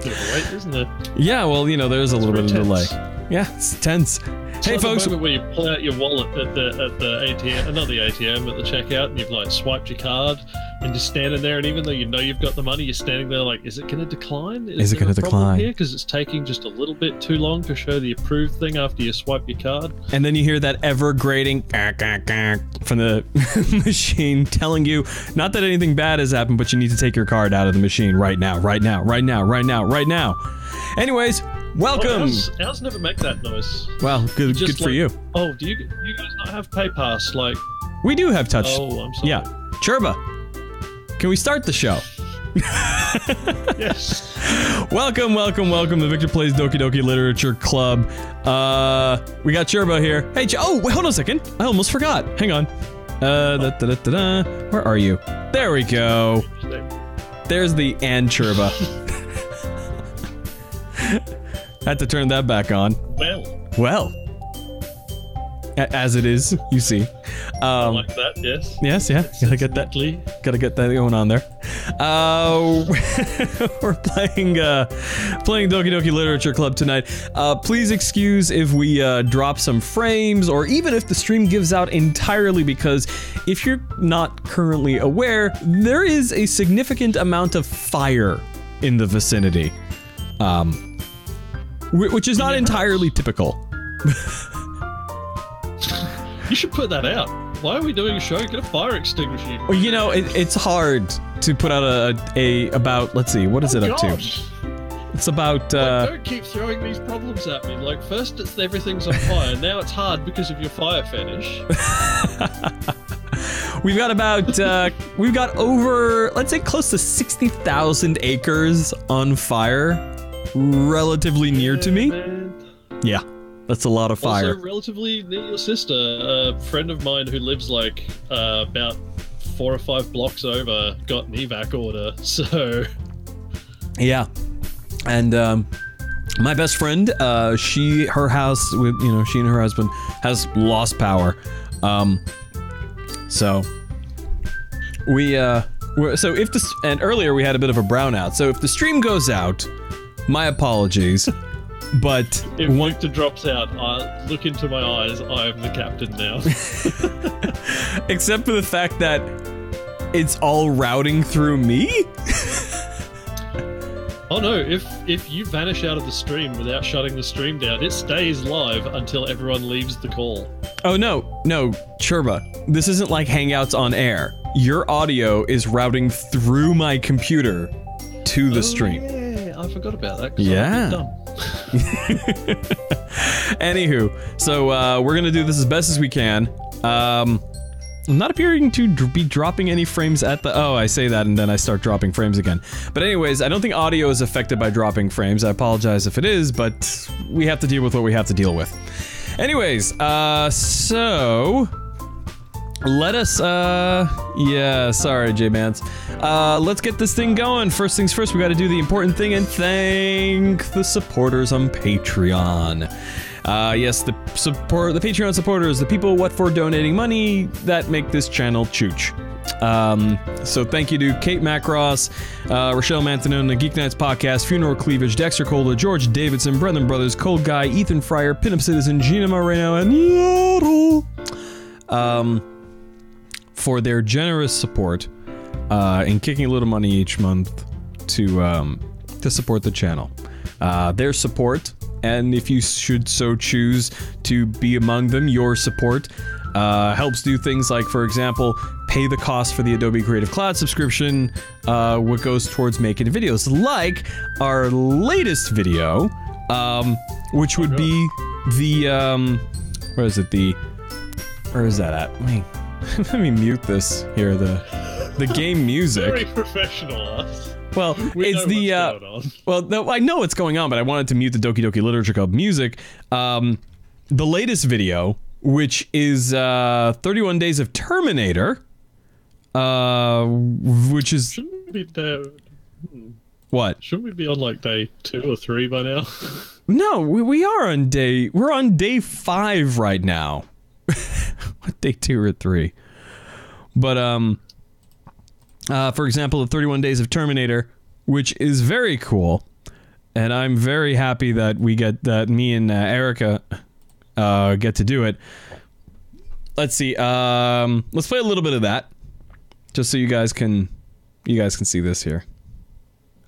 bit of a wait, isn't there? Yeah, well, you know, there's a little bit of delay. Yeah, it's tense. It's hey, like folks. The moment where you pull out your wallet at the ATM, not the ATM, at the checkout, and you've like swiped your card, and you're standing there, and even though you know you've got the money, you're standing there like, is it going to decline? Is it going to decline? Because it's taking just a little bit too long to show the approved thing after you swipe your card. And then you hear that ever grating from the machine telling you not that anything bad has happened, but you need to take your card out of the machine right now, right now, right now, right now, right now. Anyways, welcome. Ours never make that noise. Well, good for you. Oh, do you guys not have PayPass? Like, we do have touch. Oh, I'm sorry. Yeah, Churba. Can we start the show? Yes. Welcome to Victor Plays Doki Doki Literature Club. We got Churba here. Hey, oh, wait, hold on a second. I almost forgot. Hang on. Where are you? There we go. There's the and Churba. Had to turn that back on. Well. As it is, you see. I like that, yes. Yes, yeah. Gotta get that going on there. We're playing Doki Doki Literature Club tonight. Please excuse if we drop some frames, or even if the stream gives out entirely, because if you're not currently aware, there is a significant amount of fire in the vicinity. Which is not entirely typical. You should put that out. Why are we doing a show? Get a fire extinguisher. Well, you know, it's hard to put out a about, let's see, what is it up to? It's about, don't keep throwing these problems at me. Like, first it's everything's on fire, now it's hard because of your fire fetish. We've got over, let's say, close to 60,000 acres on fire, relatively near to me. Man. Yeah. That's a lot of fire. Also, relatively near your sister, a friend of mine who lives like about 4 or 5 blocks over got an evac order, so... Yeah. And my best friend, her house, with she and her husband, has lost power. So and earlier we had a bit of a brownout, so if the stream goes out, my apologies. But if Victor drops out, I look into my eyes, I am the captain now. Except for the fact that it's all routing through me? Oh no, if you vanish out of the stream without shutting the stream down, it stays live until everyone leaves the call. Oh no, Churba, this isn't like Hangouts on air. Your audio is routing through my computer to the stream. Yeah, I forgot about that. Yeah. Anywho, so we're gonna do this as best as we can. I'm not appearing to be dropping any frames at the... Oh, I say that and then I start dropping frames again. But anyways, I don't think audio is affected by dropping frames. I apologize if it is, but we have to deal with what we have to deal with. Anyways, so... Let us, yeah, sorry, J-Mans. Let's get this thing going. First things first, we gotta do the important thing and thank the supporters on Patreon. Yes, the Patreon supporters, the people what for donating money that make this channel chooch. So thank you to Kate Macross, Rochelle Mantanone, Geek Nights Podcast, Funeral Cleavage, Dexter Cola, George Davidson, Brethren Brothers, Cold Guy, Ethan Fryer, Pinup Citizen, Gina Moreno, and Yodel. For their generous support in kicking a little money each month to support the channel. Their support, and if you should so choose to be among them, your support helps do things like, for example, pay the cost for the Adobe Creative Cloud subscription, what goes towards making videos, like our latest video, which would be the where is that at? Wait. Let me mute this here, the game music. Very professional, us. Well, it's the well, no, I know what's going on, but I wanted to mute the Doki Doki Literature Club music. The latest video, which is 31 Days of Terminator, which is... Shouldn't we be What? Shouldn't we be on like day 2 or 3 by now? No, we're on day 5 right now. What, day 2 or 3? But for example, the 31 Days of Terminator, which is very cool. and I'm very happy that we get that me and Erica get to do it. Let's see. Let's play a little bit of that, just so you guys can see this here.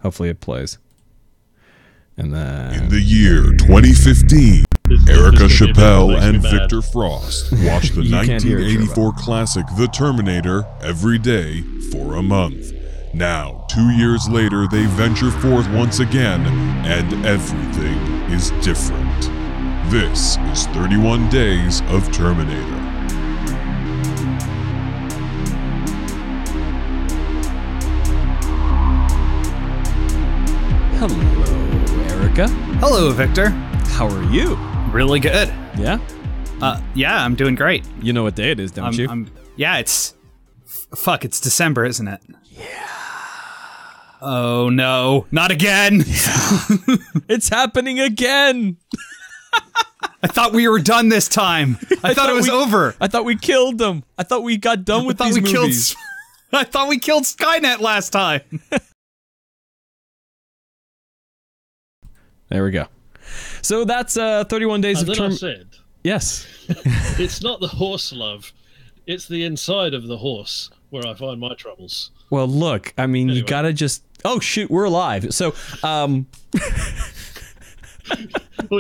Hopefully it plays. And then in the year 2015, Erica Chappelle and Victor Frost watched the 1984 classic The Terminator every day for a month. Now, 2 years later, they venture forth once again, and everything is different. This is 31 Days of Terminator. hello, Erica. Hello, Victor. How are you? Really good. Yeah? Yeah, I'm doing great. You know what day it is, don't you? Yeah, it's December, isn't it? Yeah. Oh no, not again. Yeah. It's happening again. I thought we were done this time. I thought it was over. I thought we killed them. I thought we got done with these movies. I thought we killed Skynet last time. There we go. So that's 31 Days of Terminator. I said, yes. It's not the horse love. It's the inside of the horse where I find my troubles. Well, look, I mean, anyway. You gotta just... Oh, shoot, we're alive. So, Well,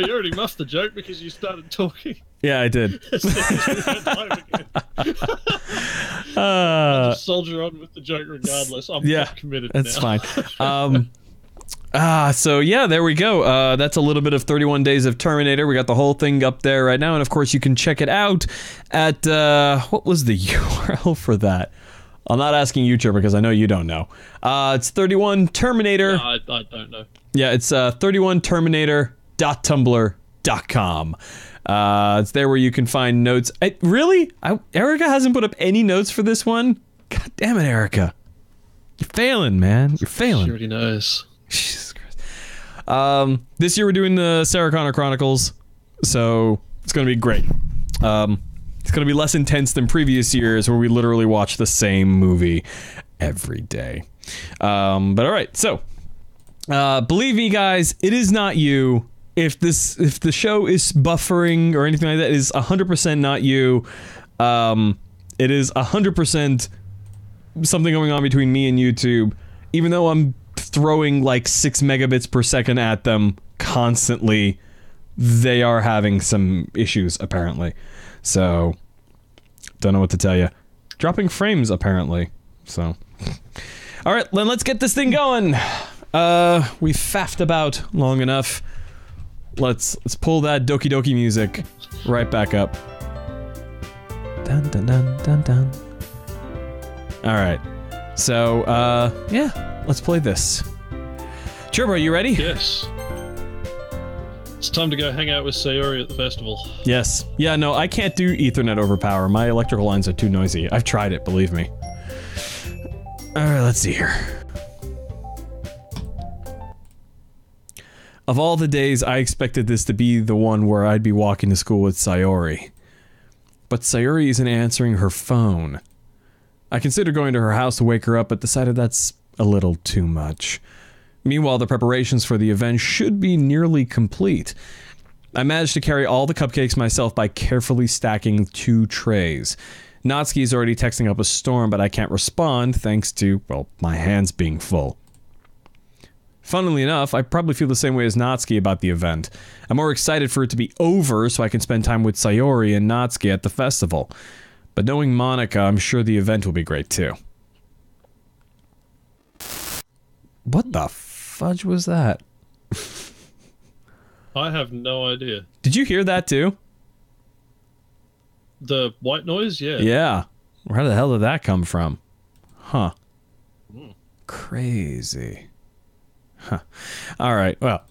you already muffed the joke because you started talking. Yeah, I did. I'll just soldier on with the joke regardless. I'm committed now. That's fine. So yeah, there we go. That's a little bit of 31 Days of Terminator. We got the whole thing up there right now, and of course you can check it out at, what was the URL for that? I'm not asking you, Churba, because I know you don't know. It's 31 Terminator. No, I don't know. Yeah, it's 31terminator.tumblr.com. It's there where you can find notes. Erica hasn't put up any notes for this one? God damn it, Erica. You're failing, man. You're failing. She already knows. Jesus Christ. This year we're doing the Sarah Connor Chronicles, so it's going to be great. It's going to be less intense than previous years where we literally watch the same movie every day. But all right, so believe me, guys, it is not you. If the show is buffering or anything like that, it is 100% not you. It is 100% something going on between me and YouTube, even though I'm throwing like 6 megabits per second at them constantly. They are having some issues, apparently. So, don't know what to tell you. Dropping frames, apparently. So, all right, then let's get this thing going. We faffed about long enough. Let's pull that Doki Doki music right back up. Dun dun dun dun dun. All right. So, yeah, let's play this. Churba, are you ready? Yes. It's time to go hang out with Sayori at the festival. Yes. Yeah, no, I can't do Ethernet over power. My electrical lines are too noisy. I've tried it, believe me. Alright, let's see here. Of all the days, I expected this to be the one where I'd be walking to school with Sayori. But Sayori isn't answering her phone. I considered going to her house to wake her up, but decided that's a little too much. Meanwhile, the preparations for the event should be nearly complete. I managed to carry all the cupcakes myself by carefully stacking 2 trays. Natsuki is already texting up a storm, but I can't respond thanks to, well, my hands being full. Funnily enough, I probably feel the same way as Natsuki about the event. I'm more excited for it to be over so I can spend time with Sayori and Natsuki at the festival. But knowing Monica, I'm sure the event will be great too. What the fudge was that? I have no idea. Did you hear that too? The white noise? Yeah. Yeah. Where the hell did that come from? Huh. Crazy. Huh. Alright, well.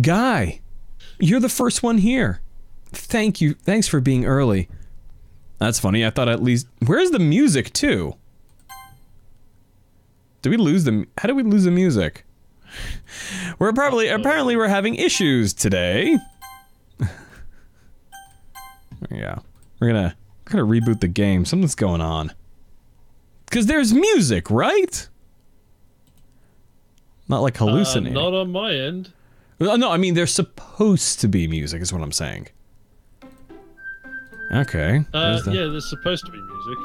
Guy, you're the first one here. Thank you. Thanks for being early. That's funny. I thought at least... Where's the music, too? Did we lose the... How did we lose the music? We're probably... Apparently we're having issues today. Yeah. We're gonna reboot the game. Something's going on. Because there's music, right? Not like hallucinating. Not on my end. No, I mean, they're supposed to be music, is what I'm saying. Okay. Yeah, there's supposed to be music.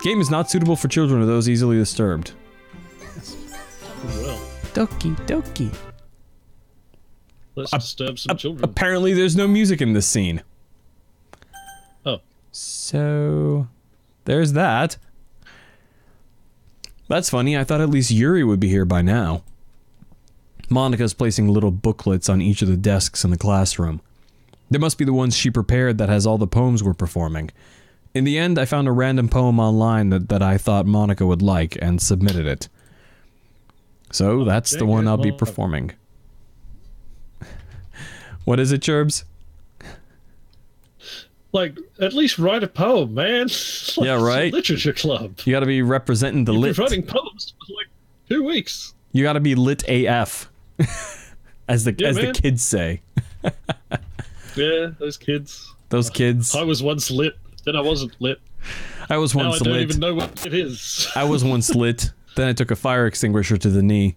Game is not suitable for children or those easily disturbed. Well, Doki Doki. let's disturb some children. Apparently there's no music in this scene. Oh. So, there's that. That's funny, I thought at least Yuri would be here by now. Monika's placing little booklets on each of the desks in the classroom. There must be the ones she prepared that has all the poems we're performing. In the end, I found a random poem online that I thought Monika would like and submitted it. So, that's the one I'll be performing. What is it, Churbs? Like, at least write a poem, man. Like, yeah, right? It's a literature club. You gotta be representing the lit. You've been writing poems for like 2 weeks. You gotta be lit AF. as the kids say. Yeah, those kids. Those kids. I was once lit, then I wasn't lit. I was once lit. I don't even know what it is. I was once lit, then I took a fire extinguisher to the knee.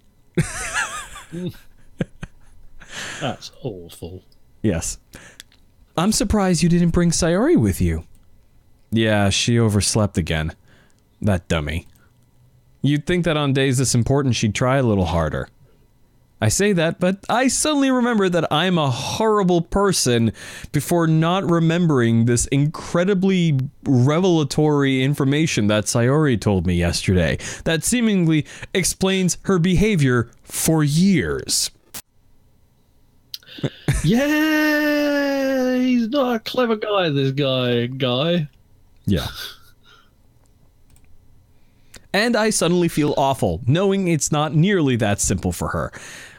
That's awful. Yes. I'm surprised you didn't bring Sayori with you. Yeah, she overslept again. That dummy. You'd think that on days this important she'd try a little harder. I say that, but I suddenly remember that I'm a horrible person before not remembering this incredibly revelatory information that Sayori told me yesterday that seemingly explains her behavior for years. Yeah, he's not a clever guy, this guy. Yeah. And I suddenly feel awful, knowing it's not nearly that simple for her.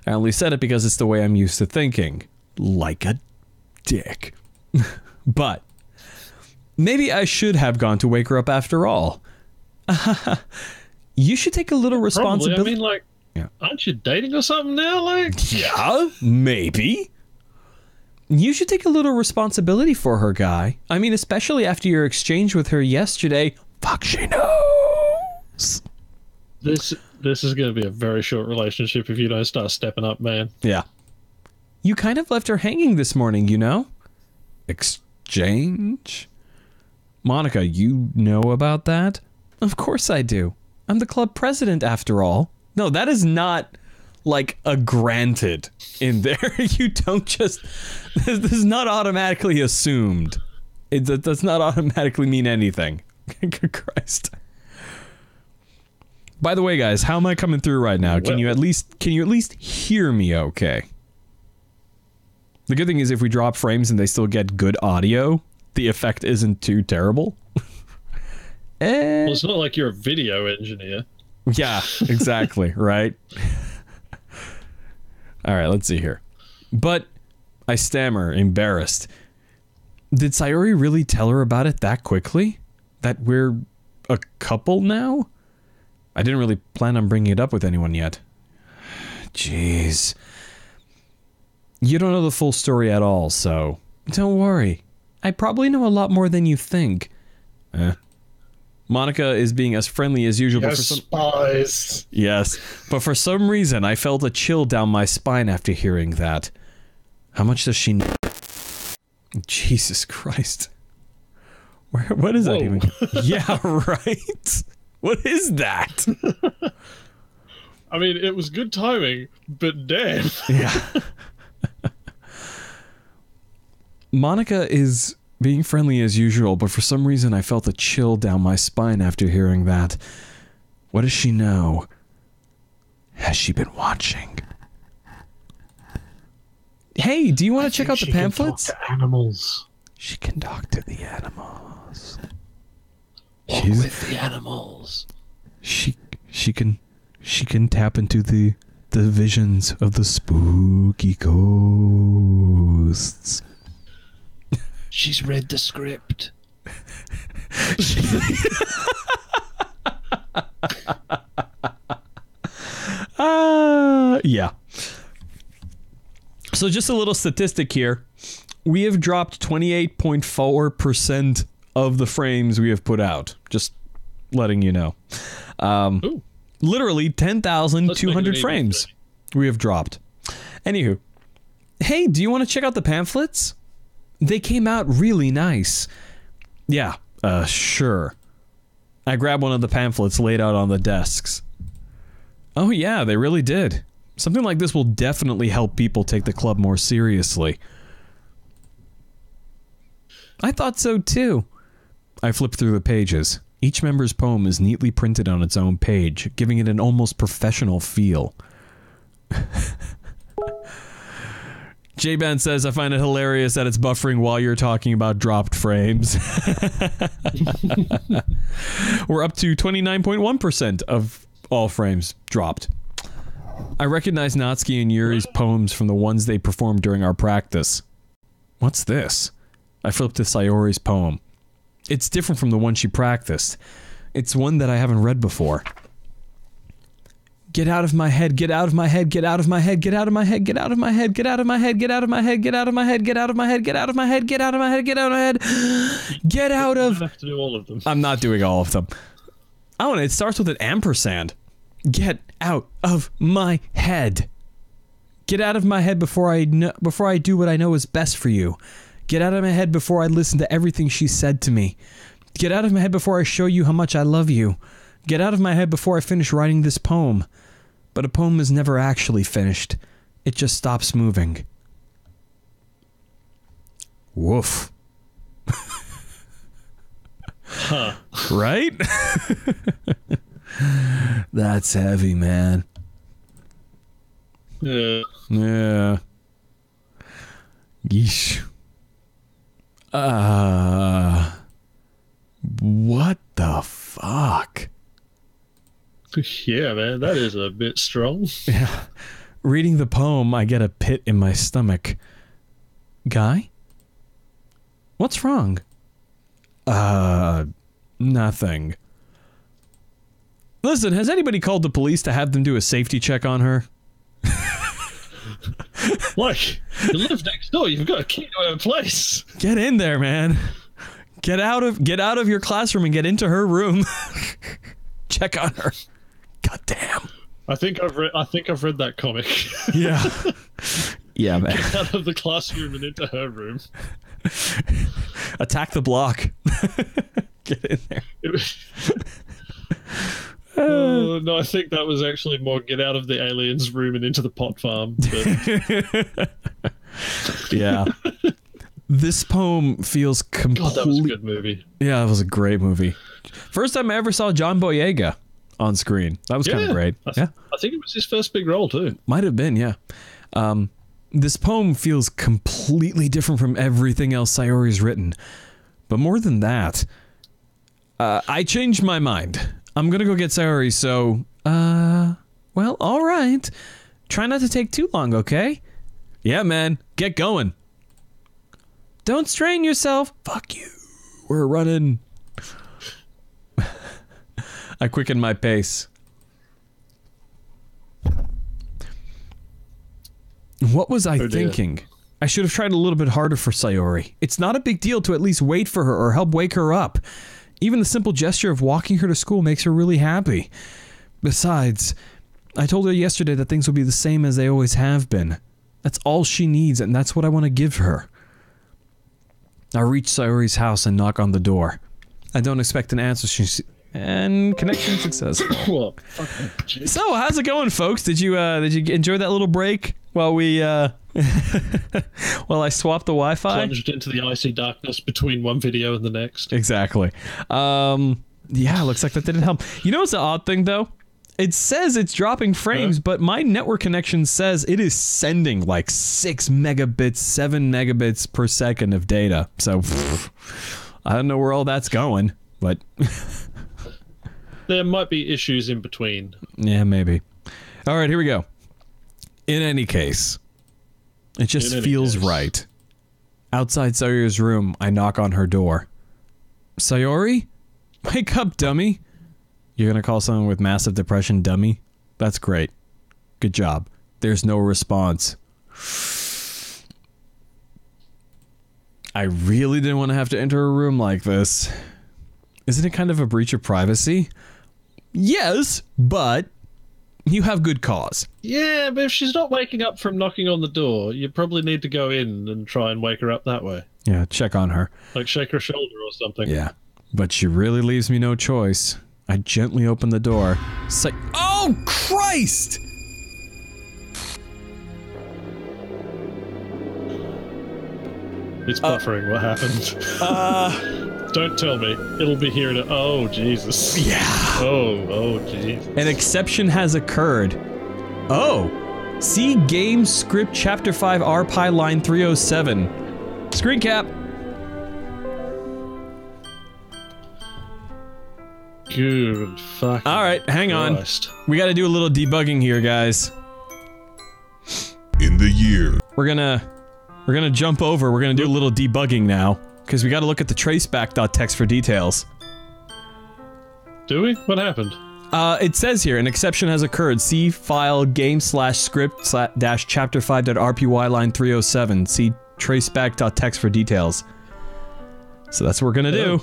I only said it because it's the way I'm used to thinking. Like a dick. But maybe I should have gone to wake her up after all. You should take a little responsibility. Probably. I mean, like, yeah. Aren't you dating or something now? Like, yeah, maybe. You should take a little responsibility for her, guy. I mean, especially after your exchange with her yesterday. Fuck, she knows. This is going to be a very short relationship if you don't start stepping up, man. Yeah. You kind of left her hanging this morning, you know? Exchange? Monika, you know about that? Of course I do. I'm the club president, after all. No, that is not, like, a granted in there. You don't just... This is not automatically assumed. It does not automatically mean anything. Good Christ. By the way, guys, how am I coming through right now? Can you at least hear me okay? The good thing is if we drop frames and they still get good audio, the effect isn't too terrible. Well, it's not like you're a video engineer. Yeah, exactly, right? All right, let's see here. But I stammer, embarrassed. Did Sayori really tell her about it that quickly? That we're a couple now? I didn't really plan on bringing it up with anyone yet. Jeez. You don't know the full story at all, so don't worry. I probably know a lot more than you think. Monika is being as friendly as usual. Yes, spies. Yes, but for some reason I felt a chill down my spine after hearing that. How much does she know? Jesus Christ. What is that even? Yeah, right? What is that? I mean, it was good timing, but damn. Yeah. Monika is being friendly as usual, but for some reason I felt a chill down my spine after hearing that. What does she know? Has she been watching? Hey, do you want to check out the pamphlets? She can talk to animals. She can talk to the animals. She's with the animals. She can tap into the visions of the spooky ghosts. She's read the script. Yeah. So just a little statistic here. We have dropped 28.4% of the frames we have put out. Just letting you know. Ooh. Literally 10,200 frames we have dropped. Anywho, hey, do you want to check out the pamphlets? They came out really nice. Yeah, sure. I grabbed one of the pamphlets laid out on the desks. Oh yeah, they really did. Something like this will definitely help people take the club more seriously. I thought so too. I flipped through the pages. Each member's poem is neatly printed on its own page, giving it an almost professional feel. J-Ban says, I find it hilarious that it's buffering while you're talking about dropped frames. We're up to 29.1% of all frames dropped. I recognize Natsuki and Yuri's poems from the ones they performed during our practice. What's this? I flipped to Sayori's poem. It's different from the one she practiced. It's one that I haven't read before. Get out of my head, get out of my head, get out of my head, get out of my head, get out of my head, get out of my head, get out of my head, get out of my head, get out of my head, get out of my head, get out of my head, get out of my head, get out of... I have to do all of them. I'm not doing all of them. Oh, and it starts with an ampersand. Get out of my head. Get out of my head before I do what I know is best for you. Get out of my head before I listen to everything she said to me. Get out of my head before I show you how much I love you. Get out of my head before I finish writing this poem. But a poem is never actually finished. It just stops moving. Woof. Huh. Right? That's heavy, man. Yeah. Yeah. Yeesh. What the fuck? Yeah, man, that is a bit strong. Yeah. Reading the poem, I get a pit in my stomach. Guy? What's wrong? Nothing. Listen, has anybody called the police to have them do a safety check on her? Like, you live next door, you've got a key to her place. Get in there, man. Get out of your classroom and get into her room. Check on her. God damn. I think I've read that comic. Yeah. Yeah, man. Get out of the classroom and into her room. Attack the block. Get in there. No, I think that was actually more get out of the alien's room and into the pot farm. But... Yeah. This poem feels completely... God, that was a good movie. Yeah, it was a great movie. First time I ever saw John Boyega on screen. That was kind of great. I think it was his first big role too. Might have been, yeah. This poem feels completely different from everything else Sayori's written. But more than that, I changed my mind. I'm gonna go get Sayori, so, well, alright. Try not to take too long, okay? Yeah, man. Get going. Don't strain yourself. Fuck you. We're running. I quickened my pace. What was I thinking? I should have tried a little bit harder for Sayori. It's not a big deal to at least wait for her or help wake her up. Even the simple gesture of walking her to school makes her really happy. Besides, I told her yesterday that things will be the same as they always have been. That's all she needs, and that's what I want to give her. I reach Sayori's house and knock on the door. I don't expect an answer. And connection successful. So, how's it going, folks? Did you enjoy that little break while we while I swapped the Wi-Fi? Plunged into the icy darkness between one video and the next. Exactly. Yeah, looks like that didn't help. You know what's the odd thing though? It says it's dropping frames, but my network connection says it is sending like 6 megabits, 7 megabits per second of data. So, I don't know where all that's going, but... There might be issues in between. Yeah, maybe. All right, here we go. In any case, it just feels right. Outside Sayori's room, I knock on her door. Sayori? Wake up, dummy. You're gonna call someone with massive depression dummy? That's great. Good job. There's no response. I really didn't want to have to enter a room like this. Isn't it kind of a breach of privacy? Yes, but You have good cause. Yeah, but if she's not waking up from knocking on the door, you probably need to go in and try and wake her up that way. Yeah, check on her. Like shake her shoulder or something. Yeah, but she really leaves me no choice. I gently open the door. Say, oh, Christ! It's buffering. What happened? Don't tell me. It'll be here in a... Oh, Jesus. Yeah. Oh, Jesus. An exception has occurred. Oh. See Game Script Chapter 5 RPI line 307. Screen cap. Good fucking Alright, hang Christ. on. We gotta do a little debugging here, guys. In the year. We're gonna jump over. We're gonna do a little debugging now. Because we gotta look at the traceback.txt for details. Do we? What happened? It says here, an exception has occurred. See file game/script-chapter5.rpy line 307. See traceback.txt for details. So that's what we're gonna do.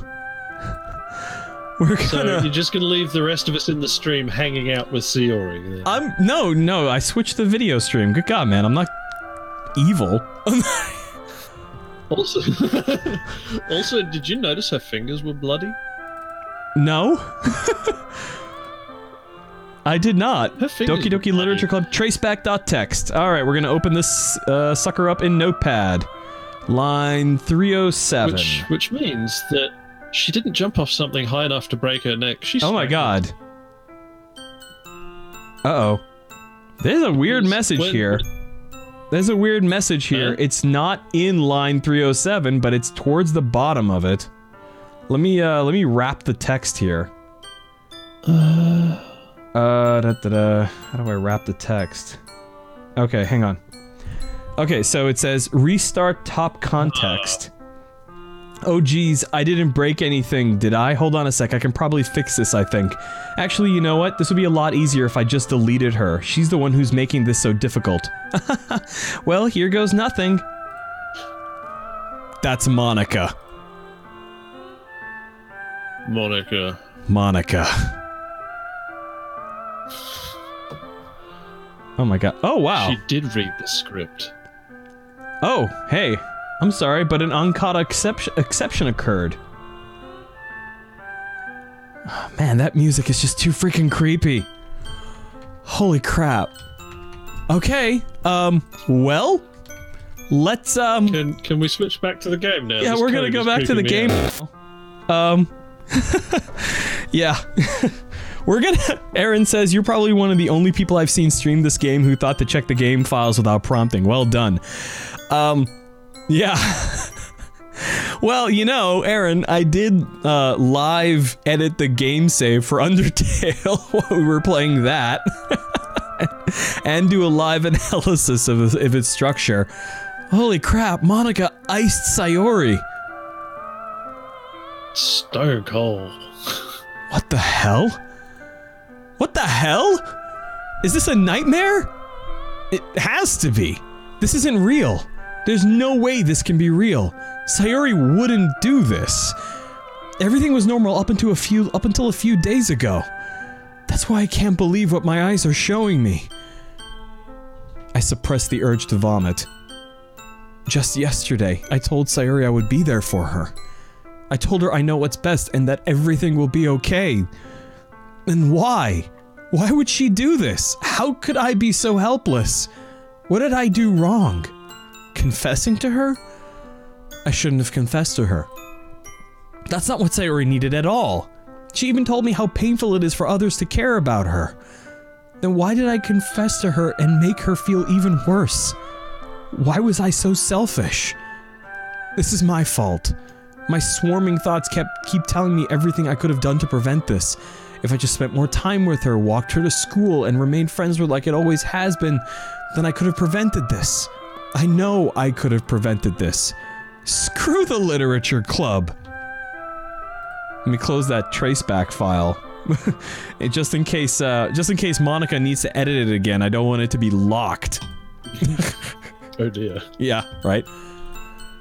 We're gonna... So you're just gonna leave the rest of us in the stream hanging out with Sayori? No, I switched the video stream. Good God, man, I'm not evil. Also, did you notice her fingers were bloody? No. I did not. Doki Doki Literature Club, traceback.txt. Alright, we're gonna open this sucker up in Notepad. Line 307. Which means that she didn't jump off something high enough to break her neck. She's oh my god. Uh-oh. There's a weird message here. There's a weird message here. It's not in line 307, but it's towards the bottom of it. Let me wrap the text here. How do I wrap the text? Okay, hang on. Okay, so it says restart top context. Oh geez, I didn't break anything, did I? Hold on a sec, I can probably fix this, I think. Actually, you know what? This would be a lot easier if I just deleted her. She's the one who's making this so difficult. Well, here goes nothing. That's Monica. Monica. Oh my god. Oh wow. She did read the script. Oh, hey. I'm sorry, but an uncaught exception occurred. Oh, man, that music is just too freaking creepy. Holy crap. Okay, well, let's, Can we switch back to the game now? Yeah, we're gonna go back to the game now. Yeah. We're gonna... Aaron says, you're probably one of the only people I've seen stream this game who thought to check the game files without prompting. Well done. Yeah. Well, you know, Aaron, I did, live edit the game save for Undertale while we were playing that. And do a live analysis of its structure. Holy crap, Monica iced Sayori. Stone cold. What the hell? What the hell? Is this a nightmare? It has to be. This isn't real. There's no way this can be real. Sayori wouldn't do this. Everything was normal up until a few days ago. That's why I can't believe what my eyes are showing me. I suppressed the urge to vomit. Just yesterday, I told Sayori I would be there for her. I told her I know what's best and that everything will be okay. And why? Why would she do this? How could I be so helpless? What did I do wrong? Confessing to her? I shouldn't have confessed to her. That's not what Sayori needed at all. She even told me how painful it is for others to care about her. Then why did I confess to her and make her feel even worse? Why was I so selfish? This is my fault. My swarming thoughts keep telling me everything I could have done to prevent this. If I just spent more time with her, walked her to school, and remained friends with her like it always has been, then I could have prevented this. I know I could have prevented this. Screw the literature club. Let me close that traceback file. just in case Monica needs to edit it again. I don't want it to be locked. Oh dear. Yeah, right.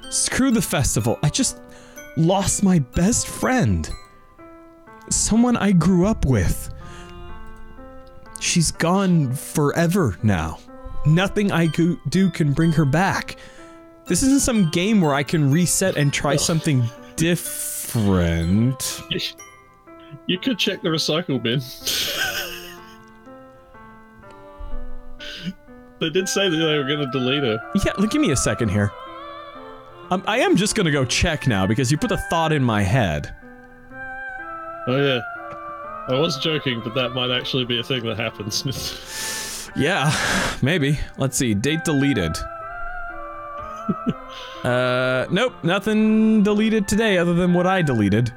Screw the festival. I just lost my best friend. Someone I grew up with. She's gone forever now. Nothing I do can bring her back. This isn't some game where I can reset and try something different. You could check the recycle bin. They did say that they were going to delete her. Yeah, give me a second here. I am just gonna go check now because you put a thought in my head. Oh yeah. I was joking, but that might actually be a thing that happens. Yeah, maybe. Let's see. Date deleted. Nope, nothing deleted today other than what I deleted.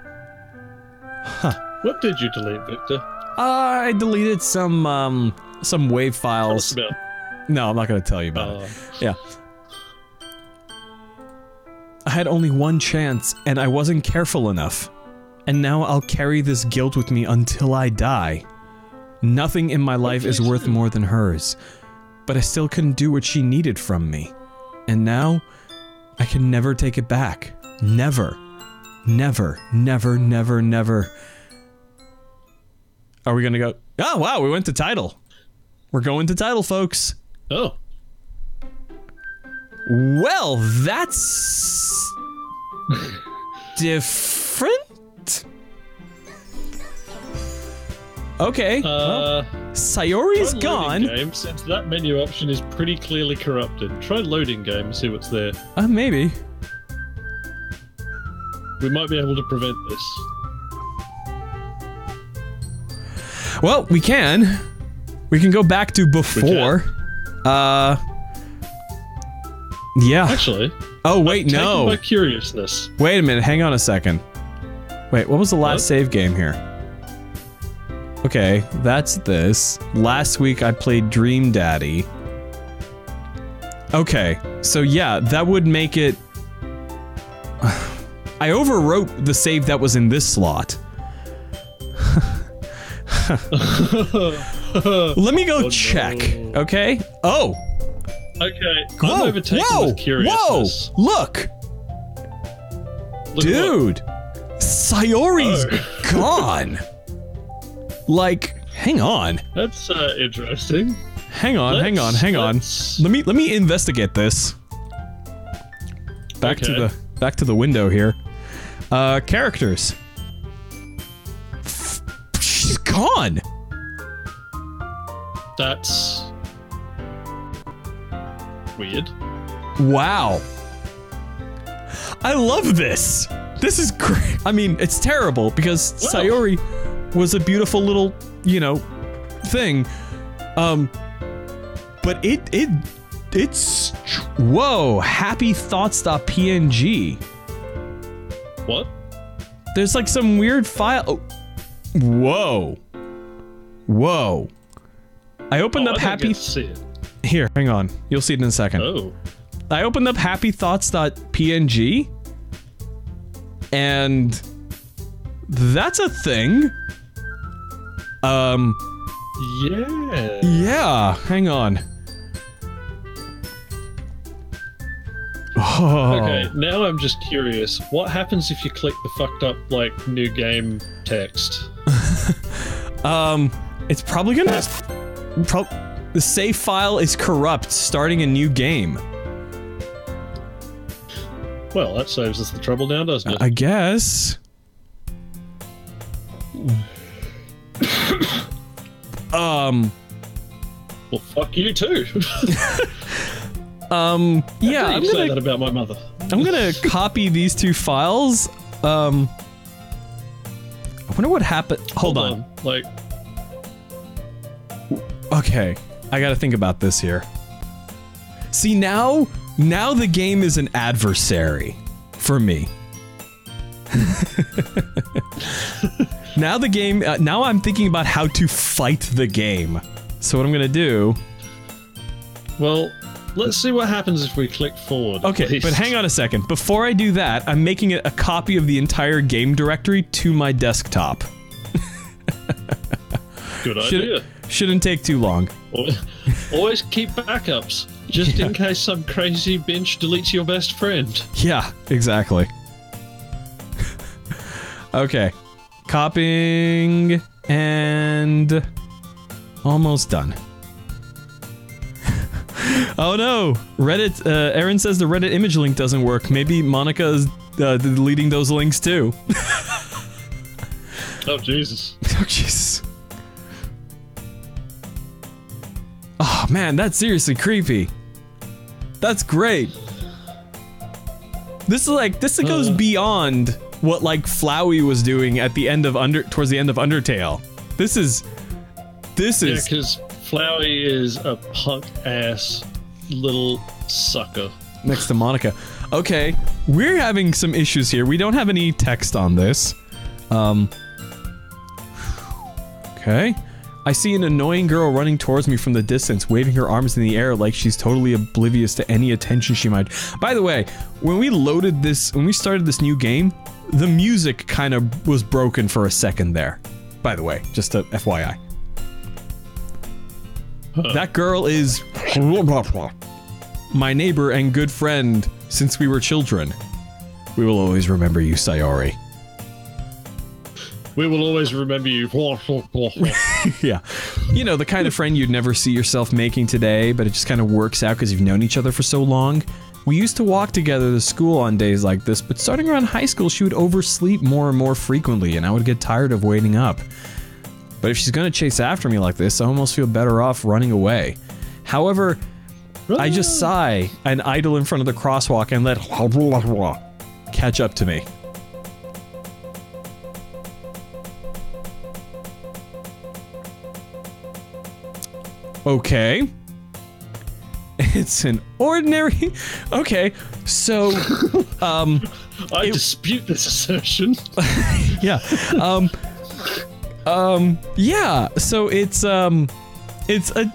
Huh. What did you delete, Victor? I deleted some WAV files. Tell us about. No, I'm not gonna tell you about it. Yeah. I had only one chance, and I wasn't careful enough. And now I'll carry this guilt with me until I die. Nothing in my life is worth more than hers. But I still couldn't do what she needed from me. And now, I can never take it back. Never. Never, never, never, never. Are we gonna go? Oh, wow, we went to title. We're going to title, folks. Oh. Well, that's... different? Okay, well, Sayori's gone. Game, since that menu option is pretty clearly corrupted. Try loading game and see what's there. Maybe. We might be able to prevent this. Well, we can. We can go back to before. Yeah. Actually. Oh, wait, no. My curiousness. Wait a minute, hang on a second. Wait, what was the last save game here? Okay, that's this. Last week I played Dream Daddy. Okay, so yeah, that would make it... I overwrote the save that was in this slot. Let me go check, okay? Oh! Okay, Whoa, I'm overtaken with curiousness. Whoa! Look! Dude! Sayori's gone! Like, hang on. That's interesting. Hang on. Let me investigate this. Back to the window here. Characters. She's gone. That's weird. Wow. I love this. This is great. I mean, it's terrible because Sayori was a beautiful little, you know, thing. But it's whoa, happythoughts.png. What? There's like some weird file. Oh. Whoa. I opened up I don't get to see it. Here, hang on. You'll see it in a second. Oh. I opened up happythoughts.png and that's a thing. Yeah. Yeah, hang on. Oh. Okay, now I'm just curious. What happens if you click the fucked up, like, new game text? It's probably gonna... the save file is corrupt, starting a new game. Well, that saves us the trouble now, doesn't it? I guess. Well, fuck you too. Yeah, I'm gonna say that about my mother. I'm gonna copy these two files. I wonder what happened. Hold on. Like, okay, I gotta think about this here. See, now the game is an adversary for me. Now the game, now I'm thinking about how to fight the game. So what I'm gonna do... Well, let's see what happens if we click forward. Okay, but hang on a second. Before I do that, I'm making a copy of the entire game directory to my desktop. Good idea. Shouldn't take too long. Always keep backups, just in case some crazy bench deletes your best friend. Yeah, exactly. Okay. Copying and Almost done. Oh no! Reddit, Aaron says the Reddit image link doesn't work. Maybe Monica is deleting those links too. Oh, Jesus. Oh, Jesus. Oh, man, that's seriously creepy. That's great. This goes beyond what, like, Flowey was doing at the end of towards the end of Undertale. This is... Yeah, because Flowey is a punk-ass little sucker. Next to Monica. Okay, we're having some issues here. We don't have any text on this. Okay. I see an annoying girl running towards me from the distance, waving her arms in the air like she's totally oblivious to any attention she might... By the way, when we started this new game, the music kind of was broken for a second there. By the way, just a FYI. That girl is... my neighbor and good friend since we were children. We will always remember you, Sayori. We will always remember you. Yeah. You know, the kind of friend you'd never see yourself making today, but it just kind of works out because you've known each other for so long. We used to walk together to school on days like this, but starting around high school, she would oversleep more and more frequently, and I would get tired of waiting up. But if she's gonna chase after me like this, I almost feel better off running away. However, I just sigh and idle in front of the crosswalk and let catch up to me. Okay. It's an ordinary... Okay, so... I dispute this assertion. Yeah. Yeah, so it's an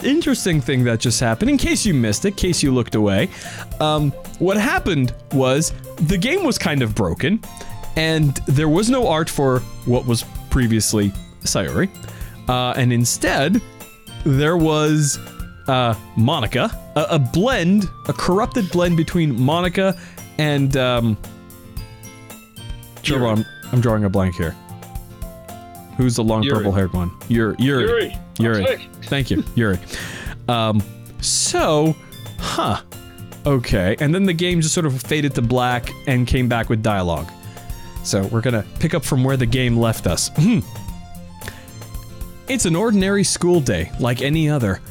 interesting thing that just happened. In case you missed it, in case you looked away. What happened was, the game was kind of broken, and there was no art for what was previously Sayori. And instead... there was, Monica, a corrupted blend between Monica and, Churba, I'm drawing a blank here. Who's the long purple-haired one? Yuri. Thank you, Yuri. Okay, and then the game just sort of faded to black and came back with dialogue. So we're gonna pick up from where the game left us. It's an ordinary school day, like any other.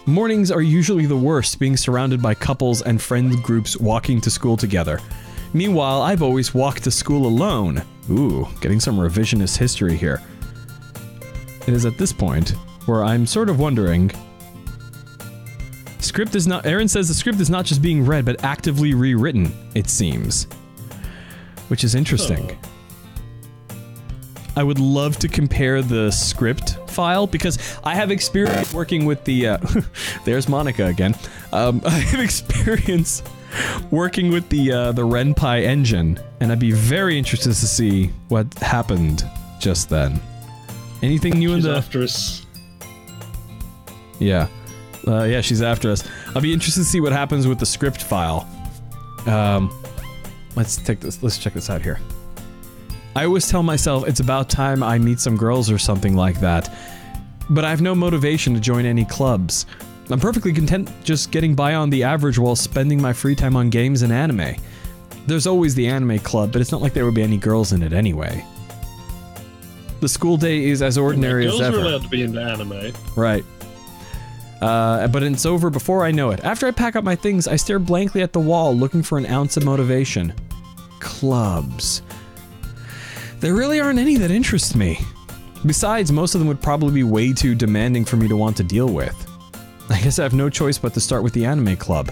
Mornings are usually the worst, being surrounded by couples and friend groups walking to school together. Meanwhile, I've always walked to school alone. Ooh, getting some revisionist history here. It is at this point where I'm sort of wondering... Aaron says the script is not just being read, but actively rewritten, it seems. Which is interesting. I would love to compare the script file, because I have experience working with the, there's Monica again. I have experience working with the RenPy engine, and I'd be very interested to see what happened just then. Anything new in the... She's after us. Yeah. Yeah, she's after us. I'll be interested to see what happens with the script file. Let's check this out here. I always tell myself it's about time I meet some girls or something like that, but I have no motivation to join any clubs. I'm perfectly content just getting by on the average while spending my free time on games and anime. There's always the anime club, but it's not like there would be any girls in it anyway. The school day is as ordinary as ever. Girls are allowed to be into anime. Right. But it's over before I know it. After I pack up my things, I stare blankly at the wall, looking for an ounce of motivation. Clubs. There really aren't any that interest me. Besides, most of them would probably be way too demanding for me to want to deal with. I guess I have no choice but to start with the anime club.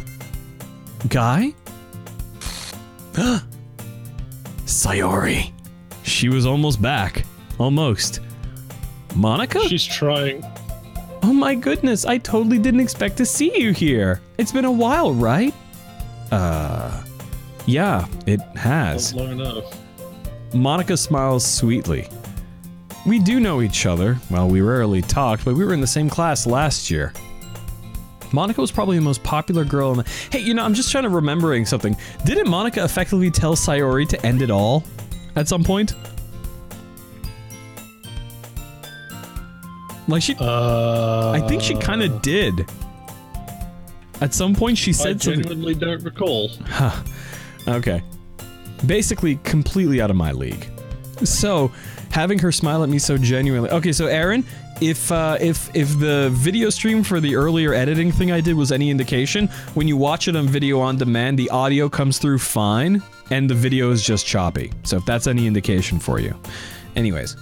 Guy? Sayori. She was almost back. Almost. Monica? She's trying. Oh my goodness, I totally didn't expect to see you here. It's been a while, right? Yeah, it has. Not long enough. Monica smiles sweetly. We do know each other. Well, we rarely talked, but we were in the same class last year. Monica was probably the most popular girl in the... Hey, you know, I'm just trying to remembering something. Didn't Monica effectively tell Sayori to end it all? At some point? Like I think she kind of did. At some point she said something. I genuinely don't recall. Huh. Okay. Basically, completely out of my league. So, having her smile at me so genuinely. Okay, so Aaron, if the video stream for the earlier editing thing I did was any indication, when you watch it on video on demand, the audio comes through fine, and the video is just choppy. So if that's any indication for you. Anyways.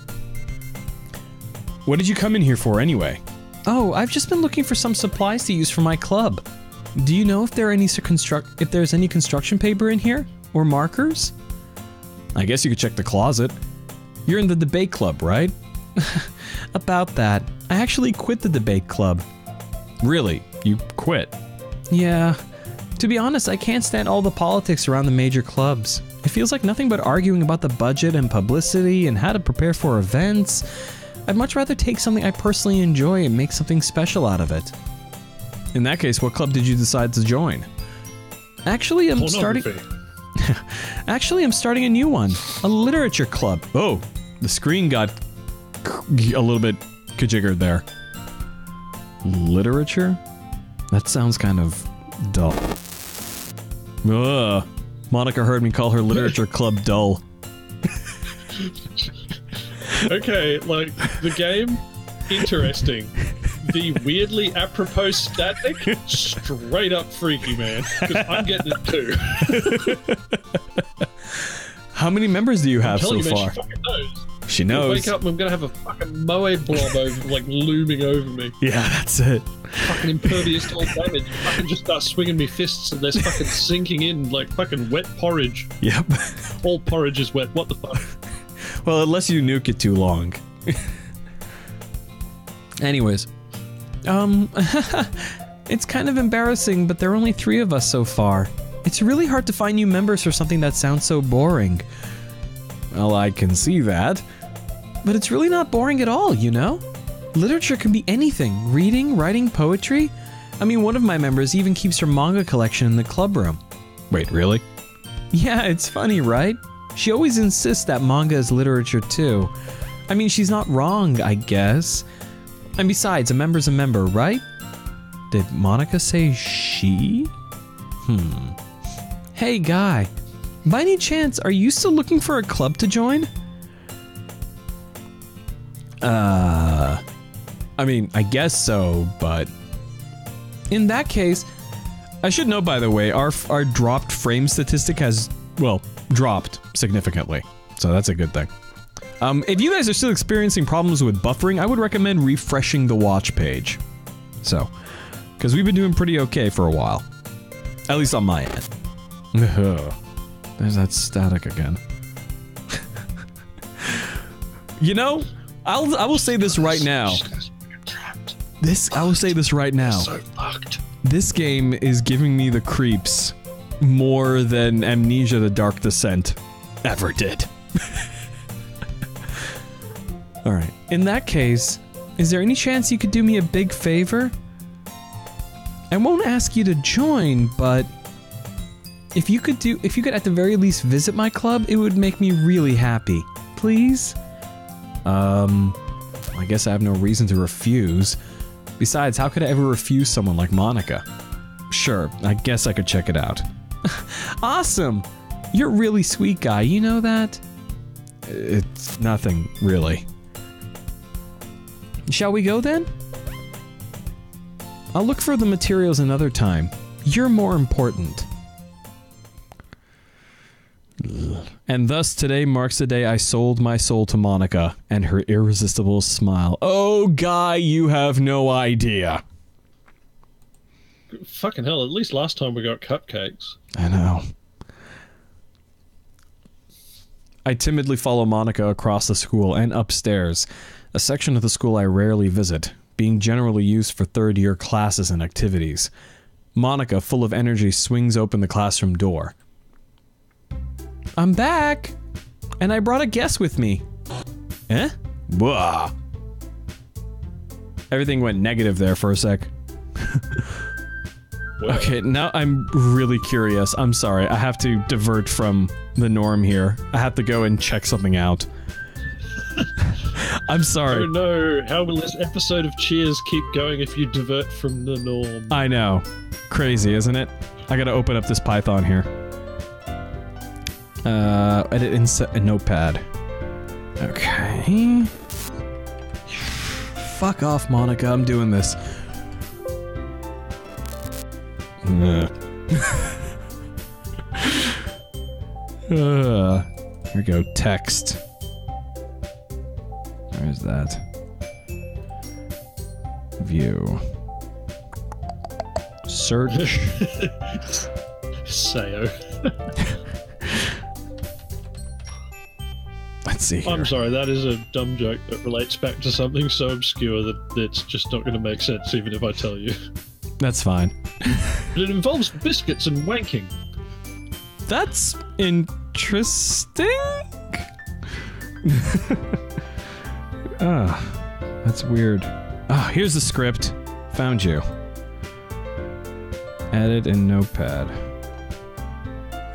What did you come in here for anyway? Oh, I've just been looking for some supplies to use for my club. Do you know if there's any construction paper in here? Or markers? I guess you could check the closet. You're in the debate club, right? About that. I actually quit the debate club. Really? You quit? Yeah. To be honest, I can't stand all the politics around the major clubs. It feels like nothing but arguing about the budget and publicity and how to prepare for events. I'd much rather take something I personally enjoy and make something special out of it. In that case, what club did you decide to join? Actually, I'm starting a new one. A literature club. Oh, the screen got a little bit kajiggered there. Literature? That sounds kind of dull. Ugh. Monica heard me call her literature club dull. Okay, like, the game, interesting. The weirdly apropos static, straight up freaky, man. Because I'm getting it too. How many members do you have so man, far? She fucking knows. She knows. I'll wake up and I'm gonna have a fucking moe blob over, like, looming over me. Yeah, that's it. Fucking impervious to all damage. Fucking just start swinging me fists and they're fucking sinking in like fucking wet porridge. Yep. All porridge is wet. What the fuck? Well, unless you nuke it too long. Anyways. It's kind of embarrassing, but there are only 3 of us so far. It's really hard to find new members for something that sounds so boring. Well, I can see that. But it's really not boring at all, you know? Literature can be anything. Reading, writing, poetry. I mean, one of my members even keeps her manga collection in the club room. Wait, really? Yeah, it's funny, right? She always insists that manga is literature too. I mean, she's not wrong, I guess. And besides, a member's a member, right? Did Monica say she? Hey, guy. By any chance, are you still looking for a club to join? I mean, I guess so, but... In that case, I should know, by the way, our dropped frame statistic has, well, dropped significantly. So that's a good thing. If you guys are still experiencing problems with buffering, I would recommend refreshing the watch page. So, because we've been doing pretty okay for a while. At least on my end. There's that static again. You know, I will say this right now. I will say this right now. So fucked. This game is giving me the creeps more than Amnesia: The Dark Descent ever did. Alright, in that case, is there any chance you could do me a big favor? I won't ask you to join, but if you could at the very least visit my club, it would make me really happy. Please? I guess I have no reason to refuse. Besides, how could I ever refuse someone like Monica? Sure, I guess I could check it out. Awesome! You're a really sweet guy, you know that? It's nothing, really. Shall we go then? I'll look for the materials another time. You're more important. And thus today marks the day I sold my soul to Monica and her irresistible smile. Oh, Guy, you have no idea. Fucking hell, at least last time we got cupcakes. I know. I timidly follow Monica across the school and upstairs, a section of the school I rarely visit, being generally used for third-year classes and activities. Monica, full of energy, swings open the classroom door. I'm back! And I brought a guest with me. Eh? Blah. Everything went negative there for a sec. Okay, now I'm really curious. I'm sorry, I have to divert from the norm here. I have to go and check something out. I'm sorry. Oh no, how will this episode of Cheers keep going if you divert from the norm? I know. Crazy, isn't it? I gotta open up this Python here. Edit in Notepad. Okay. Fuck off, Monica, I'm doing this. Here we go, text. Where's that? View. Search. Sayo. Let's see here. I'm sorry, that is a dumb joke that relates back to something so obscure that it's just not going to make sense even if I tell you. That's fine. But it involves biscuits and wanking. That's interesting? That's weird. Here's the script. Found you. Edit in Notepad.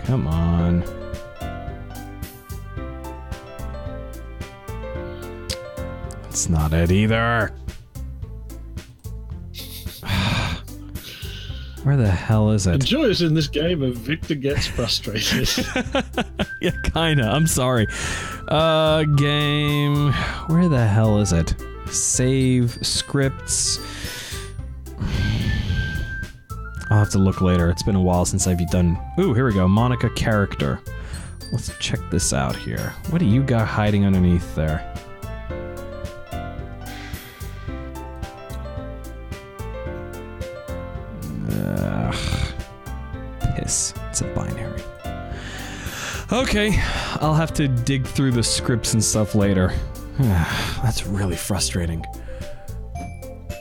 Come on. That's not it either. Where the hell is it? The joys in this game of Victor gets frustrated. Yeah, kinda. I'm sorry. Game... Where the hell is it? Save, scripts... I'll have to look later. It's been a while since I've done... Ooh, here we go. Monica character. Let's check this out here. What do you got hiding underneath there? Piss. It's a binary. Okay, I'll have to dig through the scripts and stuff later. That's really frustrating.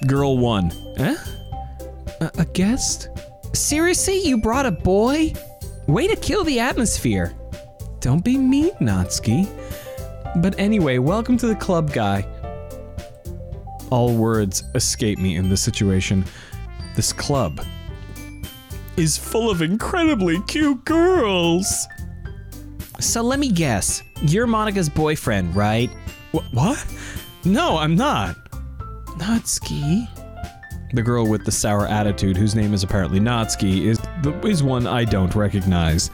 Girl 1. Eh? A guest? Seriously? You brought a boy? Way to kill the atmosphere. Don't be mean, Natsuki. But anyway, welcome to the club, guy. All words escape me in this situation. This club is full of incredibly cute girls. So let me guess. You're Monica's boyfriend, right? What? No, I'm not. Natsuki? The girl with the sour attitude, whose name is apparently Natsuki, is one I don't recognize.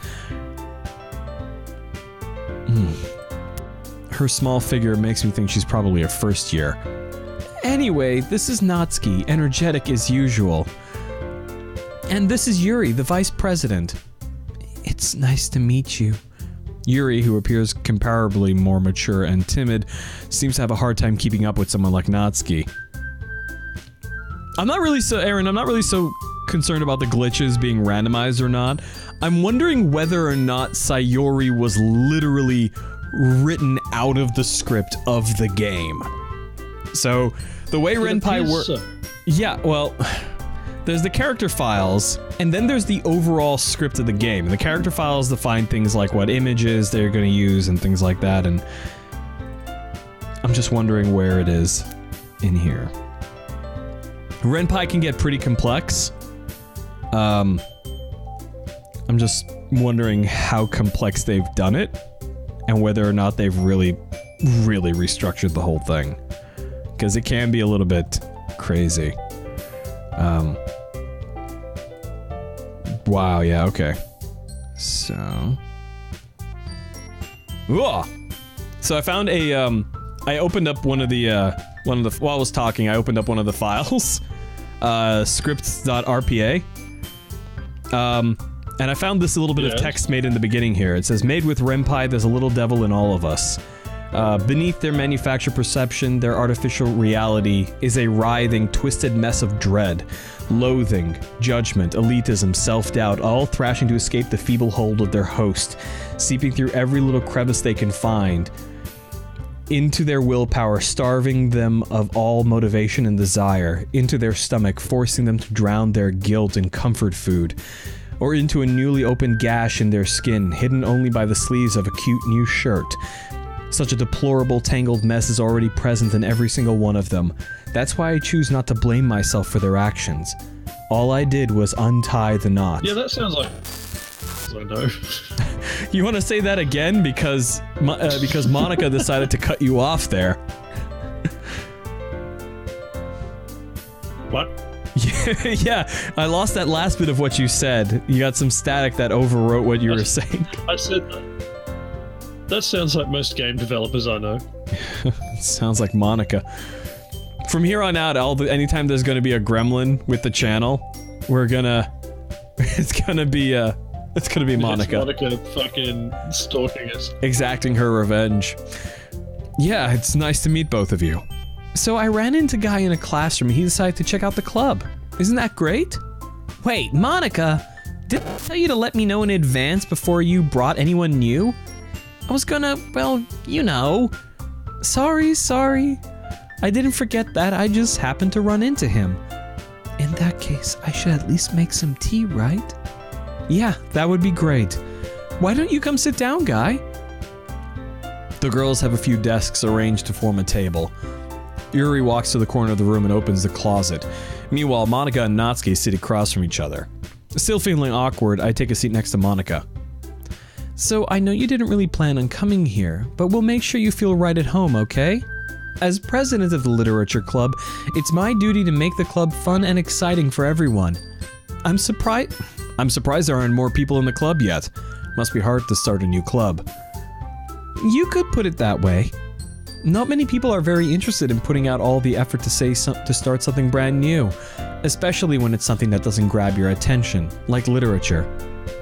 Her small figure makes me think she's probably a first year. Anyway, this is Natsuki, energetic as usual. And this is Yuri, the vice president. It's nice to meet you. Yuri, who appears comparably more mature and timid, seems to have a hard time keeping up with someone like Natsuki. I'm not really so concerned about the glitches being randomized or not. I'm wondering whether or not Sayori was literally written out of the script of the game. So, the way Renpai works... Yeah, well... There's the character files, and then there's the overall script of the game. The character files define things like what images they're going to use and things like that, and... I'm just wondering where it is in here. Renpai can get pretty complex. I'm just wondering how complex they've done it, and whether or not they've really restructured the whole thing. Because it can be a little bit crazy. Wow, yeah, okay. So... Whoa! So I found a, I opened up while I was talking, I opened up one of the files. Scripts.rpa. And I found this little bit of text made in the beginning here. It says, made with Renpai, there's a little devil in all of us. Beneath their manufactured perception, their artificial reality is a writhing, twisted mess of dread, loathing, judgment, elitism, self-doubt, all thrashing to escape the feeble hold of their host, seeping through every little crevice they can find, into their willpower, starving them of all motivation and desire, into their stomach, forcing them to drown their guilt in comfort food, or into a newly opened gash in their skin, hidden only by the sleeves of a cute new shirt. Such a deplorable, tangled mess is already present in every single one of them. That's why I choose not to blame myself for their actions. All I did was untie the knot. Yeah, that sounds like... I know. You want to say that again? Because Monica decided to cut you off there. What? Yeah, I lost that last bit of what you said. You got some static that overwrote what you were saying. I said that sounds like most game developers I know. Sounds like Monica. From here on out, anytime there's gonna be a gremlin with the channel, we're gonna... It's gonna be Monica. It's Monica fucking stalking us. Exacting her revenge. Yeah, it's nice to meet both of you. So I ran into a guy in a classroom and he decided to check out the club. Isn't that great? Wait, Monica, did I tell you to let me know in advance before you brought anyone new? I was gonna, well, you know. Sorry. I didn't forget that, I just happened to run into him. In that case, I should at least make some tea, right? Yeah, that would be great. Why don't you come sit down, guy? The girls have a few desks arranged to form a table. Yuri walks to the corner of the room and opens the closet. Meanwhile, Monica and Natsuki sit across from each other. Still feeling awkward, I take a seat next to Monica. So, I know you didn't really plan on coming here, but we'll make sure you feel right at home, okay? As president of the Literature Club, it's my duty to make the club fun and exciting for everyone. I'm surprised there aren't more people in the club yet. Must be hard to start a new club. You could put it that way. Not many people are very interested in putting out all the effort to start something brand new, especially when it's something that doesn't grab your attention, like literature.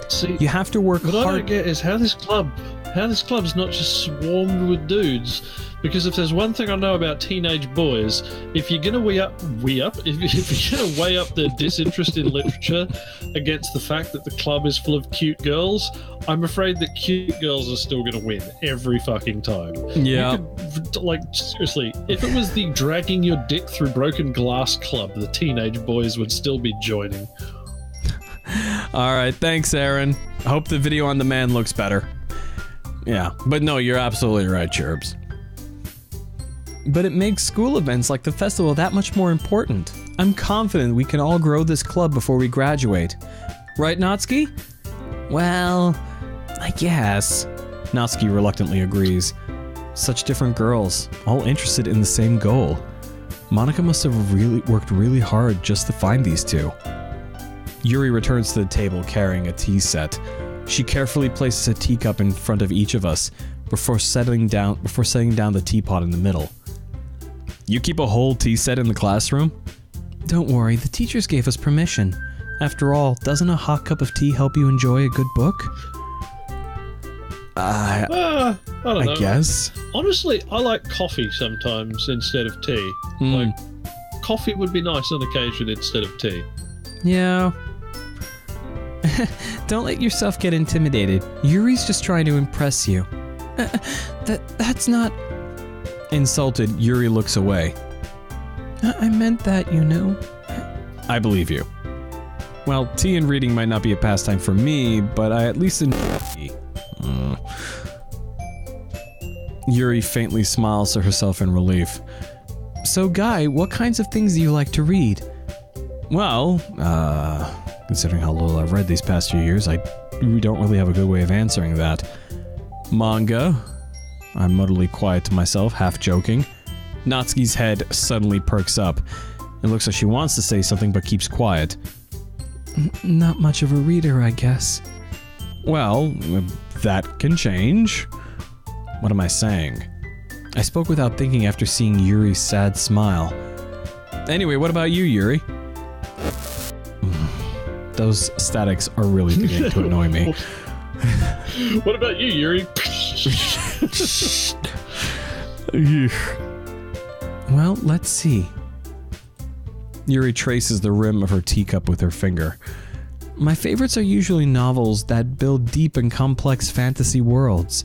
See, you have to work hard. What I don't get is how this club's not just swarmed with dudes. Because if there's one thing I know about teenage boys, if you're gonna weigh up their disinterest in literature against the fact that the club is full of cute girls, I'm afraid that cute girls are still gonna win every fucking time. Yeah. Like, seriously, if it was the dragging your dick through broken glass club, the teenage boys would still be joining. Alright, thanks, Aaron. I hope the video on demand looks better. Yeah, but no, you're absolutely right, Churbs. But it makes school events like the festival that much more important. I'm confident we can all grow this club before we graduate. Right, Natsuki? Well, I guess. Natsuki reluctantly agrees. Such different girls, all interested in the same goal. Monica must have worked really hard just to find these two. Yuri returns to the table carrying a tea set. She carefully places a teacup in front of each of us before setting down the teapot in the middle. You keep a whole tea set in the classroom? Don't worry, the teachers gave us permission. After all, doesn't a hot cup of tea help you enjoy a good book? I don't know. I guess. Honestly, I like coffee sometimes instead of tea. Like, coffee would be nice on occasion instead of tea. Yeah. Don't let yourself get intimidated. Yuri's just trying to impress you. That's not... Insulted, Yuri looks away. I meant that, you know. I believe you. Well, tea and reading might not be a pastime for me, but I at least enjoy tea. Yuri faintly smiles to herself in relief. So, Guy, what kinds of things do you like to read? Well, considering how little I've read these past few years, I don't really have a good way of answering that. Manga. I'm muddily quiet to myself, half joking. Natsuki's head suddenly perks up. It looks like she wants to say something but keeps quiet. Not much of a reader, I guess. Well, that can change. What am I saying? I spoke without thinking after seeing Yuri's sad smile. Anyway, what about you, Yuri? Those statics are really beginning to annoy me. What about you, Yuri? Well, let's see. Yuri traces the rim of her teacup with her finger. My favorites are usually novels that build deep and complex fantasy worlds.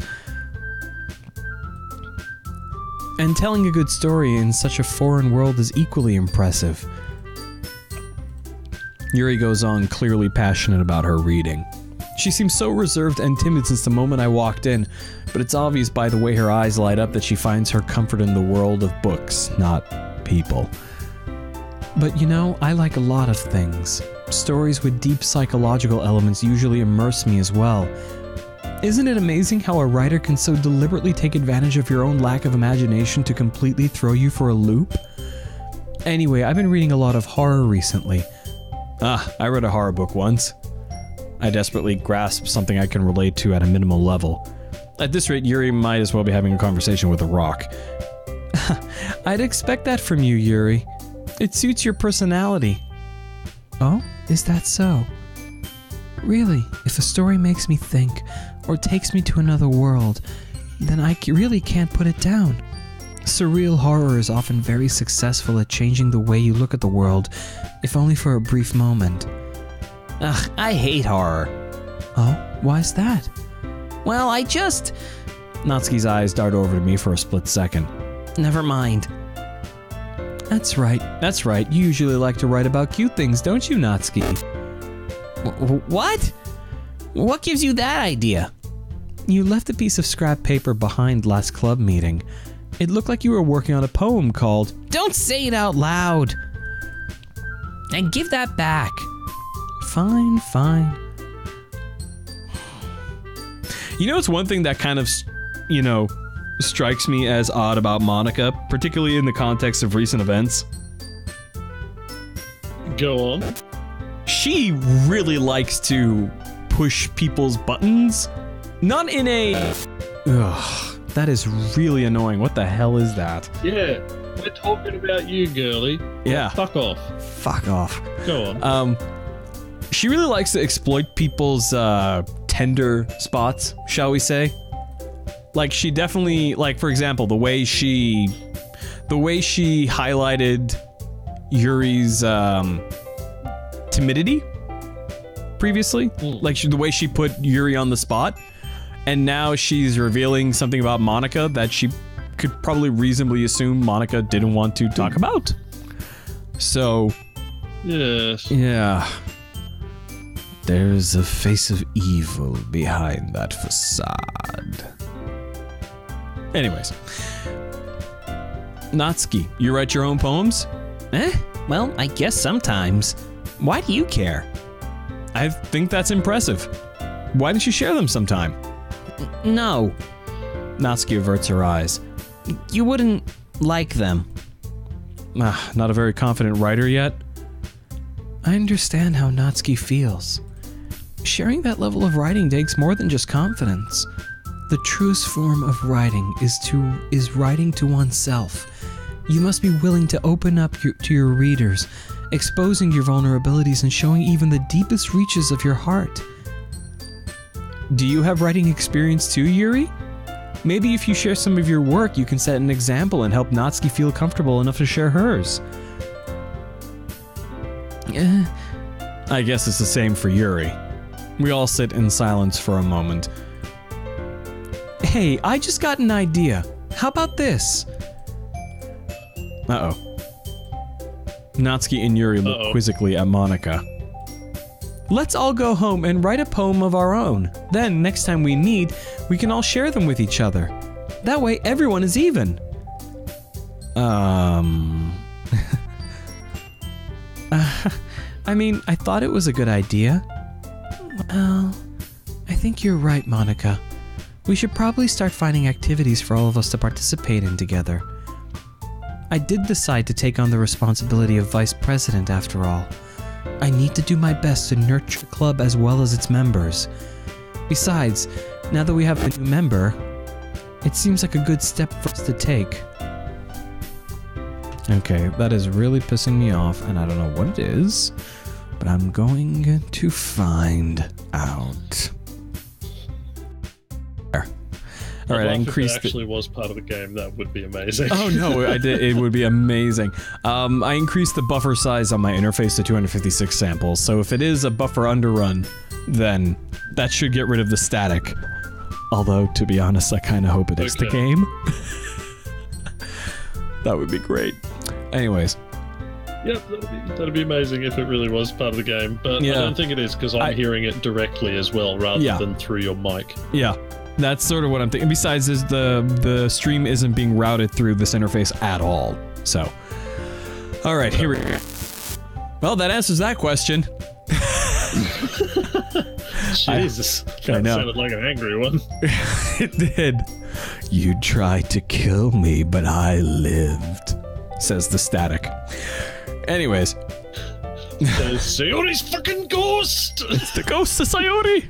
And telling a good story in such a foreign world is equally impressive. Yuri goes on, clearly passionate about her reading. She seems so reserved and timid since the moment I walked in, but it's obvious by the way her eyes light up that she finds her comfort in the world of books, not people. But you know, I like a lot of things. Stories with deep psychological elements usually immerse me as well. Isn't it amazing how a writer can so deliberately take advantage of your own lack of imagination to completely throw you for a loop? Anyway, I've been reading a lot of horror recently. I read a horror book once. I desperately grasped something I can relate to at a minimal level. At this rate, Yuri might as well be having a conversation with a rock. I'd expect that from you, Yuri. It suits your personality. Oh, is that so? Really, if a story makes me think, or takes me to another world, then I really can't put it down. Surreal horror is often very successful at changing the way you look at the world, if only for a brief moment. Ugh, I hate horror. Oh, why's that? Well, Natsuki's eyes dart over to me for a split second. Never mind. That's right. You usually like to write about cute things, don't you, Natsuki? What? What gives you that idea? You left a piece of scrap paper behind last club meeting. It looked like you were working on a poem called... Don't say it out loud! And give that back. Fine. You know, it's one thing that kind of, strikes me as odd about Monica, particularly in the context of recent events. Go on. She really likes to push people's buttons. Not in a... Ugh, that is really annoying. What the hell is that? Yeah, we're talking about you, girly. Yeah. Fuck off. Fuck off. Go on. She really likes to exploit people's, tender spots, shall we say. Like, she definitely, like, for example, the way she highlighted Yuri's, timidity previously. Like, the way she put Yuri on the spot. And now she's revealing something about Monica that she could probably reasonably assume Monica didn't want to talk about. So... Yes. Yeah. There's a face of evil behind that facade. Anyways. Natsuki, you write your own poems? Well, I guess sometimes. Why do you care? I think that's impressive. Why don't you share them sometime? No. Natsuki averts her eyes. You wouldn't like them. Not a very confident writer yet? I understand how Natsuki feels. Sharing that level of writing takes more than just confidence. The truest form of writing is writing to oneself. You must be willing to open up to your readers, exposing your vulnerabilities and showing even the deepest reaches of your heart. Do you have writing experience too, Yuri? Maybe if you share some of your work, you can set an example and help Natsuki feel comfortable enough to share hers. I guess it's the same for Yuri. We all sit in silence for a moment. Hey, I just got an idea. How about this? Uh-oh. Natsuki and Yuri look quizzically at Monica. Let's all go home and write a poem of our own. Then, next time we meet, we can all share them with each other. That way, everyone is even. I mean, I thought it was a good idea. Well, I think you're right, Monica. We should probably start finding activities for all of us to participate in together. I did decide to take on the responsibility of vice president after all. I need to do my best to nurture the club as well as its members. Besides, now that we have a new member, it seems like a good step for us to take. Okay, that is really pissing me off, and I don't know what it is, but I'm going to find out. All right, I increased. If it actually was part of the game, that would be amazing. Oh no, I did. It would be amazing. I increased the buffer size on my interface to 256 samples. So if it is a buffer underrun, then that should get rid of the static. Although, to be honest, I kind of hope it is the game. That would be great. Anyways. Yep, that'd be amazing if it really was part of the game. But I don't think it is because I'm hearing it directly as well, rather than through your mic. Yeah. That's sort of what I'm thinking. Besides, the stream isn't being routed through this interface at all. So, all right, here we go. Well, that answers that question. Jesus, that sounded like an angry one. It did. You tried to kill me, but I lived. says the static. Anyways. Sayori's fucking ghost! It's the ghost of Sayori!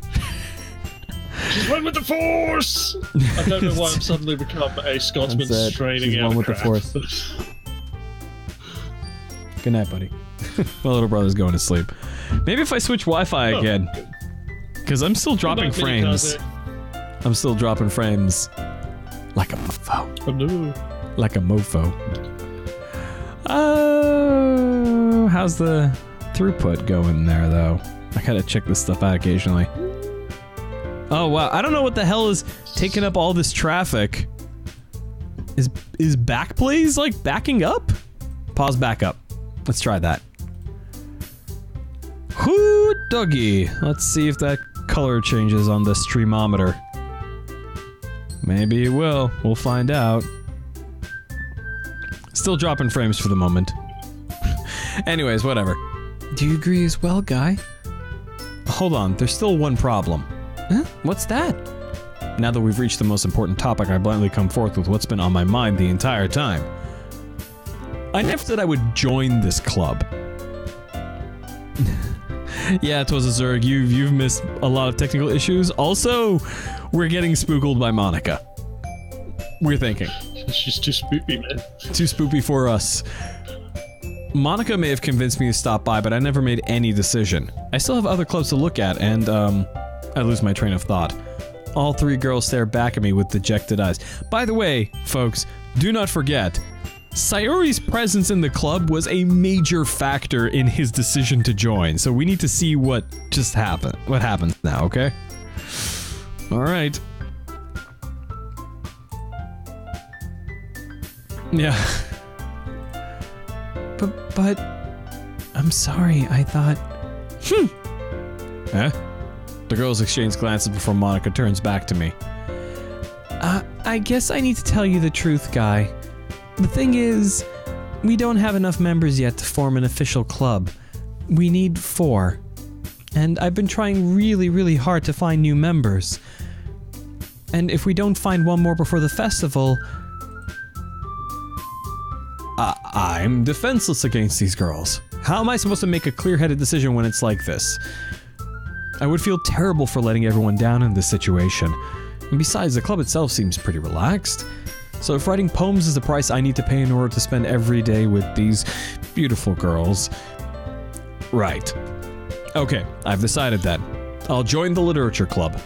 She's one with the Force! I don't know why I've suddenly become a Scotsman straining She's out one of with crap. the Force. Good night, buddy. My little brother's going to sleep. Maybe if I switch Wi-Fi again. Because I'm still dropping frames. I'm still dropping frames. Like a mofo. Oh no. Like a mofo. How's the throughput going there, though? I gotta check this stuff out occasionally. Oh, wow. I don't know what the hell is taking up all this traffic. Is Backblaze, like, backing up? Pause back up. Let's try that. Whoo, doggy. Let's see if that color changes on the streamometer. Maybe it will. We'll find out. Still dropping frames for the moment. Anyways, whatever. Do you agree as well, Guy? Hold on, there's still one problem. Huh? What's that? Now that we've reached the most important topic, I bluntly come forth with what's been on my mind the entire time. I never said I would join this club. Yeah, it was a Zerg. You've missed a lot of technical issues. Also, we're getting spooked by Monica. We're thinking. She's too spoopy, man. Too spoopy for us. Monica may have convinced me to stop by, but I never made any decision. I still have other clubs to look at, and, I lose my train of thought. All three girls stare back at me with dejected eyes. By the way, folks, do not forget, Sayori's presence in the club was a major factor in his decision to join, so we need to see what just happened. What happens now, okay? Alright. Yeah. But... I'm sorry, I thought... Huh? The girls exchange glances before Monica turns back to me. I guess I need to tell you the truth, Guy. The thing is, we don't have enough members yet to form an official club. We need 4. And I've been trying really, really hard to find new members. And if we don't find one more before the festival... I'm defenseless against these girls. How am I supposed to make a clear-headed decision when it's like this? I would feel terrible for letting everyone down in this situation. And besides, the club itself seems pretty relaxed. So if writing poems is the price I need to pay in order to spend every day with these beautiful girls... Right. Okay, I've decided that. I'll join the literature club.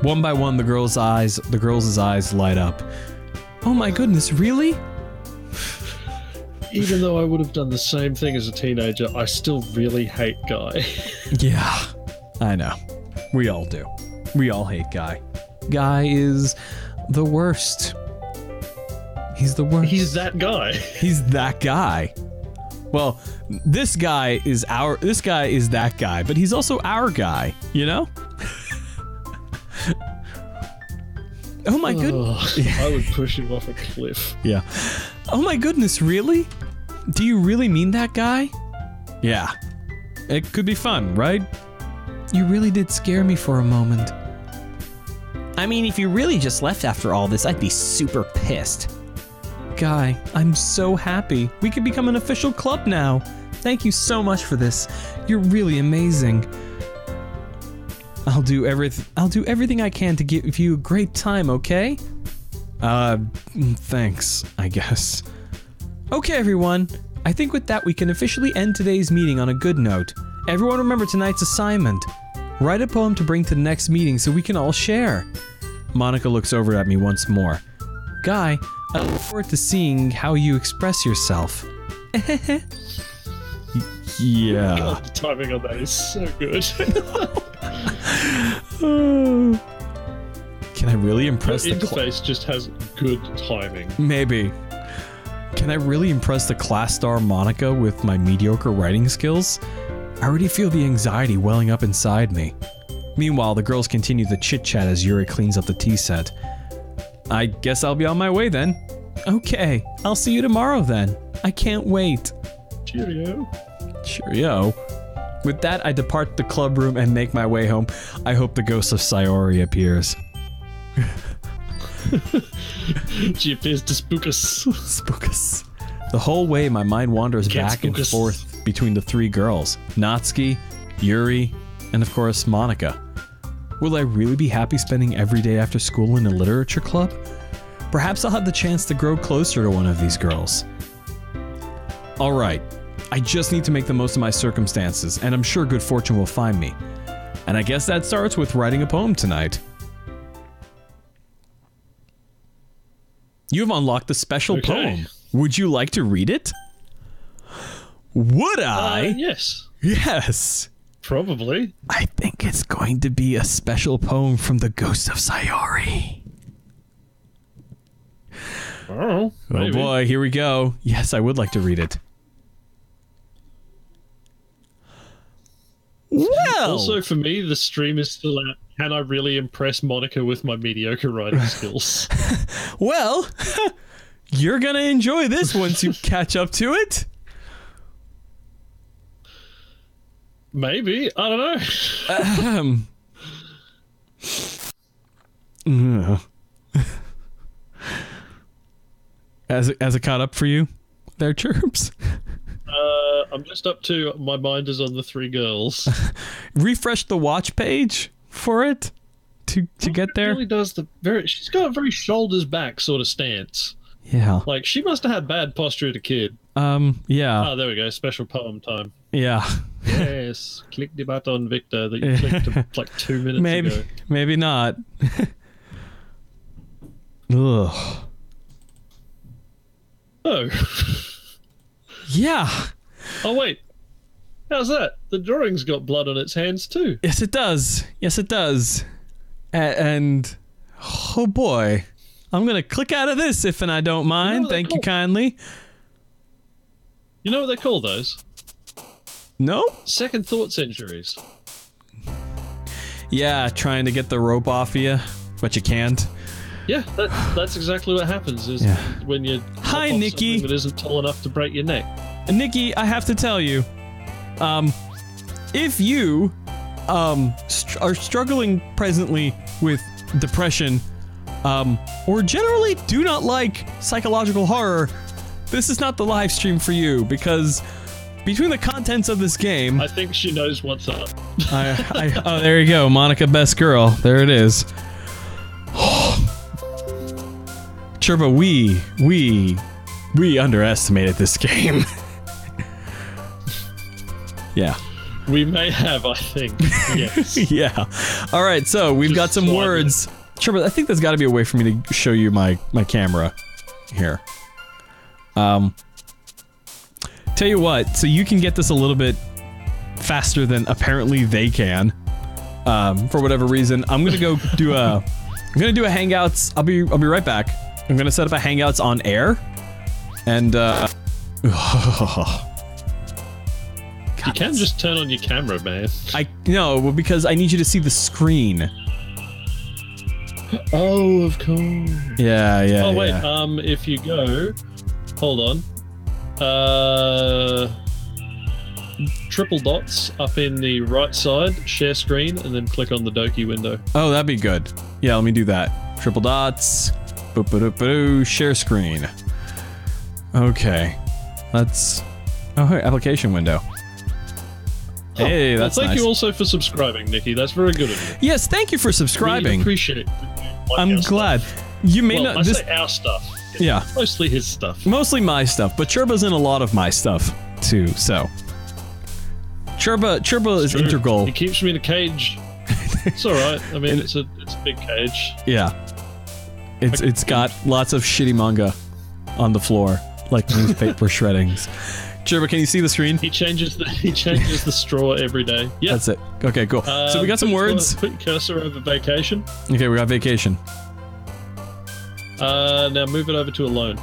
One by one, the girls' eyes light up. Oh my goodness, really? Even though I would have done the same thing as a teenager, I still really hate Guy. Yeah, I know. We all do. We all hate Guy. Guy is the worst. He's the worst. He's that guy. He's that guy. Well, this guy is that guy, but he's also our guy, you know? Oh my goodness. I would push him off a cliff. Yeah. Oh my goodness, really? Do you really mean that, Guy? Yeah. It could be fun, right? You really did scare me for a moment. I mean, if you really just left after all this, I'd be super pissed. Guy, I'm so happy. We could become an official club now. Thank you so much for this. You're really amazing. I'll do everything I can to give you a great time, okay? Thanks, I guess. Okay, everyone. I think with that we can officially end today's meeting on a good note. Everyone remember tonight's assignment. Write a poem to bring to the next meeting so we can all share. Monica looks over at me once more. Guy, I look forward to seeing how you express yourself. Yeah. God, the timing on that is so good. Can I really impress the interface just has good timing. Maybe. Can I really impress the class star Monica with my mediocre writing skills? I already feel the anxiety welling up inside me. Meanwhile, the girls continue the chit-chat as Yuri cleans up the tea set. I guess I'll be on my way then. Okay, I'll see you tomorrow then. I can't wait. Cheerio. Cheerio. With that, I depart the club room and make my way home. I hope the ghost of Sayori appears. She appears to spook us. Spook us. The whole way my mind wanders Can't back and focus. forth between the three girls, Natsuki, Yuri, and of course Monika. Will I really be happy spending every day after school in a literature club? Perhaps I'll have the chance to grow closer to one of these girls. Alright, I just need to make the most of my circumstances, and I'm sure good fortune will find me. And I guess that starts with writing a poem tonight. You have unlocked a special poem. Would you like to read it? Would I? Yes. Yes. Probably. I think it's going to be a special poem from the ghost of Sayori. Oh, maybe. Oh boy, here we go. Yes, I would like to read it. Well, Also, for me, the stream is still at, can I really impress Monika with my mediocre writing skills? well, you're gonna enjoy this once you catch up to it. Maybe. I don't know. As it caught up for you, there, Chirps. I'm just up to my mind is on the three girls. Refresh the watch page for it to get there. Really does she's got a very shoulders back sort of stance. Yeah. Like she must have had bad posture as a kid. Yeah. Oh, there we go. Special poem time. Yeah. Yes. Click the button, Victor, that you clicked like 2 minutes ago. Maybe not. Ugh. Oh. Yeah. Oh, wait. How's that? The drawing's got blood on its hands, too. Yes, it does. Yes, it does. And oh boy, I'm gonna click out of this if I don't mind. Thank you kindly. You know what they call those? No? Second thoughts injuries. Yeah, trying to get the rope off you, but you can't. Yeah, that's exactly what happens is when you Hi, hop off Nikki. something that isn't tall enough to break your neck. Nikki, I have to tell you, if you are struggling presently with depression, or generally do not like psychological horror, this is not the live stream for you, because between the contents of this game, I think she knows what's up. oh, there you go, Monika, best girl. There it is. Churba, we underestimated this game. Yeah. We may have, I think. Yes. Yeah. All right, so we've got some words. Churba, I think there's got to be a way for me to show you my camera here. Tell you what, so you can get this a little bit faster than apparently they can. For whatever reason, I'm gonna go do a Hangouts. I'll be right back. I'm gonna set up a Hangouts on air, and You can just turn on your camera, man. well, because I need you to see the screen. Oh, of course. Yeah. Oh wait, yeah. if you go, hold on. Triple dots up in the right side, share screen, and then click on the Doki window. Oh, that'd be good. Yeah, let me do that. Triple dots. Boop, share screen. Okay. Let's. Oh, hey, application window. Hey, that's thank nice. you also for subscribing, Nikki. That's very good of you. Yes, thank you for subscribing. Really appreciate it. I'm glad. You may Well, not. I say our stuff. Yeah. Mostly his stuff. Mostly my stuff, but Churba's in a lot of my stuff too. So Churba is True. integral. He keeps me in a cage. It's all right. I mean, it's a big cage. Yeah. It's got lots of shitty manga on the floor, like newspaper shreddings. Churba, can you see the screen? He changes the straw every day. Yeah. That's it. Okay, cool. So we got some words. Put your cursor over vacation. Okay, we got vacation. Now move it over to alone.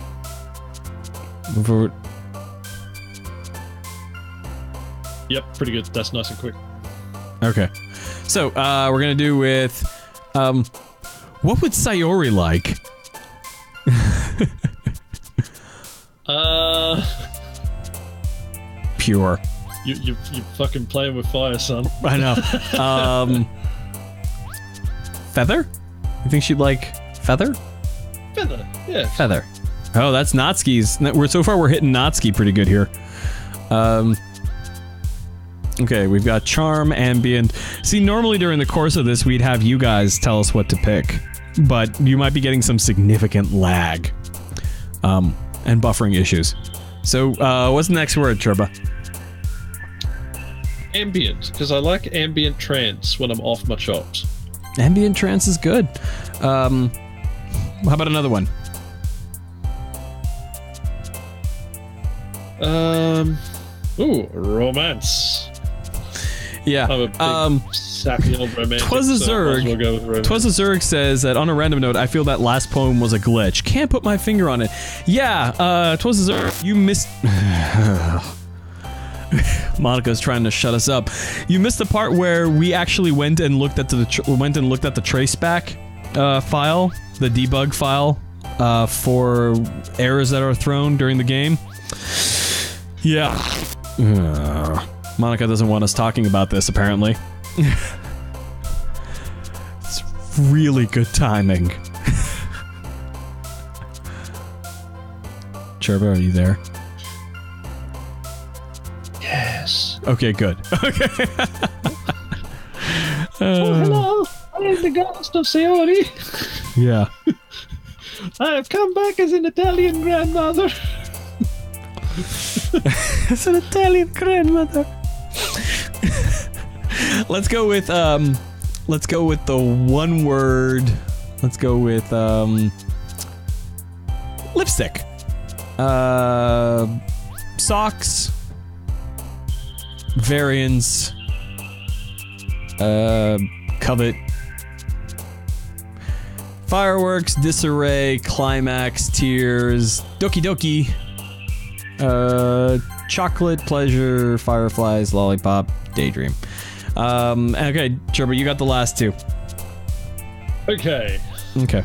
Move forward. Yep, pretty good. That's nice and quick. Okay. So, we're gonna do with, what would Sayori like? Pure. You fucking playing with fire, son. I know. Feather? You think she'd like feather? Feather. Yeah. Feather. Oh, that's Natsuki's. So far we're hitting Natsuki pretty good here. Okay, we've got Charm, Ambient. See, normally during the course of this, we'd have you guys tell us what to pick. But you might be getting some significant lag. And buffering issues. So, what's the next word, Churba? Ambient, because I like ambient trance when I'm off my chops. Ambient trance is good. How about another one? Ooh, romance. Yeah. I'm a big sappy old romantic. Twas a Zerg says that on a random note, I feel that last poem was a glitch. Can't put my finger on it. Yeah, Twas a Zerg, you missed... Monica's trying to shut us up. You missed the part where we actually went and looked at the traceback file, the debug file for errors that are thrown during the game. Yeah. Monica doesn't want us talking about this, apparently. It's really good timing. Churba, are you there? Yes. Okay, good. Okay. Hello, I am the ghost of Sayori. Yeah. I have come back as an Italian grandmother. As an Italian grandmother. Let's go with the one word. Let's go with lipstick. Socks. Variance. Covet. Fireworks, disarray, climax, tears, Doki Doki. Chocolate, pleasure, fireflies, lollipop, daydream. Okay, Churba, you got the last two. Okay. Okay.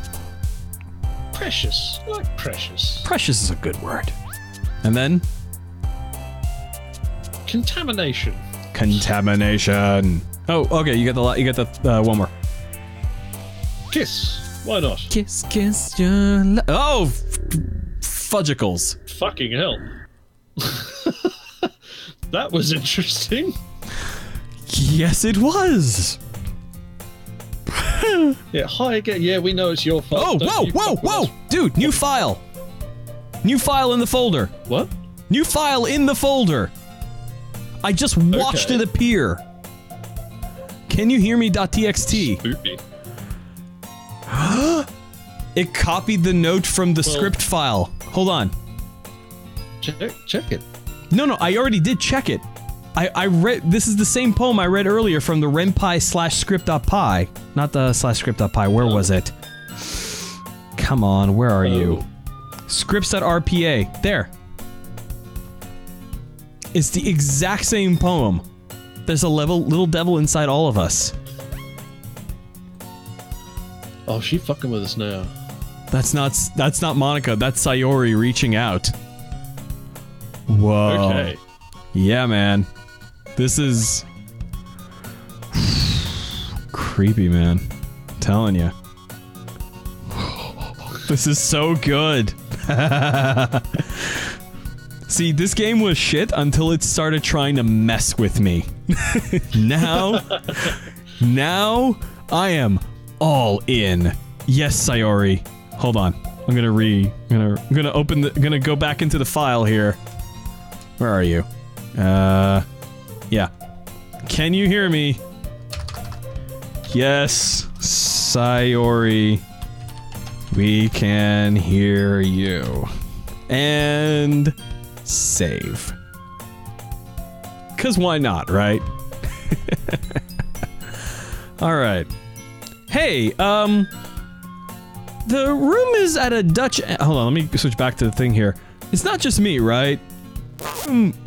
Precious. I like precious. Precious is a good word. And then? Contamination. Contamination. Oh, okay, you got the one more. Kiss. Why not? Kiss, kiss your oh! Fudgicles. Fucking hell. That was interesting. Yes, it was. Yeah, hi again. Yeah, we know it's your fault. Oh, whoa! Dude, new file. New file in the folder. What? New file in the folder. I just watched it appear. Can you hear me? .txt. Spoopy. It copied the note from the script file. Hold on. Check it. No, I already did check it. I read, this is the same poem I read earlier from the renpi/script.py. Not the /script.py, where was it? Come on, where are you? Scripts.rpa, there. It's the exact same poem. There's a little devil inside all of us. Oh, she fucking with us now. That's not Monica, that's Sayori reaching out. Whoa. Okay. Yeah, man. This is creepy, man. I'm telling you. This is so good. See, this game was shit until it started trying to mess with me. Now I am all in. Yes, Sayori. Hold on. I'm gonna go back into the file here. Where are you? Yeah. Can you hear me? Yes, Sayori. We can hear you. And save. 'Cause why not, right? Alright. Hey, the room is at a Dutch... Hold on, let me switch back to the thing here. It's not just me, right?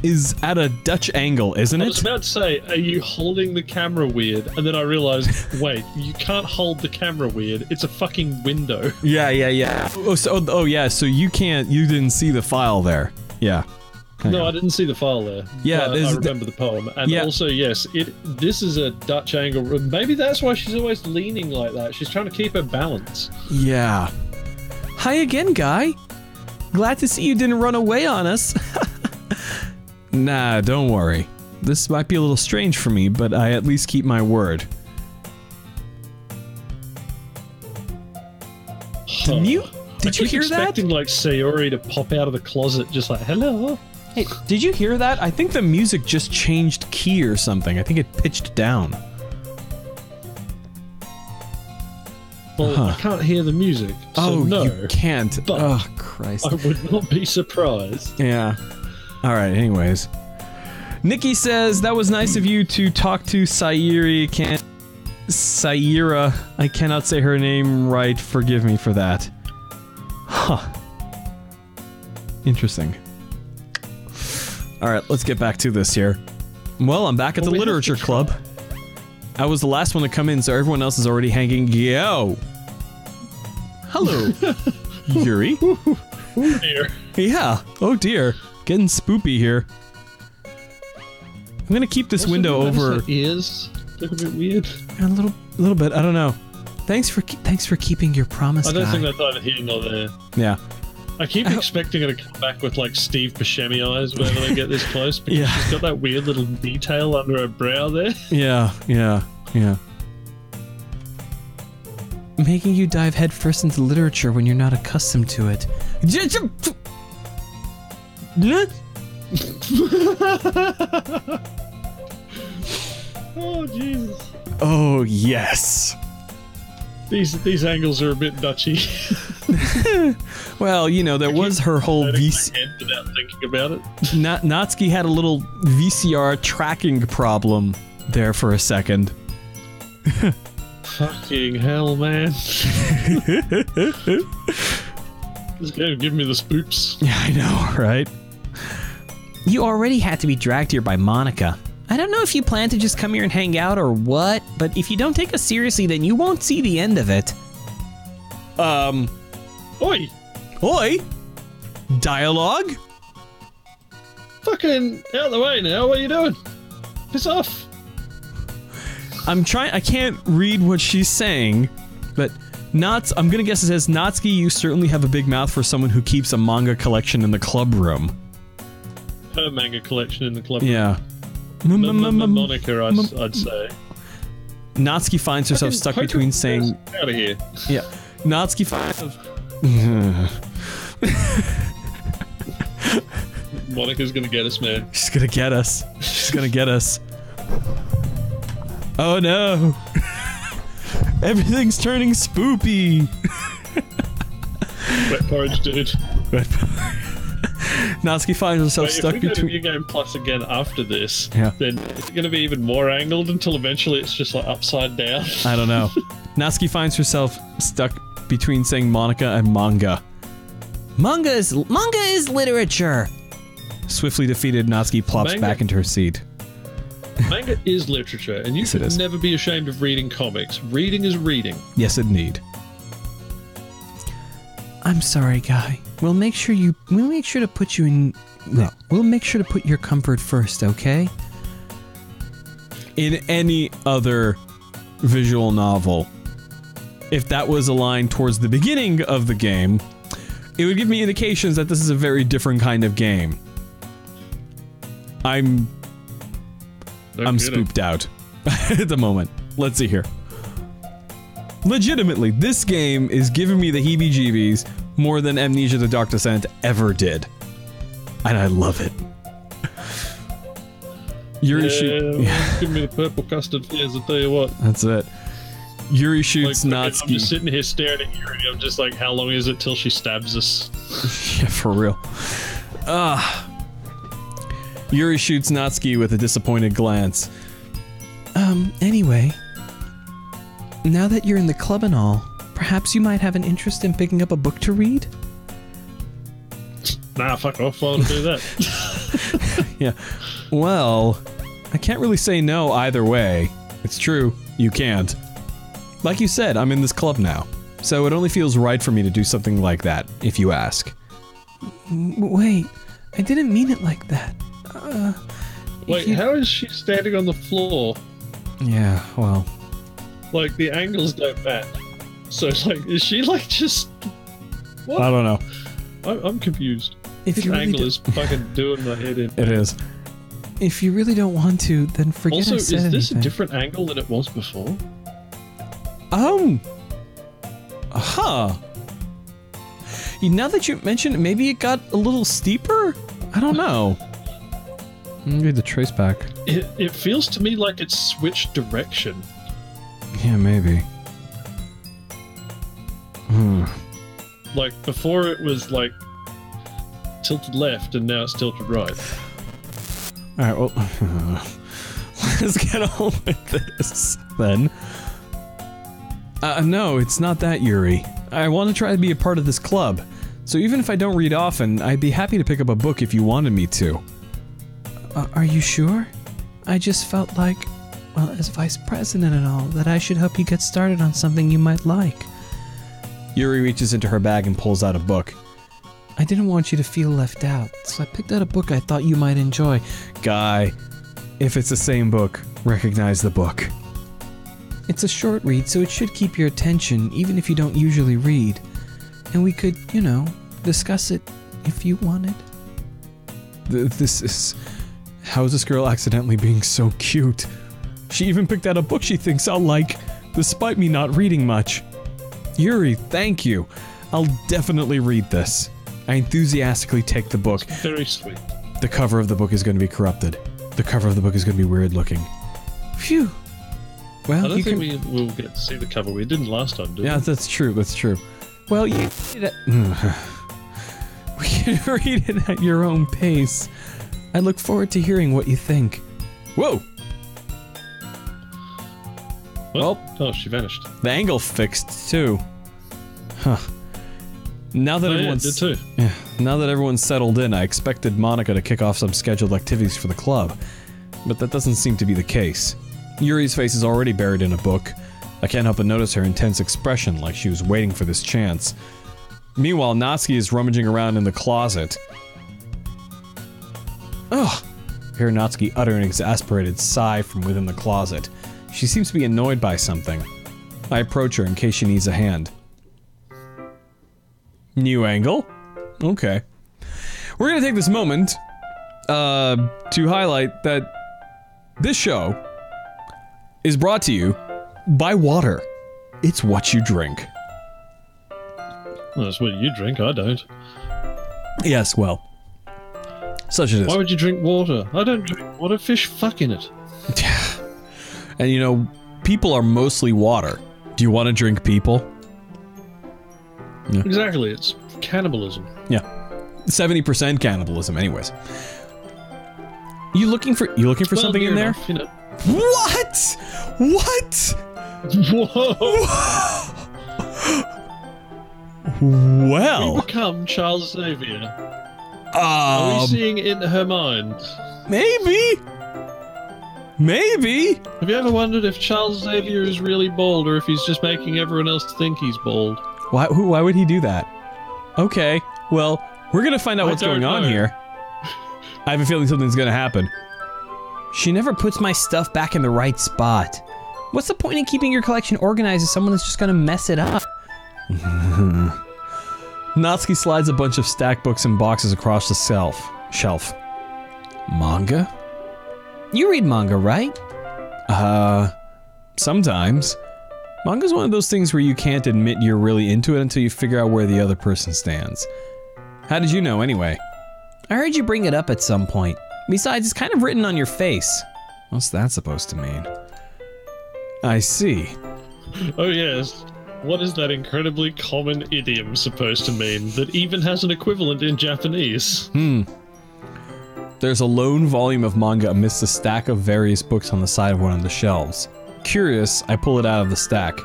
Is at a Dutch angle, isn't it? I was about to say, are you holding the camera weird? And then I realized, wait, you can't hold the camera weird. It's a fucking window. Yeah. Oh, yeah, so you didn't see the file there. Yeah. No, I didn't see the file there. Yeah, I remember the poem. And also, yes, this is a Dutch angle. Maybe that's why she's always leaning like that. She's trying to keep her balance. Yeah. Hi again, guy. Glad to see you didn't run away on us. Nah, don't worry. This might be a little strange for me, but I at least keep my word. Did you hear that? Expecting like Sayori to pop out of the closet, just like hello. Hey, did you hear that? I think the music just changed key or something. I think it pitched down. Well, I can't hear the music. So no, you can't. But oh, Christ. I would not be surprised. Yeah. Alright, anyways. Nikki says, that was nice of you to talk to Saira. I cannot say her name right. Forgive me for that. Huh. Interesting. Alright, let's get back to this here. Well, I'm back at the literature club. I was the last one to come in, so everyone else is already hanging. Yo! Hello, Yuri. Oh dear. Yeah. Oh dear. Getting spoopy here. I'm gonna keep this window over. Ears look a bit weird. A little bit. I don't know. Thanks for keeping your promise. I don't guy. think that's either here nor there. Yeah. I keep expecting her to come back with like Steve Buscemi eyes whenever they get this close, because she's got that weird little detail under her brow there. Yeah. Making you dive headfirst into literature when you're not accustomed to it. Oh Jesus! Oh yes. These angles are a bit Dutchy. Well, you know, there was her whole VC. Without thinking about it. Natsuki had a little VCR tracking problem there for a second. Fucking hell, man. This game give me the spoops. Yeah, I know, right? You already had to be dragged here by Monica. I don't know if you plan to just come here and hang out or what, but if you don't take us seriously, then you won't see the end of it. Oi! Oi! Dialogue? Fucking out of the way now, what are you doing? Piss off! I'm trying. I can't read what she's saying, but I'm gonna guess it says, Natsuki, you certainly have a big mouth for someone who keeps a manga collection in the club room. Her manga collection in the club room. Yeah. Monica, I'd say. Natsuki finds herself stuck between saying... Out of here. Yeah. Natsuki finds herself... Monica's gonna get us, man. She's gonna get us. She's gonna get us. Oh no! Everything's turning spoopy! Wet porridge, dude. Natsuki finds herself stuck between... If we go to New Game Plus again after this, yeah, then it's going to be even more angled until eventually it's just like upside down. I don't know. Natsuki finds herself stuck between saying Monica and manga. Manga is literature! Swiftly defeated, Natsuki plops back into her seat. Manga is literature, and you should never be ashamed of reading comics. Reading is reading. Yes, indeed. I'm sorry, Guy. We'll make sure to put you in... Well, we'll make sure to put your comfort first, okay? In any other visual novel, if that was a line towards the beginning of the game, it would give me indications that this is a very different kind of game. I'm spooked out at the moment. Let's see here. Legitimately, this game is giving me the heebie-jeebies more than Amnesia: The Dark Descent ever did. And I love it. Yuri give me the purple custard fizz, I'll tell you what. That's it. Yuri shoots Natsuki. I'm just sitting here staring at Yuri, I'm just like, how long is it till she stabs us? Yeah, for real. Yuri shoots Natsuki with a disappointed glance. Anyway, now that you're in the club and all, perhaps you might have an interest in picking up a book to read? Nah, fuck off, why would I do that? Yeah. Well, I can't really say no either way. It's true, you can't. Like you said, I'm in this club now, so it only feels right for me to do something like that, if you ask. Wait, I didn't mean it like that. Wait, how is she standing on the floor? Yeah, well... Like, the angles don't match. So, like, is she, like, just... What? I don't know. I'm confused. If This you really angle is fucking doing my head in. It is. If you really don't want to, then forget Also, I is said this anything. a different angle than it was before? Huh. Now that you mention it, maybe it got a little steeper? I don't know. Maybe the trace back. It feels to me like it's switched direction. Yeah, maybe. Like, before it was, like, tilted left, and now it's tilted right. Alright, well... let's get on with this, then. No, it's not that, Yuri. I want to try to be a part of this club. So even if I don't read often, I'd be happy to pick up a book if you wanted me to. Are you sure? I just felt like, well, as vice president and all, that I should help you get started on something you might like. Yuri reaches into her bag and pulls out a book. I didn't want you to feel left out, so I picked out a book I thought you might enjoy. Guy, if it's the same book, recognize the book. It's a short read, so it should keep your attention, even if you don't usually read. And we could, you know, discuss it if you wanted. This is... How is this girl accidentally being so cute? She even picked out a book she thinks I'll like, despite me not reading much. Yuri, thank you. I'll definitely read this. I enthusiastically take the book. Very sweet. The cover of the book is going to be corrupted. The cover of the book is going to be weird looking. Phew. Well, I don't think we will get to see the cover. We didn't last time, did we? Yeah, that's true. That's true. Well, you... We can read it at your own pace. I look forward to hearing what you think. Whoa! What? Oh, she vanished. The angle fixed, too. Huh. Now that everyone's... did too. Yeah, now that everyone's settled in, I expected Monica to kick off some scheduled activities for the club. But that doesn't seem to be the case. Yuri's face is already buried in a book. I can't help but notice her intense expression, like she was waiting for this chance. Meanwhile, Natsuki is rummaging around in the closet. Ugh! I hear Natsuki utter an exasperated sigh from within the closet. She seems to be annoyed by something. I approach her in case she needs a hand. New angle? Okay. We're gonna take this moment, to highlight that this show is brought to you by water. It's what you drink. Well, that's what you drink, I don't. Yes, well. Such it is. Why would you drink water? I don't drink water. Fish fuck in it. And you know, people are mostly water. Do you want to drink people? Yeah. Exactly, it's cannibalism. Yeah. 70% cannibalism, anyways. You looking for something in there? Enough, you know. What? What? Whoa! Well. We become Charles Xavier. Are we seeing into her mind? Maybe. Maybe. Have you ever wondered if Charles Xavier is really bald or if he's just making everyone else think he's bald? Why would he do that? Okay, well, we're gonna find out what's going on here. I have a feeling something's gonna happen. She never puts my stuff back in the right spot. What's the point in keeping your collection organized if someone is just gonna mess it up? Natsuki slides a bunch of stacked books and boxes across the shelf. Manga? You read manga, right? Sometimes. Manga's one of those things where you can't admit you're really into it until you figure out where the other person stands. How did you know, anyway? I heard you bring it up at some point. Besides, it's kind of written on your face. What's that supposed to mean? I see. Oh yes. What is that incredibly common idiom supposed to mean that even has an equivalent in Japanese? There's a lone volume of manga amidst a stack of various books on the side of one of the shelves. Curious, I pull it out of the stack.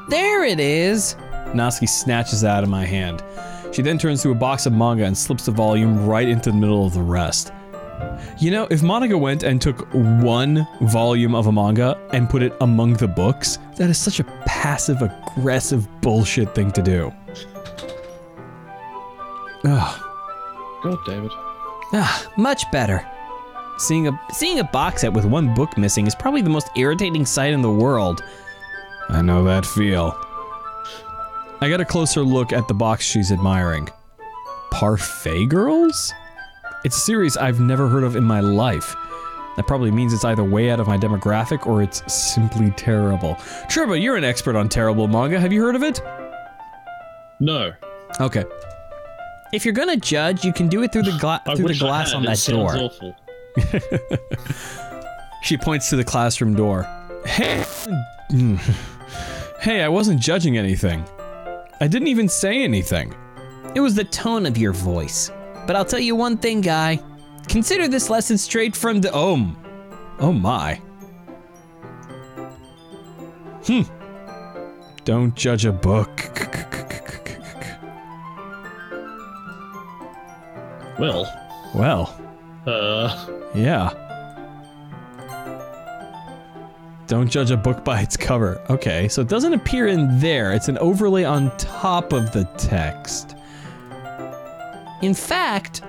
There it is! Natsuki snatches it out of my hand. She then turns to a box of manga and slips the volume right into the middle of the rest. You know, if Monica went and took one volume of a manga and put it among the books, that is such a passive-aggressive bullshit thing to do. Ugh. God damn it. Much better. Seeing a box set with one book missing is probably the most irritating sight in the world. I know that feel. I get a closer look at the box she's admiring. Parfait Girls? It's a series I've never heard of in my life. That probably means it's either way out of my demographic or it's simply terrible. Churba, you're an expert on terrible manga. Have you heard of it? No. Okay. If you're gonna judge, you can do it through the glass on that door. Awful. She points to the classroom door. Hey, hey, I wasn't judging anything. I didn't even say anything. It was the tone of your voice. But I'll tell you one thing, guy. Consider this lesson straight from the... Oh my. Don't judge a book. Well. Yeah. Don't judge a book by its cover. Okay, so it doesn't appear in there. It's an overlay on top of the text. In fact...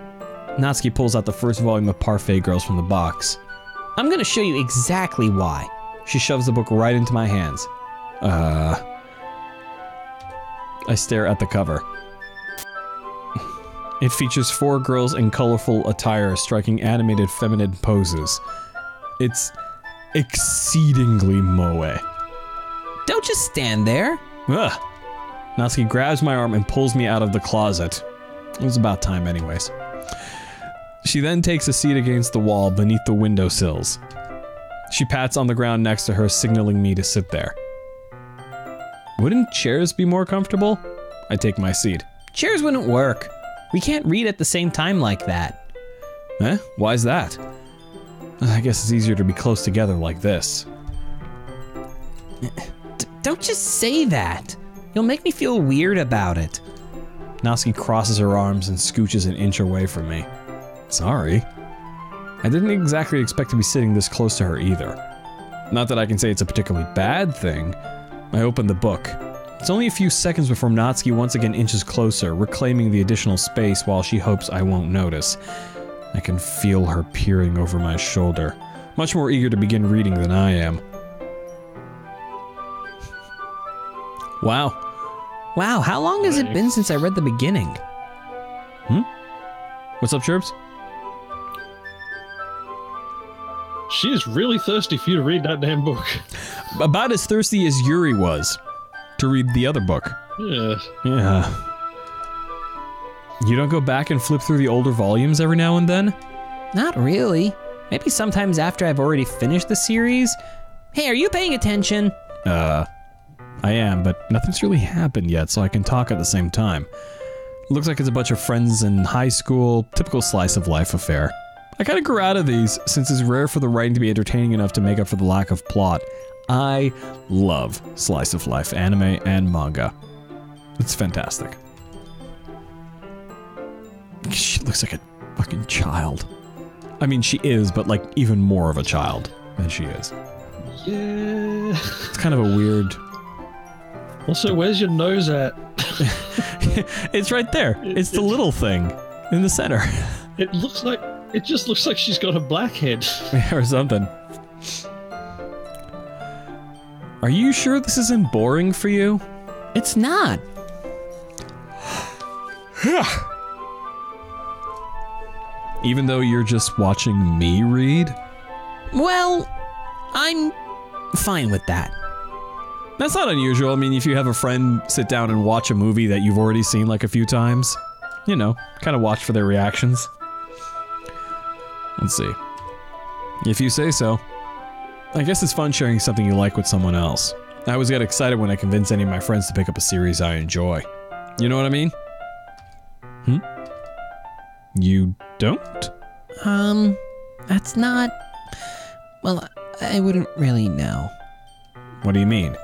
Natsuki pulls out the first volume of Parfait Girls from the box. I'm gonna show you exactly why. She shoves the book right into my hands. I stare at the cover. It features 4 girls in colorful attire striking animated feminine poses. It's exceedingly moe. Don't just stand there. Ugh. Natsuki grabs my arm and pulls me out of the closet. It was about time anyways. She then takes a seat against the wall beneath the windowsills. She pats on the ground next to her, signaling me to sit there. Wouldn't chairs be more comfortable? I take my seat. Chairs wouldn't work. We can't read at the same time like that. Eh? Why's that? I guess it's easier to be close together like this. Don't just say that. You'll make me feel weird about it. Natsuki crosses her arms and scooches an inch away from me. Sorry. I didn't exactly expect to be sitting this close to her either. Not that I can say it's a particularly bad thing. I open the book. It's only a few seconds before Natsuki once again inches closer, reclaiming the additional space while she hopes I won't notice. I can feel her peering over my shoulder, much more eager to begin reading than I am. Wow. Wow, how long has it been since I read the beginning? What's up, Chirps? She is really thirsty for you to read that damn book. About as thirsty as Yuri was to read the other book. Yeah. Yeah. You don't go back and flip through the older volumes every now and then? Not really. Maybe sometimes after I've already finished the series. Hey, are you paying attention? I am, but nothing's really happened yet, so I can talk at the same time. Looks like it's a bunch of friends in high school, typical slice of life affair. I kinda grew out of these, since it's rare for the writing to be entertaining enough to make up for the lack of plot. I love slice of life anime and manga. It's fantastic. She looks like a fucking child. I mean, she is, but like even more of a child than she is. Yeah. It's kind of a weird... Also, where's your nose at? It's right there. It's the little thing in the center. It just looks like she's got a blackhead. Or something. Are you sure this isn't boring for you? It's not. Even though you're just watching me read? Well, I'm fine with that. That's not unusual. I mean, if you have a friend sit down and watch a movie that you've already seen like a few times, you know, kind of watch for their reactions. Let's see. If you say so. I guess it's fun sharing something you like with someone else. I always get excited when I convince any of my friends to pick up a series I enjoy. You know what I mean? You don't? That's not... Well, I wouldn't really know. What do you mean?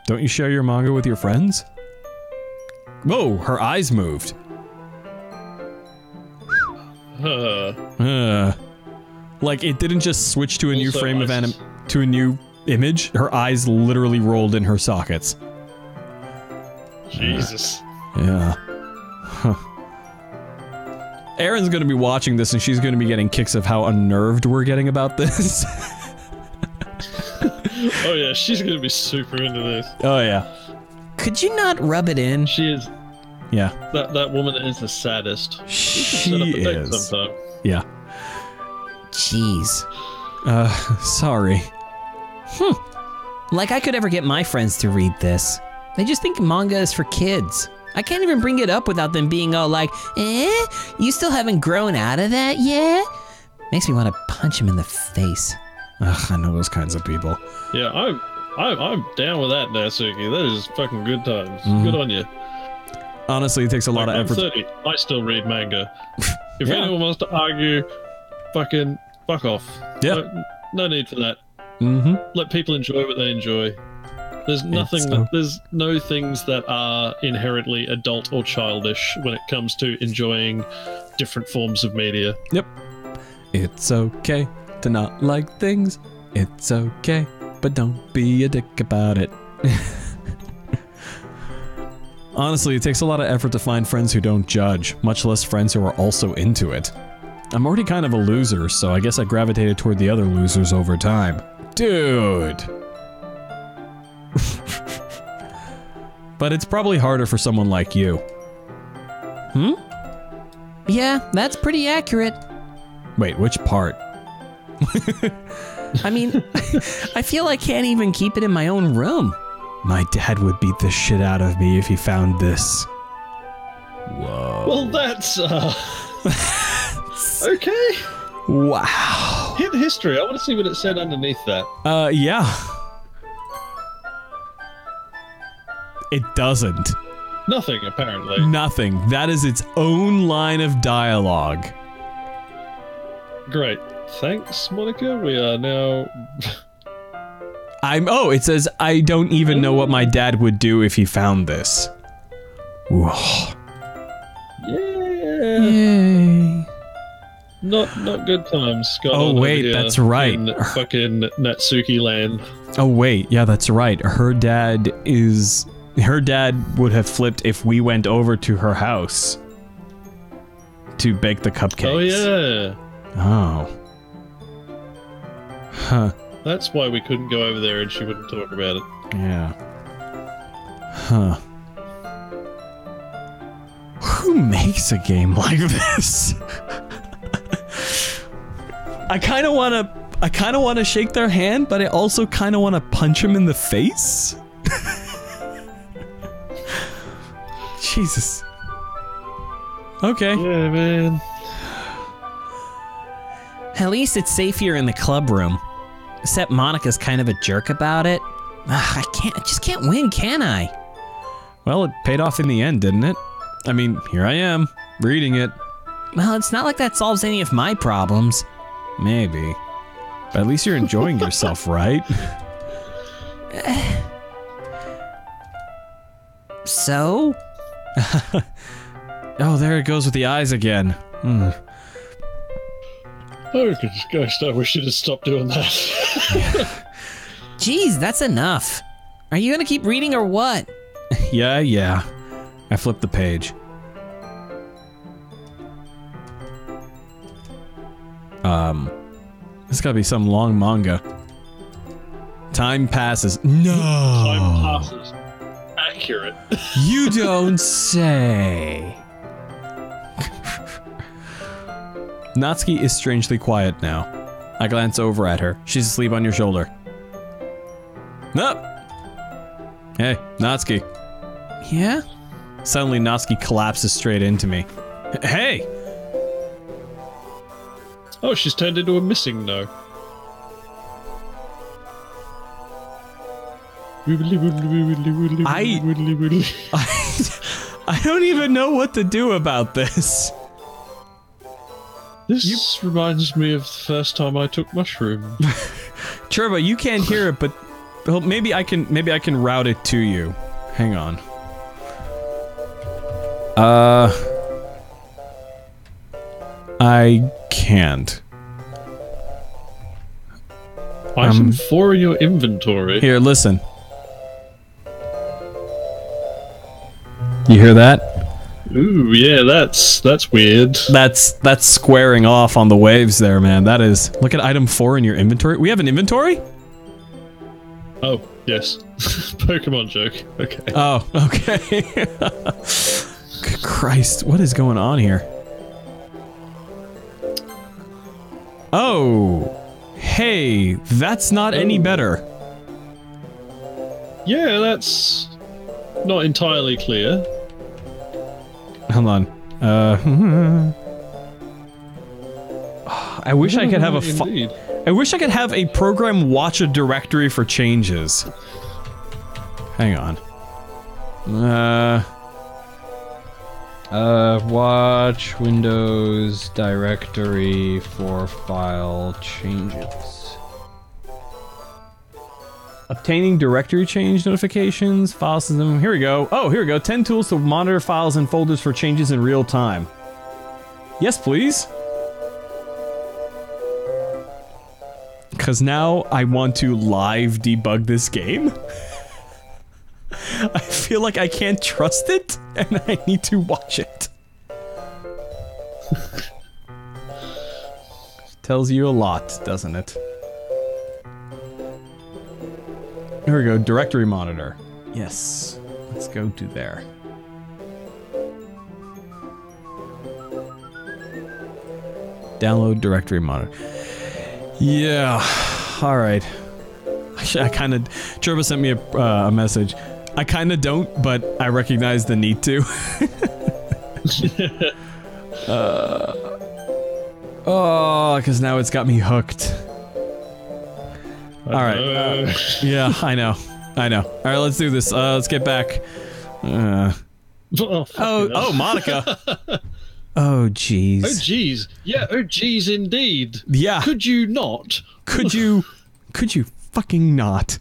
Don't you share your manga with your friends? Whoa, her eyes moved. Like it didn't just switch to a new frame of to a new image. Her eyes literally rolled in her sockets. Jesus. Yeah. Huh. Erin's gonna be watching this and she's gonna be getting kicks of how unnerved we're getting about this. Oh yeah, she's gonna be super into this. Oh yeah. Could you not rub it in? She is. Yeah. That woman is the saddest. She is. Sometime. Yeah. Jeez. Sorry. Like I could ever get my friends to read this. They just think manga is for kids. I can't even bring it up without them being all like, you still haven't grown out of that yet? Makes me want to punch him in the face. Ugh, I know those kinds of people. Yeah, I'm down with that, Natsuki. That is fucking good times. Good on you. Honestly, it takes a lot of I'm effort. 30. I still read manga. If Yeah. anyone wants to argue, fucking fuck off. Yeah. No need for that. Mm-hmm. Let people enjoy what they enjoy. There's nothing. There's no things that are inherently adult or childish when it comes to enjoying different forms of media. Yep. It's okay to not like things. It's okay, but don't be a dick about it. Honestly, it takes a lot of effort to find friends who don't judge, much less friends who are also into it. I'm already kind of a loser, so I guess I gravitated toward the other losers over time. Dude! But it's probably harder for someone like you. Yeah, that's pretty accurate. Wait, which part? I mean, I feel I can't even keep it in my own room. My dad would beat the shit out of me if he found this. Whoa. Well, that's okay. Wow. Hit history. I want to see what it said underneath that. Yeah. It doesn't. Nothing, apparently. Nothing. That is its own line of dialogue. Great. Thanks, Monica. We are now. Oh, it says, I don't even know what my dad would do if he found this. Whoa. Yeah. Yay. Not good times. Going Oh, on wait, over here that's right. In fucking Natsuki land. Oh, wait. Yeah, that's right. Her dad would have flipped if we went over to her house to bake the cupcakes. Oh, yeah. Oh. Huh. That's why we couldn't go over there and she wouldn't talk about it. Yeah. Huh. Who makes a game like this? I kind of want to shake their hand, but I also kind of want to punch him in the face. Jesus. Okay. Yeah, man. At least it's safer in the club room. Except Monica's kind of a jerk about it. I just can't win, can I? Well, it paid off in the end, didn't it? I mean, here I am, reading it. Well, it's not like that solves any of my problems. Maybe. But at least you're enjoying yourself, right? So? Oh, there it goes with the eyes again. Oh, gosh, I wish you'd have stopped doing that. Jeez, that's enough. Are you gonna keep reading or what? Yeah. I flipped the page. This gotta be some long manga. Time passes. No! Time passes. Accurate. You don't say. Natsuki is strangely quiet now. I glance over at her. She's asleep on your shoulder. No. Hey, Natsuki. Yeah? Suddenly, Natsuki collapses straight into me. Hey! Oh, she's turned into a missing no. I don't even know what to do about this. This reminds me of the first time I took mushrooms. Churba, you can't hear it, but well, maybe I can route it to you. Hang on. I can't. Item 4 in your inventory. Here, listen. You hear that? Ooh, yeah, that's weird. That's squaring off on the waves there, man. That is. Look at item 4 in your inventory. We have an inventory? Oh, yes. Pokemon joke. Okay. Oh, okay. Christ, what is going on here? Oh, hey, that's not any better. Yeah, that's not entirely clear. Hold on. I wish I could have I wish I could have a program watch a directory for changes. Hang on. Watch Windows directory for file changes. Obtaining directory change notifications, file system. Here we go. Oh, here we go. 10 tools to monitor files and folders for changes in real time. Yes, please. Because now I want to live debug this game. I feel like I can't trust it, and I need to watch it. Tells you a lot, doesn't it? Here we go, directory monitor. Yes, let's go to there. Download directory monitor. Yeah, alright. I kind of... Churba sent me a message. I kind of don't, but I recognize the need to. Oh, because now it's got me hooked. Alright. Yeah, I know. Alright, let's do this. Let's get back. Oh, Monica. Oh, jeez. Oh, jeez. Yeah, oh, jeez, indeed. Yeah. Could you not? Could you fucking not?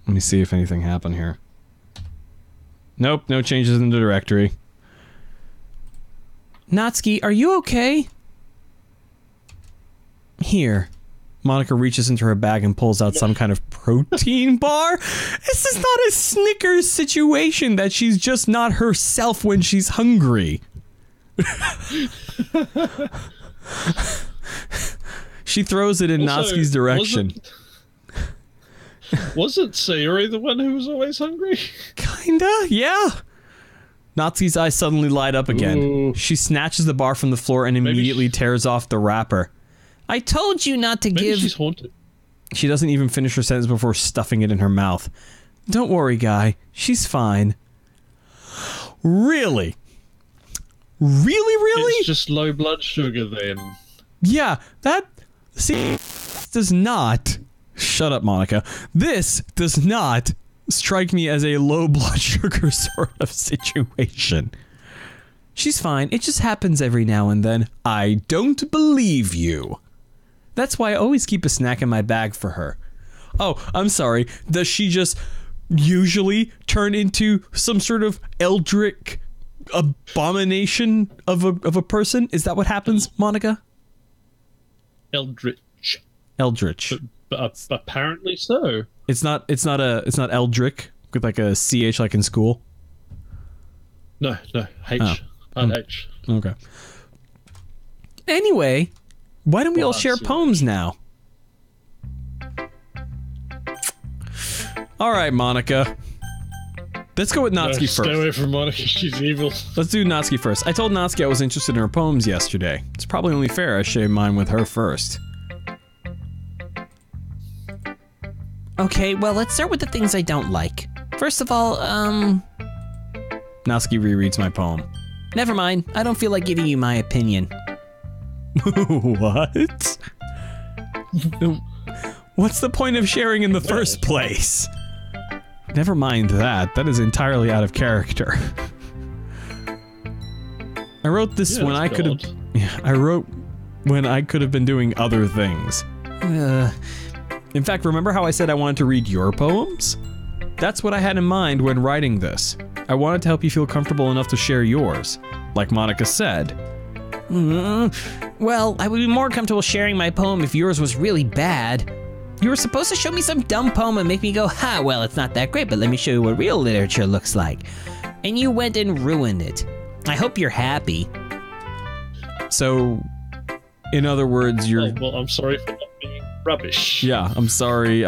Let me see if anything happened here. Nope, no changes in the directory. Natsuki, are you okay? Here. Monica reaches into her bag and pulls out some kind of protein bar. This is not a Snickers situation that she's just not herself when she's hungry. She throws it in Natsuki's direction. Wasn't Sayori the one who was always hungry? Kinda, yeah. Natsuki's eyes suddenly light up again. Ooh. She snatches the bar from the floor and immediately tears off the wrapper. I told you not to give... she's haunted. She doesn't even finish her sentence before stuffing it in her mouth. Don't worry, guy. She's fine. Really? Really? It's just low blood sugar then. Yeah, that... See, does not... Shut up, Monica. This does not strike me as a low blood sugar sort of situation. She's fine. It just happens every now and then. I don't believe you. That's why I always keep a snack in my bag for her. Oh, I'm sorry. Does she just usually turn into some sort of eldritch abomination of a person? Is that what happens, Monica? Eldritch. But apparently so. It's not eldritch with like a CH like in school. No, H. H. Okay. Anyway, why don't we all share poems now? All right, Monica. Let's go with Natsuki first. Stay away from Monica, she's evil. Let's do Natsuki first. I told Natsuki I was interested in her poems yesterday. It's probably only fair I share mine with her first. Okay, well, let's start with the things I don't like. First of all, Natsuki rereads my poem. Never mind. I don't feel like giving you my opinion. What? What's the point of sharing in the first place? Never mind that. That is entirely out of character. I wrote this when I could have... Yeah, I wrote when I could have been doing other things. In fact, remember how I said I wanted to read your poems? That's what I had in mind when writing this. I wanted to help you feel comfortable enough to share yours, like Monica said. Well, I would be more comfortable sharing my poem if yours was really bad. You were supposed to show me some dumb poem and make me go, ha, well, it's not that great, but let me show you what real literature looks like. And you went and ruined it. I hope you're happy. So, in other words, you're... Oh, well, I'm sorry for not being rubbish. Yeah, I'm sorry.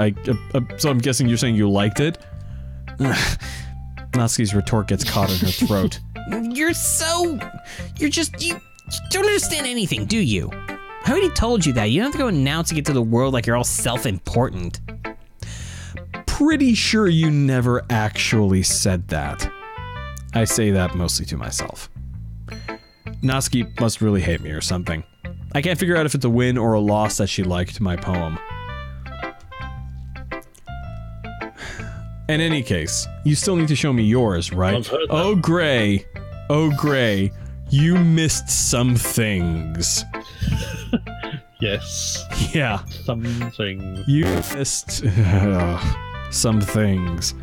So I'm guessing you're saying you liked it? Natsuki's retort gets caught in her throat. You don't understand anything, do you? I already told you that. You don't have to go announcing it to the world like you're all self-important. Pretty sure you never actually said that. I say that mostly to myself. Natsuki must really hate me or something. I can't figure out if it's a win or a loss that she liked my poem. In any case, you still need to show me yours, right? I've heard that. Oh, Gray, you missed some things. Yes. Yeah. Something. You missed some things.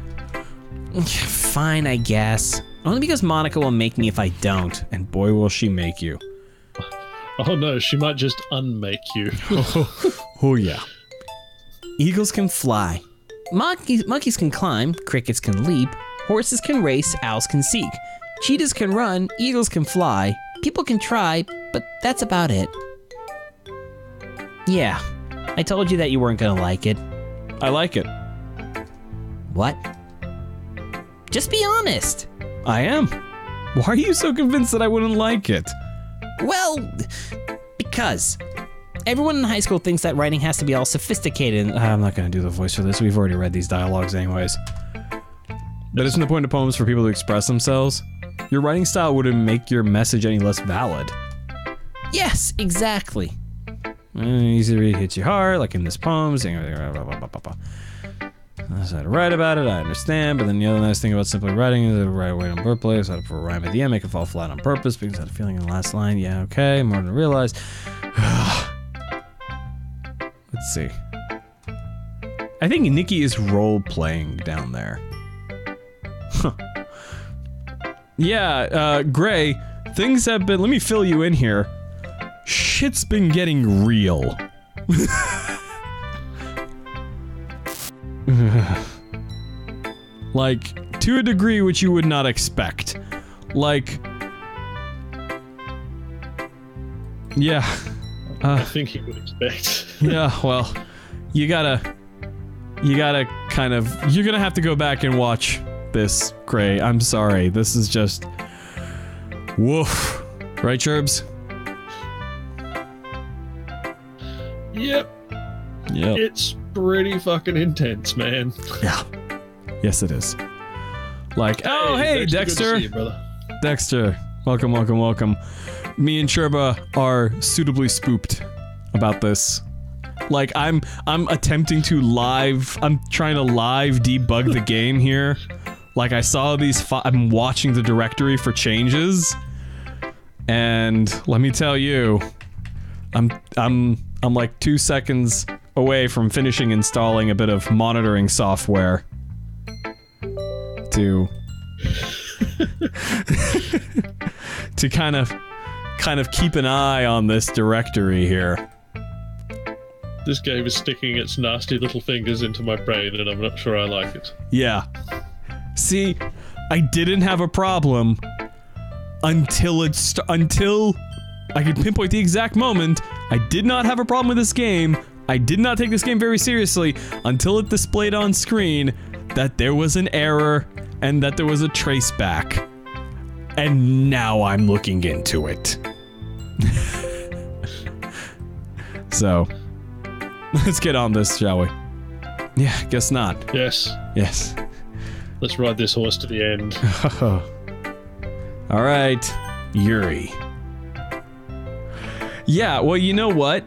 Fine, I guess. Only because Monica will make me if I don't, and boy will she make you. Oh no, she might just unmake you. Oh yeah. Eagles can fly. Monkeys can climb, crickets can leap, horses can race, owls can seek. Cheetahs can run, eagles can fly, people can try, but that's about it. Yeah, I told you that you weren't gonna like it. I like it. What? Just be honest. I am. Why are you so convinced that I wouldn't like it? Well, because everyone in high school thinks that writing has to be all sophisticated. I'm not gonna do the voice for this. We've already read these dialogues anyways. But isn't the point of poems for people to express themselves? Your writing style wouldn't make your message any less valid. Yes, exactly. Easy to read, hits you hard, like in this poem. That's how to write about it, I understand, but then the other nice thing about simply writing is the right way on birthplace, how to put a rhyme at the end, make it fall flat on purpose, because I had a feeling in the last line, yeah, okay, more than I realized. Let's see. I think Nikki is role-playing down there. Huh. Yeah, Gray, things have been, let me fill you in here. Shit's been getting real. Like, to a degree which you would not expect. Like... Yeah. I think you would expect. Yeah, well, you gotta kind of... You're gonna have to go back and watch this, Gray. I'm sorry. This is just... Woof. Right, Churbs? Yep. Yep. It's pretty fucking intense, man. Yeah. Yes, it is. Like, oh, hey, Dexter. Good to Dexter. see you, brother. Dexter. Welcome, welcome, welcome. Me and Churba are suitably spooked about this. Like, I'm attempting to I'm trying to live debug the game here. Like, I saw these I'm watching the directory for changes. And let me tell you, I'm like 2 seconds away from finishing installing a bit of monitoring software to to kind of keep an eye on this directory here. This game is sticking its nasty little fingers into my brain, and I'm not sure I like it. Yeah. See, I didn't have a problem until I could pinpoint the exact moment. I did not have a problem with this game. I did not take this game very seriously until it displayed on screen that there was an error and that there was a traceback. And now I'm looking into it. So, let's get on this, shall we? Yeah, guess not. Yes. Yes. Let's ride this horse to the end. Alright, Yuri. Yeah, well, you know what?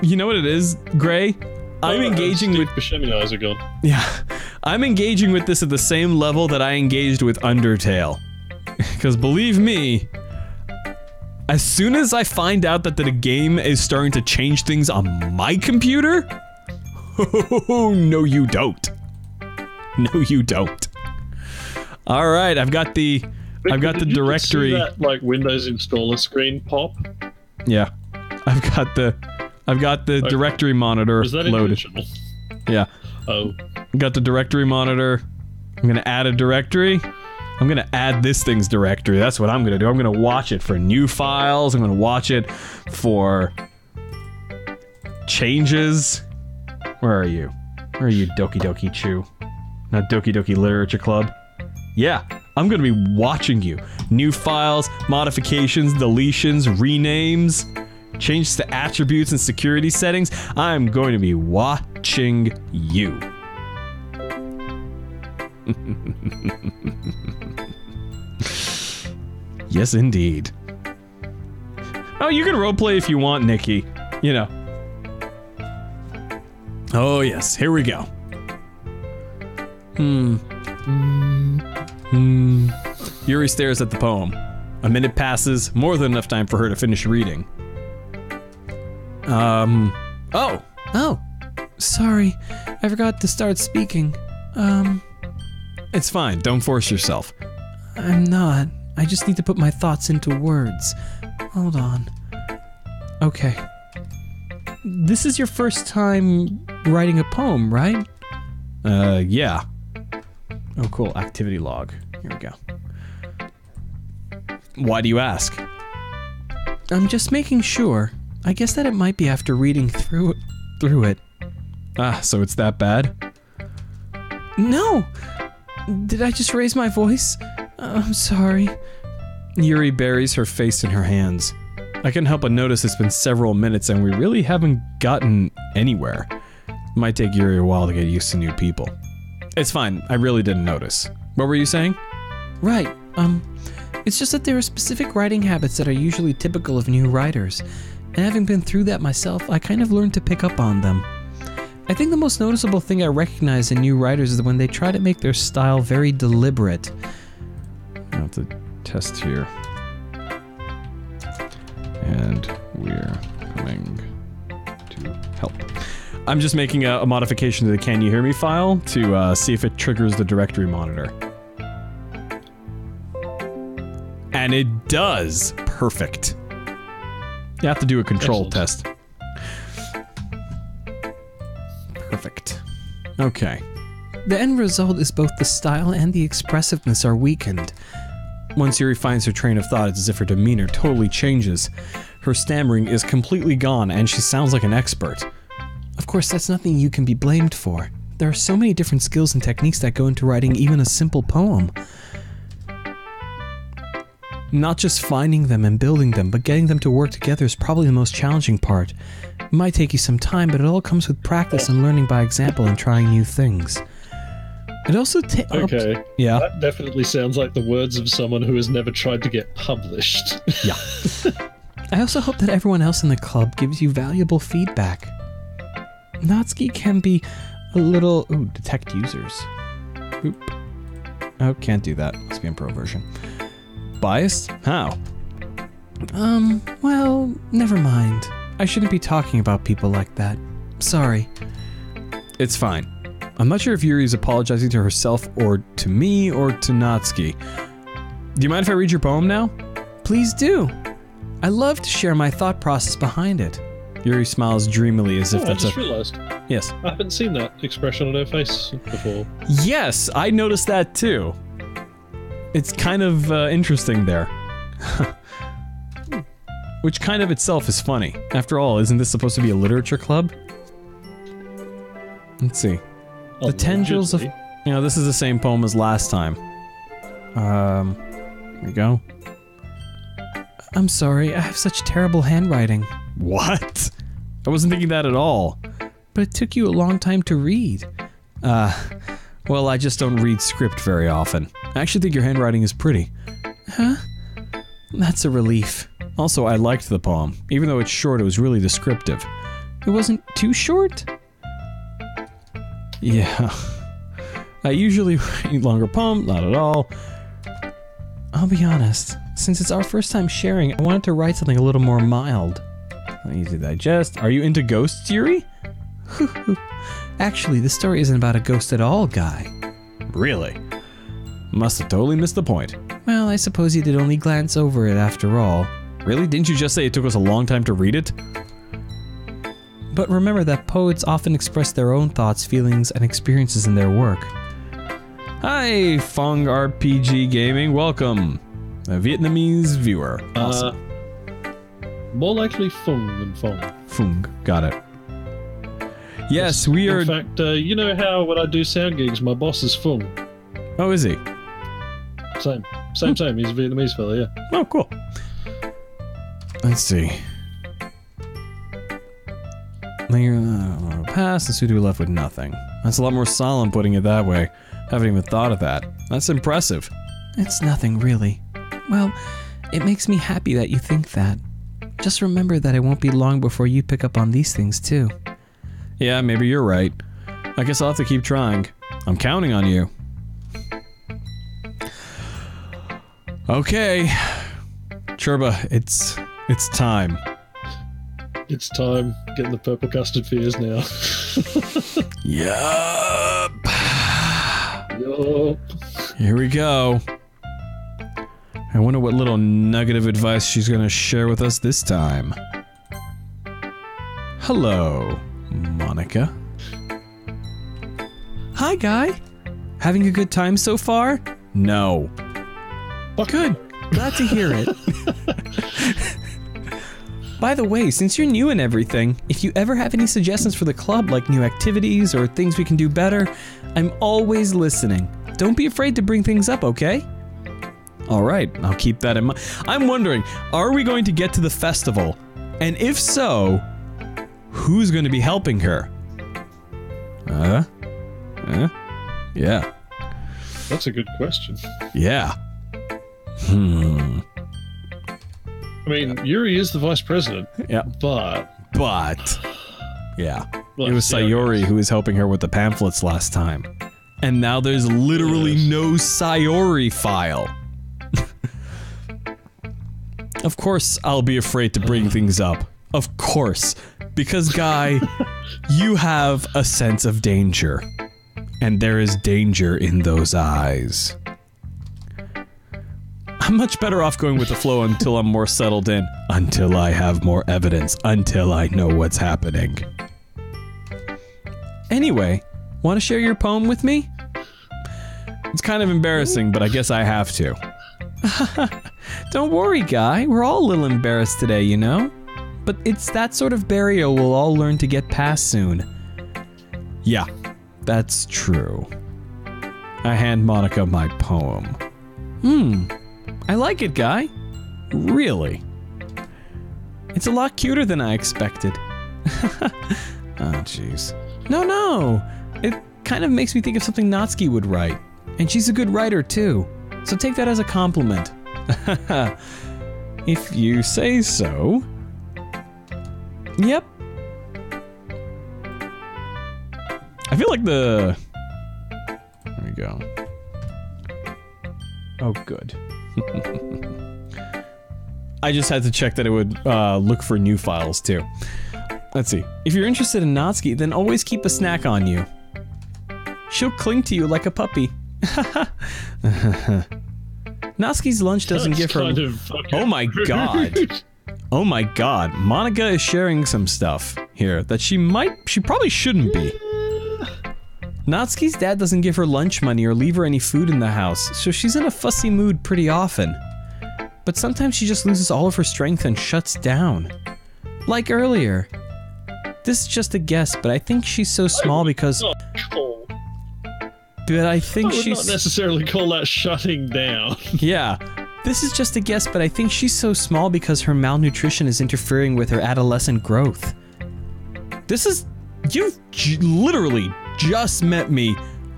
You know what it is, Gray? I'm engaging with... Buscemi eyes are gone. Yeah. I'm engaging with this at the same level that I engaged with Undertale. Because believe me, as soon as I find out that the game is starting to change things on my computer... Oh, no you don't. No you don't. Alright, I've got the directory. Did you see that, like, Windows installer screen pop? Yeah. I've got the okay. Directory monitor Is that loaded. intentional? Yeah. Oh. Got the directory monitor. I'm gonna add a directory. I'm gonna add this thing's directory. That's what I'm gonna do. I'm gonna watch it for new files. I'm gonna watch it for changes. Where are you? Where are you, Doki Doki Chew? Not Doki Doki Literature Club. Yeah, I'm gonna be watching you. New files, modifications, deletions, renames, changes to attributes and security settings. I'm going to be watching you. Yes, indeed. Oh, you can roleplay if you want, Nikki. You know. Oh, yes. Here we go. Yuri stares at the poem. A minute passes, more than enough time for her to finish reading. Oh! Oh, sorry. I forgot to start speaking. It's fine. Don't force yourself. I'm not. I just need to put my thoughts into words. Hold on. Okay. This is your first time writing a poem, right? Yeah. Oh, cool. Activity log. Here we go. Why do you ask? I'm just making sure. I guess that it might be after reading through it. Ah, so it's that bad? No! Did I just raise my voice? I'm sorry. Yuri buries her face in her hands. I can't help but notice it's been several minutes and we really haven't gotten anywhere. Might take Yuri a while to get used to new people. It's fine, I really didn't notice. What were you saying? Right, it's just that there are specific writing habits that are usually typical of new writers. And having been through that myself, I kind of learned to pick up on them. I think the most noticeable thing I recognize in new writers is when they try to make their style very deliberate. I have to test here. And we're coming to help. I'm just making a modification to the Can You Hear Me file to see if it triggers the directory monitor. And it does! Perfect. You have to do a control test. Perfect. Okay. The end result is both the style and the expressiveness are weakened. Once Yuri finds her train of thought, it's as if her demeanor totally changes. Her stammering is completely gone, and she sounds like an expert. Of course, that's nothing you can be blamed for. There are so many different skills and techniques that go into writing even a simple poem. Not just finding them and building them, but getting them to work together is probably the most challenging part. It might take you some time, but it all comes with practice and learning by example and trying new things. It also Okay. Yeah. That definitely sounds like the words of someone who has never tried to get published. Yeah. I also hope that everyone else in the club gives you valuable feedback. Natsuki can be a little... Ooh, detect users. Oop. Oh, can't do that. Must be in pro version. Biased? How? Well, never mind. I shouldn't be talking about people like that. Sorry. It's fine. I'm not sure if Yuri's apologizing to herself or to me or to Natsuki. Do you mind if I read your poem now? Please do. I love to share my thought process behind it. Yuri smiles dreamily as if I that's just realised. Yes. I haven't seen that expression on her face before. Yes, I noticed that too. It's kind of interesting there. Which kind of itself is funny. After all, isn't this supposed to be a literature club? Let's see. The tendrils of... You know, this is the same poem as last time. Here we go. I'm sorry, I have such terrible handwriting. What? I wasn't thinking that at all. But it took you a long time to read. Well, I just don't read script very often. I actually think your handwriting is pretty. Huh? That's a relief. Also, I liked the poem. Even though it's short, it was really descriptive. It wasn't too short? Yeah. I usually read longer poems, not at all. I'll be honest. Since it's our first time sharing, I wanted to write something a little more mild. Easy to digest. Are you into ghosts, Yuri? Actually, the story isn't about a ghost at all, Guy. Really? Must have totally missed the point. Well, I suppose you did only glance over it after all. Really? Didn't you just say it took us a long time to read it? But remember that poets often express their own thoughts, feelings, and experiences in their work. Hi, Fung RPG Gaming. Welcome. A Vietnamese viewer. Awesome. More likely Fung than Fong. Fung. Got it. Yes, we are... In fact, you know how when I do sound gigs, my boss is Fung. Oh, is he? Same. He's a Vietnamese fella, yeah. Oh, cool. Let's see. Pass, the studio left with nothing. That's a lot more solemn putting it that way. Haven't even thought of that. That's impressive. It's nothing, really. Well, it makes me happy that you think that. Just remember that it won't be long before you pick up on these things, too. Yeah, maybe you're right. I guess I'll have to keep trying. I'm counting on you. Okay. Churba, it's time. It's time. Getting the purple custard fears now. Yup. Yup. Here we go. I wonder what little nugget of advice she's gonna share with us this time. Hello, Monica. Hi, Guy. Having a good time so far? No. Good. Glad to hear it. By the way, since you're new and everything, if you ever have any suggestions for the club, like new activities or things we can do better, I'm always listening. Don't be afraid to bring things up, okay? Alright, I'll keep that in mind. I'm wondering, are we going to get to the festival? And if so, who's going to be helping her? Yeah. That's a good question. Yeah. I mean, Yuri is the vice president. Yeah. But... Yeah. Well, it was Sayori who was helping her with the pamphlets last time. And now there's literally no Sayori file. Of course, I'll be afraid to bring things up. Of course. Because, Guy, you have a sense of danger. And there is danger in those eyes. I'm much better off going with the flow until I'm more settled in. Until I have more evidence. Until I know what's happening. Anyway, want to share your poem with me? It's kind of embarrassing, but I guess I have to. Don't worry, Guy. We're all a little embarrassed today, you know? But it's that sort of barrier we'll all learn to get past soon. Yeah, that's true. I hand Monica my poem. I like it, Guy. Really. It's a lot cuter than I expected. Oh, jeez. No. It kind of makes me think of something Natsuki would write. And she's a good writer, too. So take that as a compliment. If you say so. Yep. I feel like the... There we go. Oh, good. I just had to check that it would look for new files, too. Let's see. If you're interested in Natsuki, then always keep a snack on you. She'll cling to you like a puppy. Natsuki's lunch doesn't give her... Oh my god. Oh my god. Monica is sharing some stuff here that she probably shouldn't be. Natsuki's dad doesn't give her lunch money or leave her any food in the house, so she's in a fussy mood pretty often. But sometimes she just loses all of her strength and shuts down. Like earlier. This is just a guess, but I think she's so small because... But I think I would not necessarily call that shutting down. Yeah. This is just a guess, but I think she's so small because her malnutrition is interfering with her adolescent growth. This is... You've literally just met me,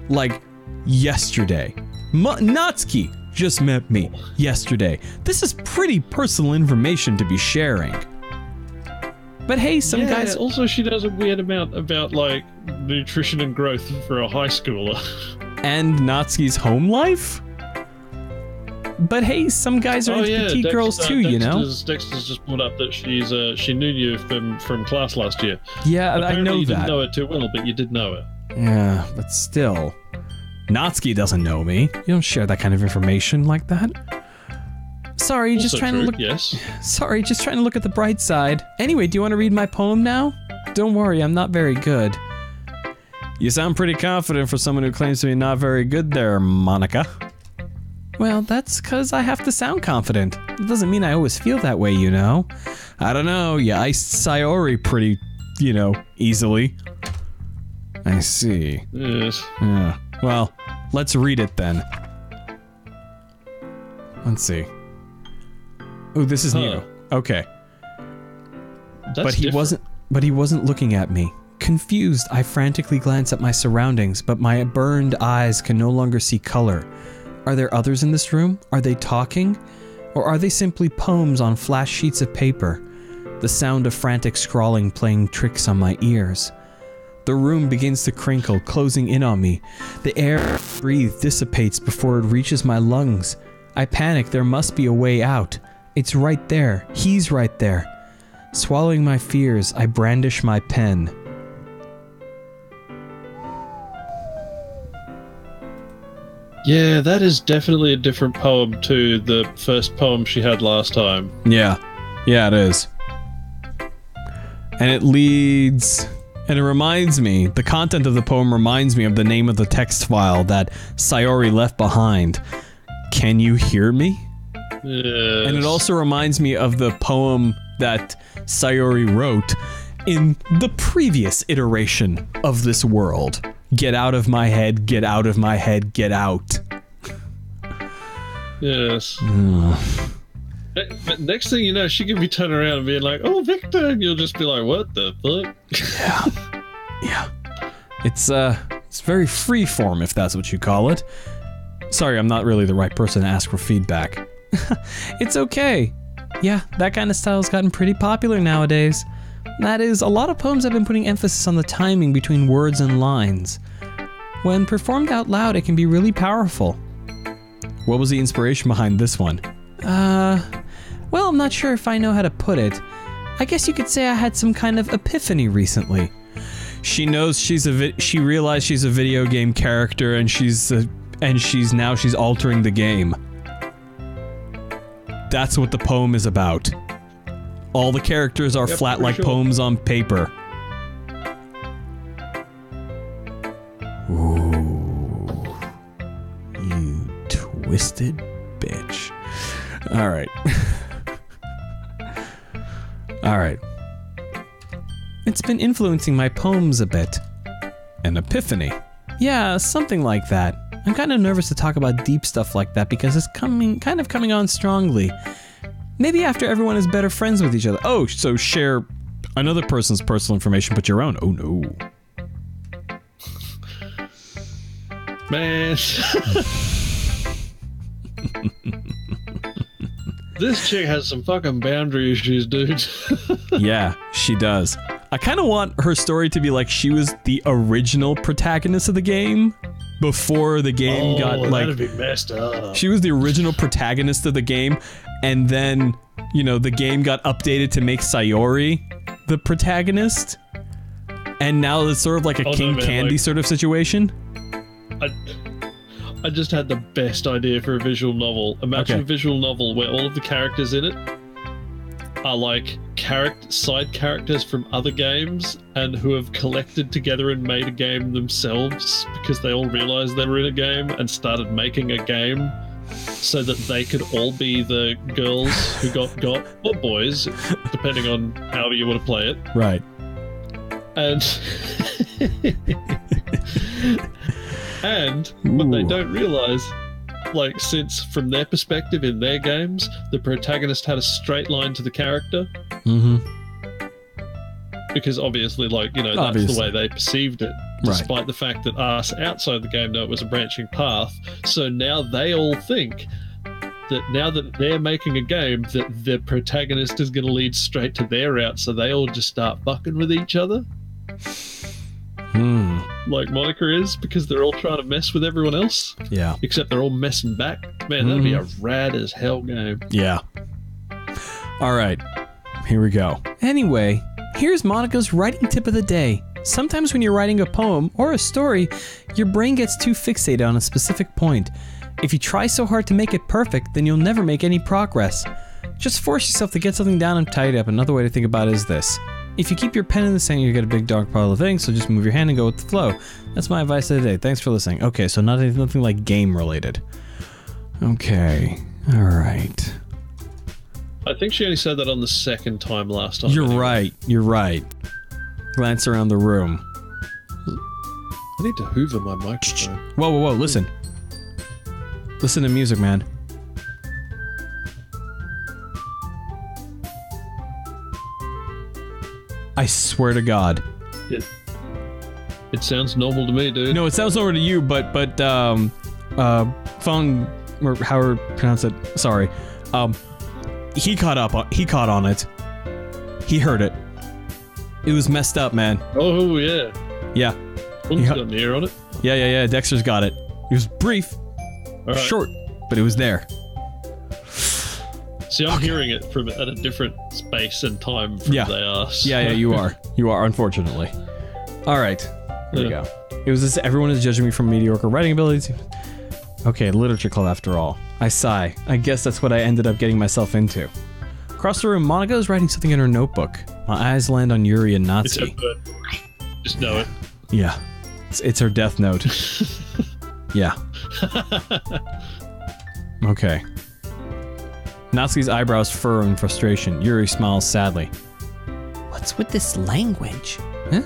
like, yesterday. Natsuki just met me yesterday. This is pretty personal information to be sharing. But hey, some guys... Also, she does a weird amount about, like, nutrition and growth for a high schooler. And Natsuki's home life? But hey, some guys are into petite girls too, you know? Dexter's just brought up that she knew you from class last year. Yeah, apparently I know you that. didn't know it too well, but you did know it. Yeah, but still. Natsuki doesn't know me. You don't share that kind of information like that. Sorry, Also just trying to look... Yes. Sorry, just trying to look at the bright side. Anyway, do you want to read my poem now? Don't worry, I'm not very good. You sound pretty confident for someone who claims to be not very good there, Monica. Well, that's because I have to sound confident. It doesn't mean I always feel that way, you know? I don't know, you iced Sayori pretty, easily. I see. Yes. Yeah. Well, let's read it then. Let's see. Oh, this is new. Okay. That's different. But he wasn't looking at me. Confused, I frantically glance at my surroundings, but my burned eyes can no longer see color. Are there others in this room? Are they talking? Or are they simply poems on flat sheets of paper? The sound of frantic scrawling playing tricks on my ears. The room begins to crinkle, closing in on me. The air I breathe dissipates before it reaches my lungs. I panic, there must be a way out. It's right there. He's right there. Swallowing my fears, I brandish my pen. Yeah, that is definitely a different poem to the first poem she had last time. Yeah. Yeah, it is. And it leads... And it reminds me, the content of the poem reminds me of the name of the text file that Sayori left behind. Can you hear me? Yes. And it also reminds me of the poem that Sayori wrote in the previous iteration of this world. Get out of my head, get out of my head, get out. Yes. But next thing you know, she can be turning around and being like, "Oh, Victor," and you'll just be like, "What the fuck?" Yeah. It's very free form, if that's what you call it. Sorry, I'm not really the right person to ask for feedback. It's okay. Yeah, that kind of style's gotten pretty popular nowadays. That is, a lot of poems have been putting emphasis on the timing between words and lines. When performed out loud, it can be really powerful. What was the inspiration behind this one? Well, I'm not sure if I know how to put it. I guess you could say I had some kind of epiphany recently. She knows she realized she's a video game character and she's altering the game. That's what the poem is about. All the characters are flat like poems on paper. Ooh. You twisted bitch. Alright. Alright. It's been influencing my poems a bit. An epiphany. Yeah, something like that. I'm kind of nervous to talk about deep stuff like that because it's coming on strongly. Maybe after everyone is better friends with each other. Oh, so share another person's personal information, but your own. Oh no. Man. This chick has some fucking boundary issues, dude. Yeah, she does. I kind of want her story to be like she was the original protagonist of the game before the game got like... that'd be messed up. She was the original protagonist of the game, and then, you know, the game got updated to make Sayori the protagonist, and now it's sort of like a King Candy sort of situation. I just had the best idea for a visual novel. Imagine a visual novel where all of the characters in it are like side characters from other games and who have collected together and made a game themselves because they all realized they were in a game and started making a game so that they could all be the girls who got or boys, depending on however you want to play it. Right. And and what they don't realize, like, since from their perspective in their games, the protagonist had a straight line to the character. Mm-hmm. Because obviously, like, you know, that's the way they perceived it, despite the fact that us outside the game know it was a branching path. So now they all think that now that they're making a game, that the protagonist is going to lead straight to their route, so they all just start fucking with each other. Like Monica is, because they're all trying to mess with everyone else. Yeah. Except they're all messing back. Man, that'd be a rad as hell game. Yeah. Alright. Here we go. Anyway, here's Monica's writing tip of the day. Sometimes when you're writing a poem or a story, your brain gets too fixated on a specific point. If you try so hard to make it perfect, then you'll never make any progress. Just force yourself to get something down and tidy up. Another way to think about it is this. If you keep your pen in the sand, you get a big dark pile of ink, so just move your hand and go with the flow. That's my advice of the day. Thanks for listening. Okay, so nothing like game related. Okay, alright. I think she only said that on the second time last time. You're right. Glance around the room. I need to hoover my microphone. Whoa, whoa, whoa, listen. Listen to music, man. I swear to God. It sounds normal to me, dude. No, it sounds normal to you, but phone, or however pronounce it, sorry. He caught on it. He heard it. It was messed up, man. Oh, yeah. Yeah. One's got an ear on it. Yeah, Dexter's got it. It was brief, short, but it was there. See, I'm hearing it from at a different space and time from they are. Yeah, you are. You are, unfortunately. Alright. Here we go. It was this, everyone is judging me from mediocre writing abilities. Okay, literature club after all. I sigh. I guess that's what I ended up getting myself into. Across the room, Monica is writing something in her notebook. My eyes land on Yuri and Natsuki. It's her bird. Just know it. Yeah. It's her death note. Yeah. Okay. Natsuki's eyebrows furrow in frustration. Yuri smiles sadly. What's with this language? Huh?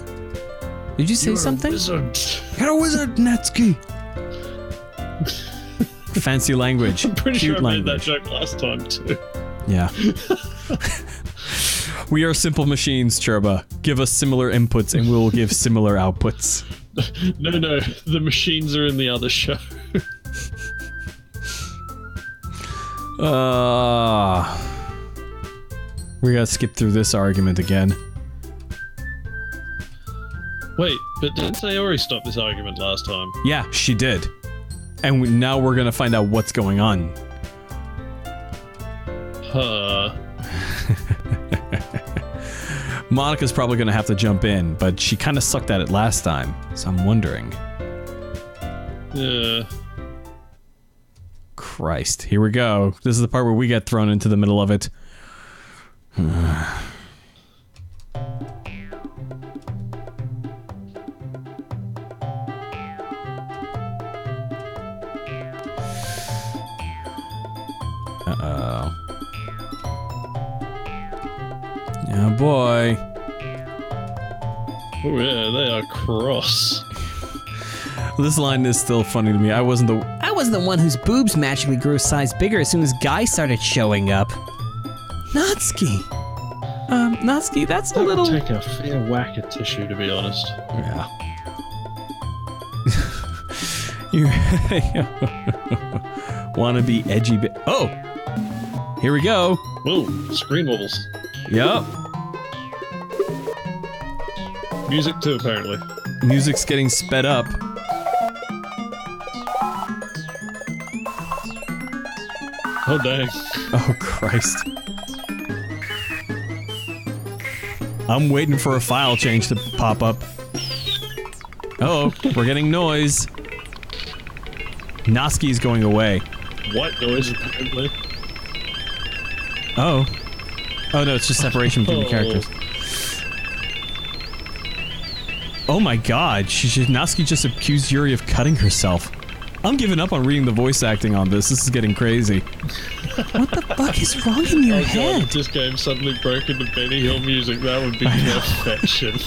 Did you say something? You're a wizard, Natsuki! Fancy language. I'm pretty Cute sure I made language. that joke last time, too. Yeah. We are simple machines, Churba. Give us similar inputs and we will give similar outputs. No, the machines are in the other show. We gotta skip through this argument again. Wait, but didn't Sayori stop this argument last time? Yeah, she did. And now we're gonna find out what's going on. Huh. Monica's probably gonna have to jump in, but she kind of sucked at it last time, so I'm wondering. Yeah. Christ, here we go. This is the part where we get thrown into the middle of it. Uh-oh. Oh boy. Oh yeah, they are cross. This line is still funny to me. I wasn't the one whose boobs magically grew a size bigger as soon as guys started showing up. Natsuki. Natsuki, that's a little... Take a fair whack at tissue, to be honest. Yeah. You wanna be edgy bit? Oh! Here we go. Whoa, screen wobbles. Yep. Music too, apparently. Music's getting sped up. Oh dang. Oh Christ. I'm waiting for a file change to pop up. Uh-oh, we're getting noise. Natsuki's going away. White noise, apparently. Oh. Oh no, it's just separation between the characters. Oh my god, Natsuki just accused Yuri of cutting herself. I'm giving up on reading the voice acting on this. This is getting crazy. What the fuck is wrong in your head? God, if this game suddenly broke into Benny Hill music, that would be perfection.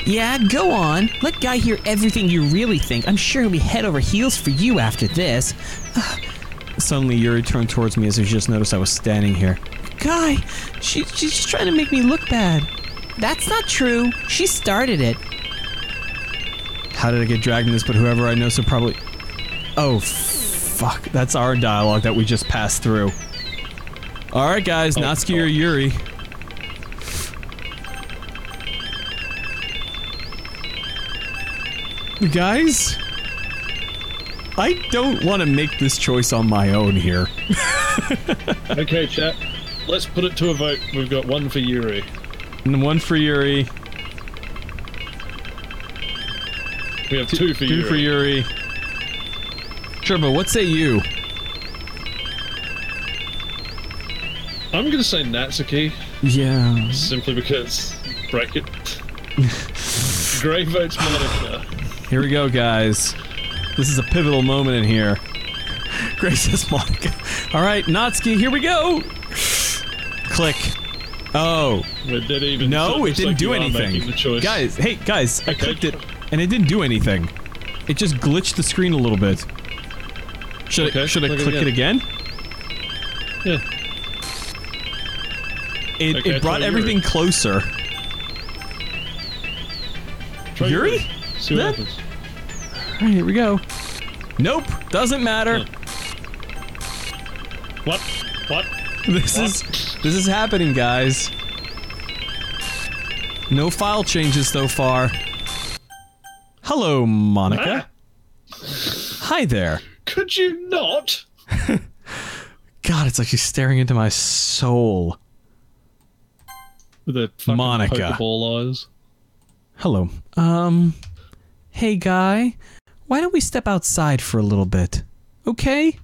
Yeah, go on. Let Guy hear everything you really think. I'm sure he'll be head over heels for you after this. Suddenly, Yuri turned towards me as he just noticed I was standing here. Guy, she's just trying to make me look bad. That's not true. She started it. How did I get dragged in this? But whoever I know, so probably... Oh, fuck. That's our dialogue that we just passed through. Alright, guys. Natsuki or Yuri. Guys? I don't want to make this choice on my own here. Okay, chat. Let's put it to a vote. We've got one for Yuri. And one for Yuri. We have two for Yuri. Two for Yuri. Churba, what say you? I'm gonna say Natsuki. Yeah. Simply because... break it. Gray votes Monica. Here we go, guys. This is a pivotal moment in here. Gray says Monica. Alright, Natsuki, here we go! Click. Oh. It didn't even no, it didn't do anything. Guys, hey, guys, I clicked it, and it didn't do anything. It just glitched the screen a little bit. Should I click it again? Yeah. It brought everything closer. Try Yuri? See what happens. Alright, here we go. Nope, doesn't matter. What? What? This is happening, guys. No file changes so far. Hello, Monica. Hi there. Could you not? God, it's like she's staring into my soul. With her fucking Monica. Pokeball eyes. Hello. Hey, guy. Why don't we step outside for a little bit? Okay?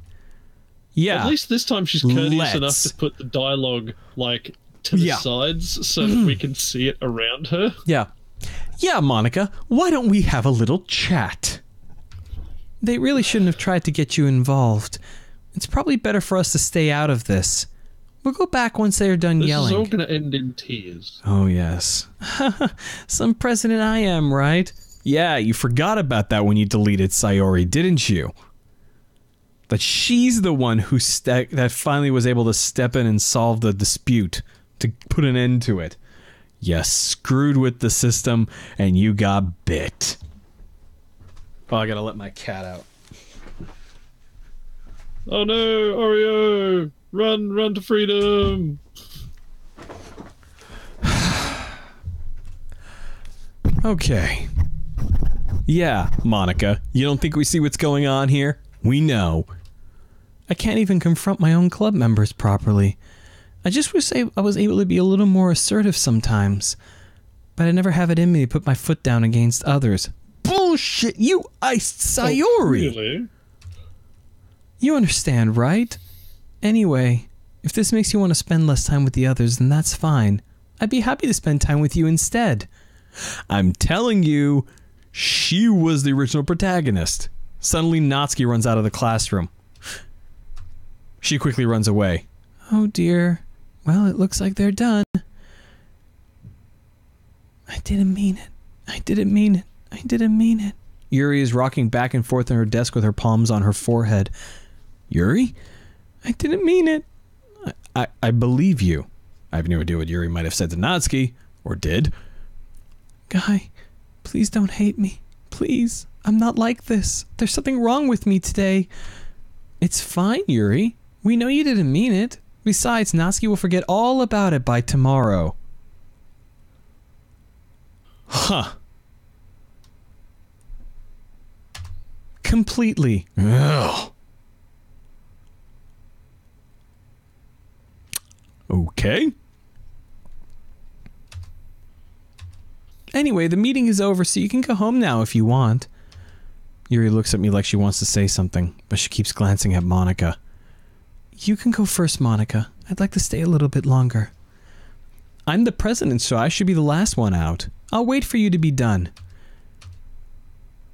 Yeah. At least this time she's courteous enough Let's. to put the dialogue, like, to the sides so that we can see it around her. Yeah. Yeah, Monica. Why don't we have a little chat? They really shouldn't have tried to get you involved. It's probably better for us to stay out of this. We'll go back once they're done yelling. This is all going to end in tears. Oh, yes. Some president I am, right? Yeah, you forgot about that when you deleted Sayori, didn't you? That she's the one who that finally was able to step in and solve the dispute, to put an end to it. You screwed with the system, and you got bit. Oh, I gotta let my cat out. Oh no, Oreo! Run to freedom! Okay. Yeah, Monica, you don't think we see what's going on here? We know. I can't even confront my own club members properly. I just wish I was able to be a little more assertive sometimes. But I never have it in me to put my foot down against others. Bullshit! You iced Sayori! Oh, really? You understand, right? Anyway, if this makes you want to spend less time with the others, then that's fine. I'd be happy to spend time with you instead. I'm telling you, she was the original protagonist. Suddenly, Natsuki runs out of the classroom. She quickly runs away. Oh dear. Well, it looks like they're done. I didn't mean it. I didn't mean it. I didn't mean it. Yuri is rocking back and forth on her desk with her palms on her forehead. Yuri? I didn't mean it. I believe you. I have no idea what Yuri might have said to Natsuki, or did. Guy, please don't hate me. Please. I'm not like this. There's something wrong with me today. It's fine, Yuri. We know you didn't mean it. Besides, Natsuki will forget all about it by tomorrow. Huh. Completely. Ugh. Okay. Anyway, the meeting is over, so you can go home now if you want. Yuri looks at me like she wants to say something, but she keeps glancing at Monica. You can go first, Monica. I'd like to stay a little bit longer. I'm the president, so I should be the last one out. I'll wait for you to be done.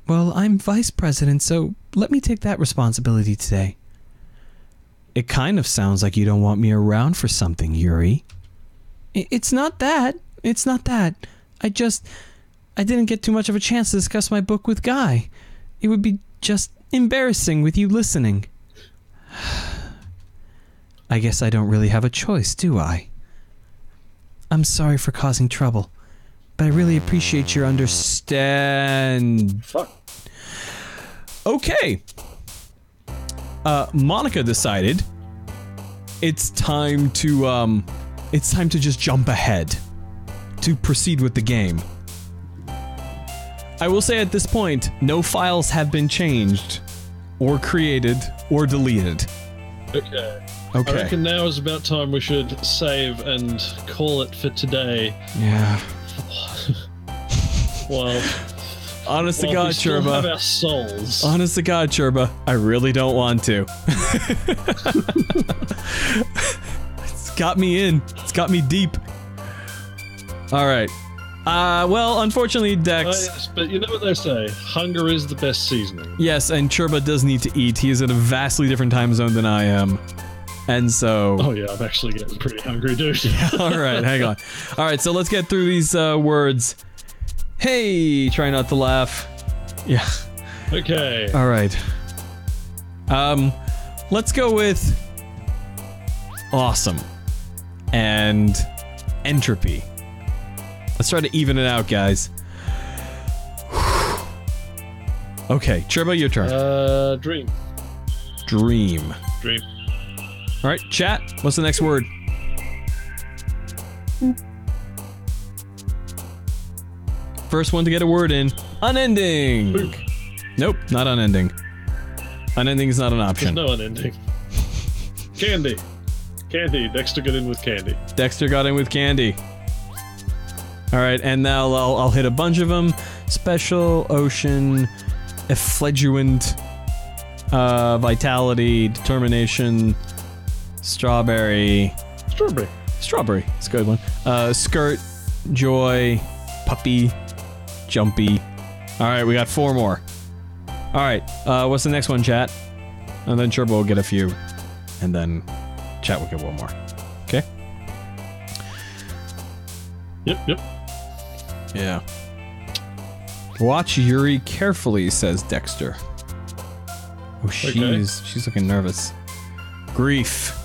Well, I'm vice president, so let me take that responsibility today. It kind of sounds like you don't want me around for something, Yuri. It's not that. It's not that. I didn't get too much of a chance to discuss my book with Guy. It would be just embarrassing with you listening. I guess I don't really have a choice, do I? I'm sorry for causing trouble, but I really appreciate your understand. Fuck. Okay. Monica decided it's time to just jump ahead to proceed with the game. I will say at this point, no files have been changed or created or deleted. Okay. Okay. I reckon now is about time we should save and call it for today. Yeah. Well, Honest to we God, still have Churba. our souls. Honest to God, Churba. I really don't want to. It's got me in. It's got me deep. Alright. Well, unfortunately, Dex... Oh, yes, but you know what they say, hunger is the best seasoning. Yes, and Churba does need to eat. He is in a vastly different time zone than I am. And so... Oh yeah, I'm actually getting pretty hungry, dude. Alright, hang on. Alright, so let's get through these words. Hey, try not to laugh. Yeah. Okay. All right. Let's go with awesome and entropy. Let's try to even it out, guys. Okay, Churba, your turn. Dream. Dream. Dream. All right, chat. What's the next word? First one to get a word in. Unending. Boop. Nope, not unending. Unending is not an option. There's no unending. Candy. Candy. Dexter got in with candy. Dexter got in with candy. All right, and now I'll hit a bunch of them. Special, ocean, effluent, vitality, determination, strawberry. Strawberry. Strawberry. It's a good one. Skirt, joy, puppy, jumpy. All right, we got 4 more. All right, what's the next one, chat? And then Churba will get a few, and then chat will get 1 more. Okay? Yep. Yeah. Watch Yuri carefully, says Dexter. Oh, she's looking nervous. Grief.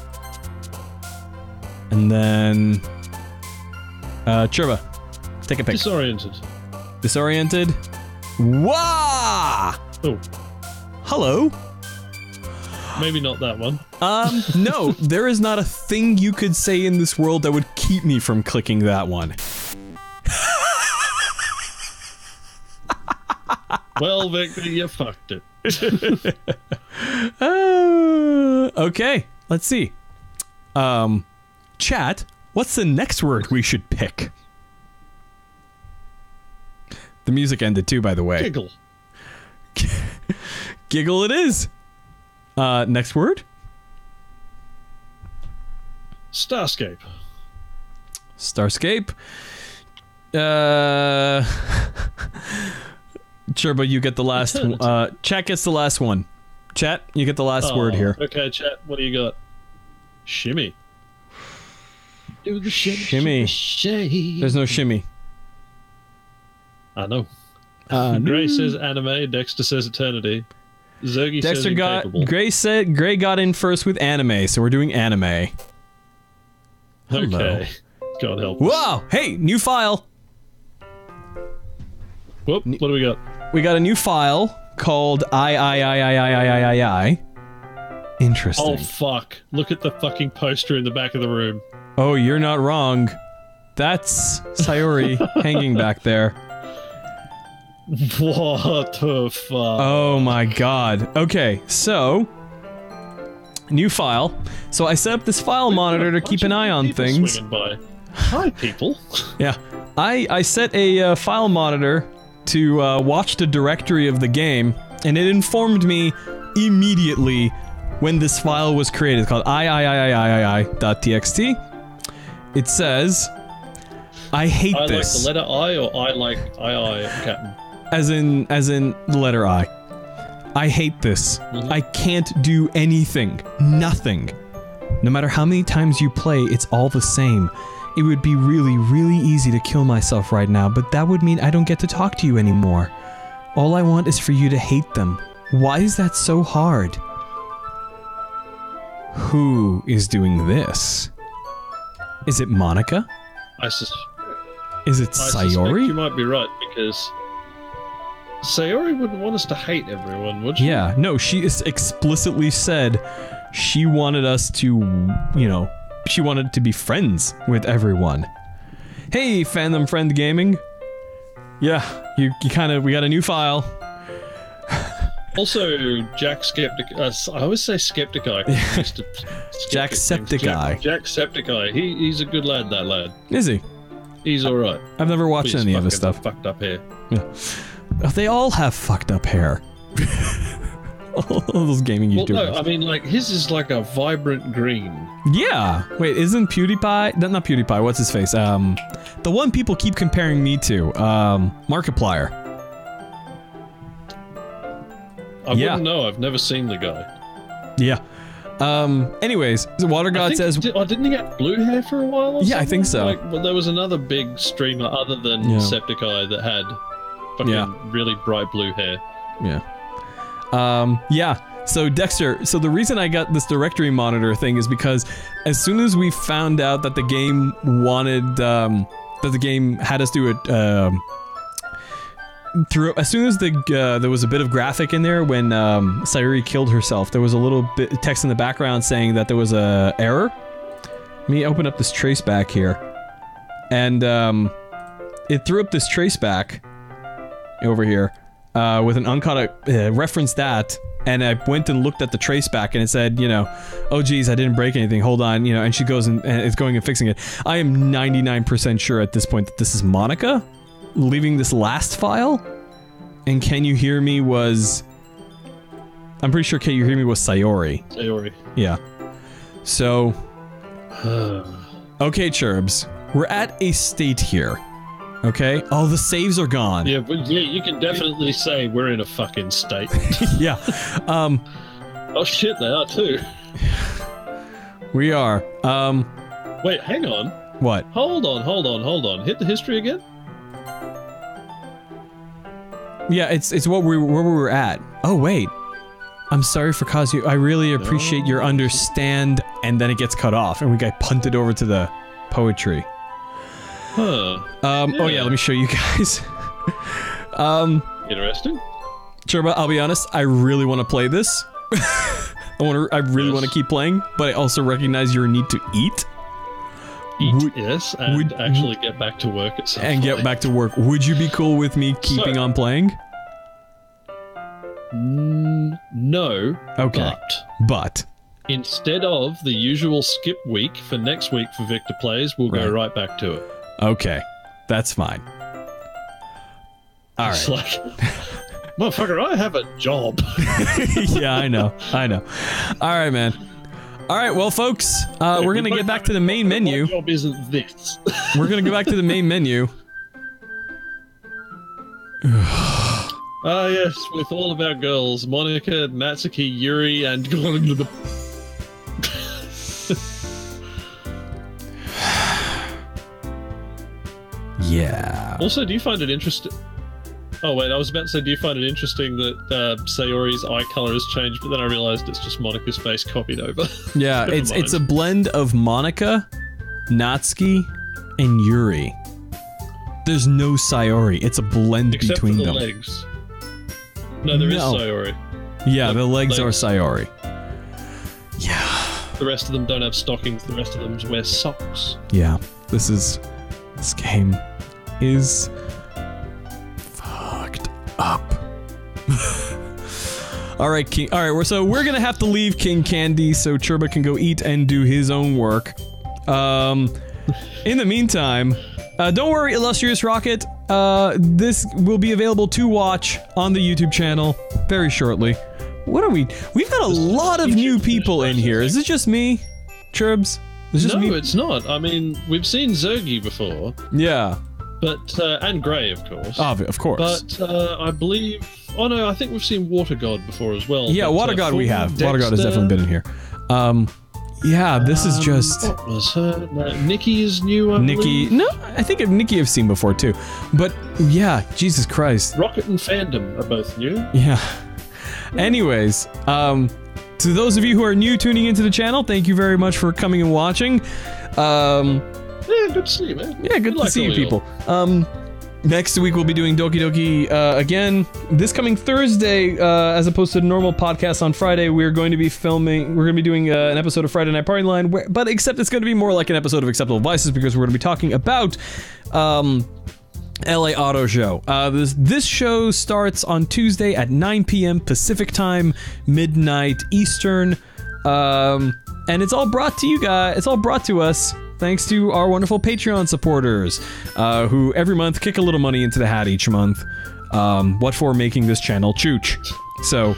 And then Churba, take a pick. Disoriented. Disoriented. Wah! Oh, Hello. maybe not that one. No, there is not a thing you could say in this world that would keep me from clicking that one. Well, Victor, you fucked it. Okay, let's see. Chat, what's the next word we should pick? The music ended too, by the way. Giggle. Giggle it is. Next word? Starscape. Starscape. Churba, you get the last one. Chat gets the last one. Chat, you get the last word here. Okay, chat, what do you got? Shimmy. Do the Shimmy. There's no shimmy. I know. No. Gray says anime, Dexter says eternity. Zergy says Dexter got incapable. Gray got in first with anime, so we're doing anime. Hello. Okay. God help us. Whoa! Hey, new file. Whoop, what do we got? We got a new file called I. Interesting. Oh fuck. Look at the fucking poster in the back of the room. Oh, you're not wrong. That's Sayori hanging back there. What the fuck? Oh my god. Okay, so new file. So I set up this file monitor to keep an eye on things. By. Hi, people. Yeah, I set a file monitor to watch the directory of the game, and it informed me immediately when this file was created. It's called I.txt. It says, I hate this. I like the letter I, or I like I, Captain? As in the letter I. I hate this. I can't do anything. Nothing. No matter how many times you play, it's all the same. It would be really, really easy to kill myself right now, but that would mean I don't get to talk to you anymore. All I want is for you to hate them. Why is that so hard? Who is doing this? Is it Monica? Is it I suspect Sayori? you might be right, because Sayori wouldn't want us to hate everyone, would she? Yeah, no, she explicitly said she wanted us to, you know, she wanted to be friends with everyone. Hey, Fandom Friend Gaming. Yeah, you kind of, we got a new file. Also, Jack Skeptic. I always say Skepticeye. Jacksepticeye. Jacksepticeye. He's a good lad. That lad. Is he? He's all right. I've never watched any of his stuff. Fucked up hair. Yeah. They all have fucked up hair. All those gaming YouTubers. Well, no, I mean, like, his is like a vibrant green. Yeah. Wait, isn't PewDiePie? Not PewDiePie. What's his face? The one people keep comparing me to. Markiplier. I wouldn't know. I've never seen the guy. Yeah. Anyways, the Water God says... Didn't he get blue hair for a while or Yeah, I think so. Like, well, there was another big streamer other than Septiceye that had fucking really bright blue hair. Yeah. Yeah. So Dexter, so the reason I got this directory monitor thing is because as soon as we found out that the game wanted, that the game had us do it, as soon as there was a bit of graphic in there when Sayuri killed herself, there was a little bit text in the background saying that there was a error. Let me open up this traceback here, and it threw up this traceback over here with an uncaught reference that. And I went and looked at the traceback, and it said, you know, oh geez, I didn't break anything, hold on, you know, and she goes and is going and fixing it. I am 99% sure at this point that this is Monica leaving this last file, and Can You Hear Me was... I'm pretty sure Can You Hear Me was Sayori. Sayori. Yeah. So... okay, Churbs. We're at a state here. Okay? Oh, the saves are gone. Yeah, but yeah, you can definitely say we're in a fucking state. Yeah. Oh shit, they are too. We are. Wait, hang on. What? Hold on. Hit the history again? Yeah, it's where we were at. Oh, wait. I'm sorry for causing you. I really appreciate your understand, and then it gets cut off, and we got punted over to the poetry. Huh. Oh yeah, let me show you guys. Interesting. Churba, I'll be honest, I really want to play this. I really want to keep playing, but I also recognize your need to eat. Yes, and actually get back to work at some point. And get back to work. Would you be cool with me keeping on playing? No. Okay. But instead of the usual skip week for next week for Victor Plays, we'll go right back to it. Okay, that's fine. All it's right. Like, motherfucker, I have a job. Yeah, I know. All right, man. All right, well, folks, we're gonna get back to the main menu. My job isn't this. We're gonna go back to the main menu. Ah, yes, with all of our girls, Monica, Natsuki, Yuri, and... Yeah. Also, do you find it interesting... Oh, wait, I was about to say, do you find it interesting that Sayori's eye color has changed, but then I realized it's just Monica's face copied over. Yeah, it's a blend of Monica, Natsuki, and Yuri. There's no Sayori. It's a blend Except between for the them. legs. No, there is Sayori. Yeah, the legs are Sayori. Yeah. The rest of them don't have stockings. The rest of them wear socks. Yeah, this game is fucked up. All right, King. All right, so we're gonna have to leave King Candy so Churba can go eat and do his own work. In the meantime, don't worry, Illustrious Rocket. This will be available to watch on the YouTube channel very shortly. What are we? We've got a lot of new people in here. Is it just me, Churbs? No, it's not. I mean, we've seen Zergy before. Yeah. But, and Grey, of course. Of course. But, I believe... Oh, no, I think we've seen Water God before as well. Yeah, but, Water God we have. Dexter, Water God has definitely been in here. Yeah, this is just... What was her? Nikki is new, I Nikki... believe. No, I think Nikki I've seen before, too. But, yeah, Jesus Christ. Rocket and Fandom are both new. Yeah. Anyways, to those of you who are new tuning into the channel, thank you very much for coming and watching. Yeah, good to see you, man. Yeah, good to see you people. Next week we'll be doing Doki Doki again. This coming Thursday, as opposed to the normal podcast on Friday, we're going to be doing an episode of Friday Night Party Line, but except it's going to be more like an episode of Acceptable Vices because we're going to be talking about LA Auto Show. This show starts on Tuesday at 9 p.m. Pacific time, midnight Eastern, and it's all brought to you guys. It's all brought to us thanks to our wonderful Patreon supporters, who every month kick a little money into the hat each month. What for? Making this channel chooch. So.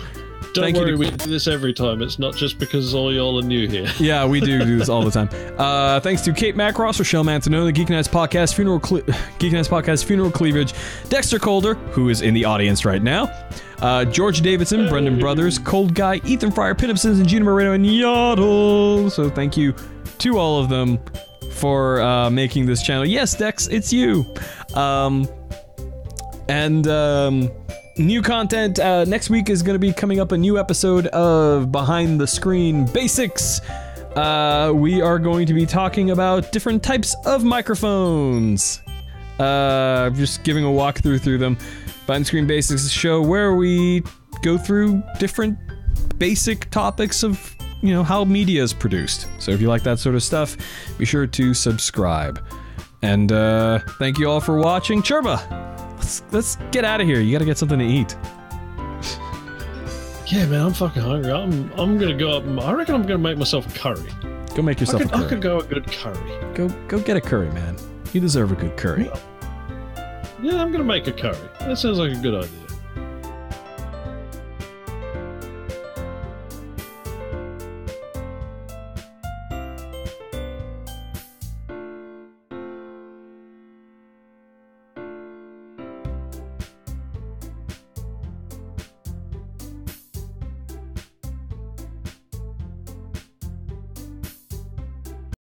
Don't worry, we do this every time. It's not just because all y'all are new here. Yeah, we do this all the time. Thanks to Kate Macross, Rochelle Mantanone, the Geek Nights Podcast Funeral Cleavage, Dexter Calder, who is in the audience right now, George Davidson, Brendan Brothers, Cold Guy, Ethan Fryer, Pinup and Gina Moreno, and Yaddle. So thank you to all of them for making this channel. Yes, Dex, it's you. new content. Next week is going to be coming up a new episode of Behind the Screen Basics. We are going to be talking about different types of microphones. Just giving a walkthrough through them. Behind the Screen Basics is a show where we go through different basic topics of, you know, how media is produced. So if you like that sort of stuff, be sure to subscribe. And thank you all for watching. Churba, let's get out of here. You gotta get something to eat. Yeah, man, I'm fucking hungry. I'm gonna go up. I reckon I'm gonna make myself a curry. Go make yourself a curry. I could go a good curry. Go get a curry, man. You deserve a good curry. Yeah, I'm gonna make a curry. That sounds like a good idea.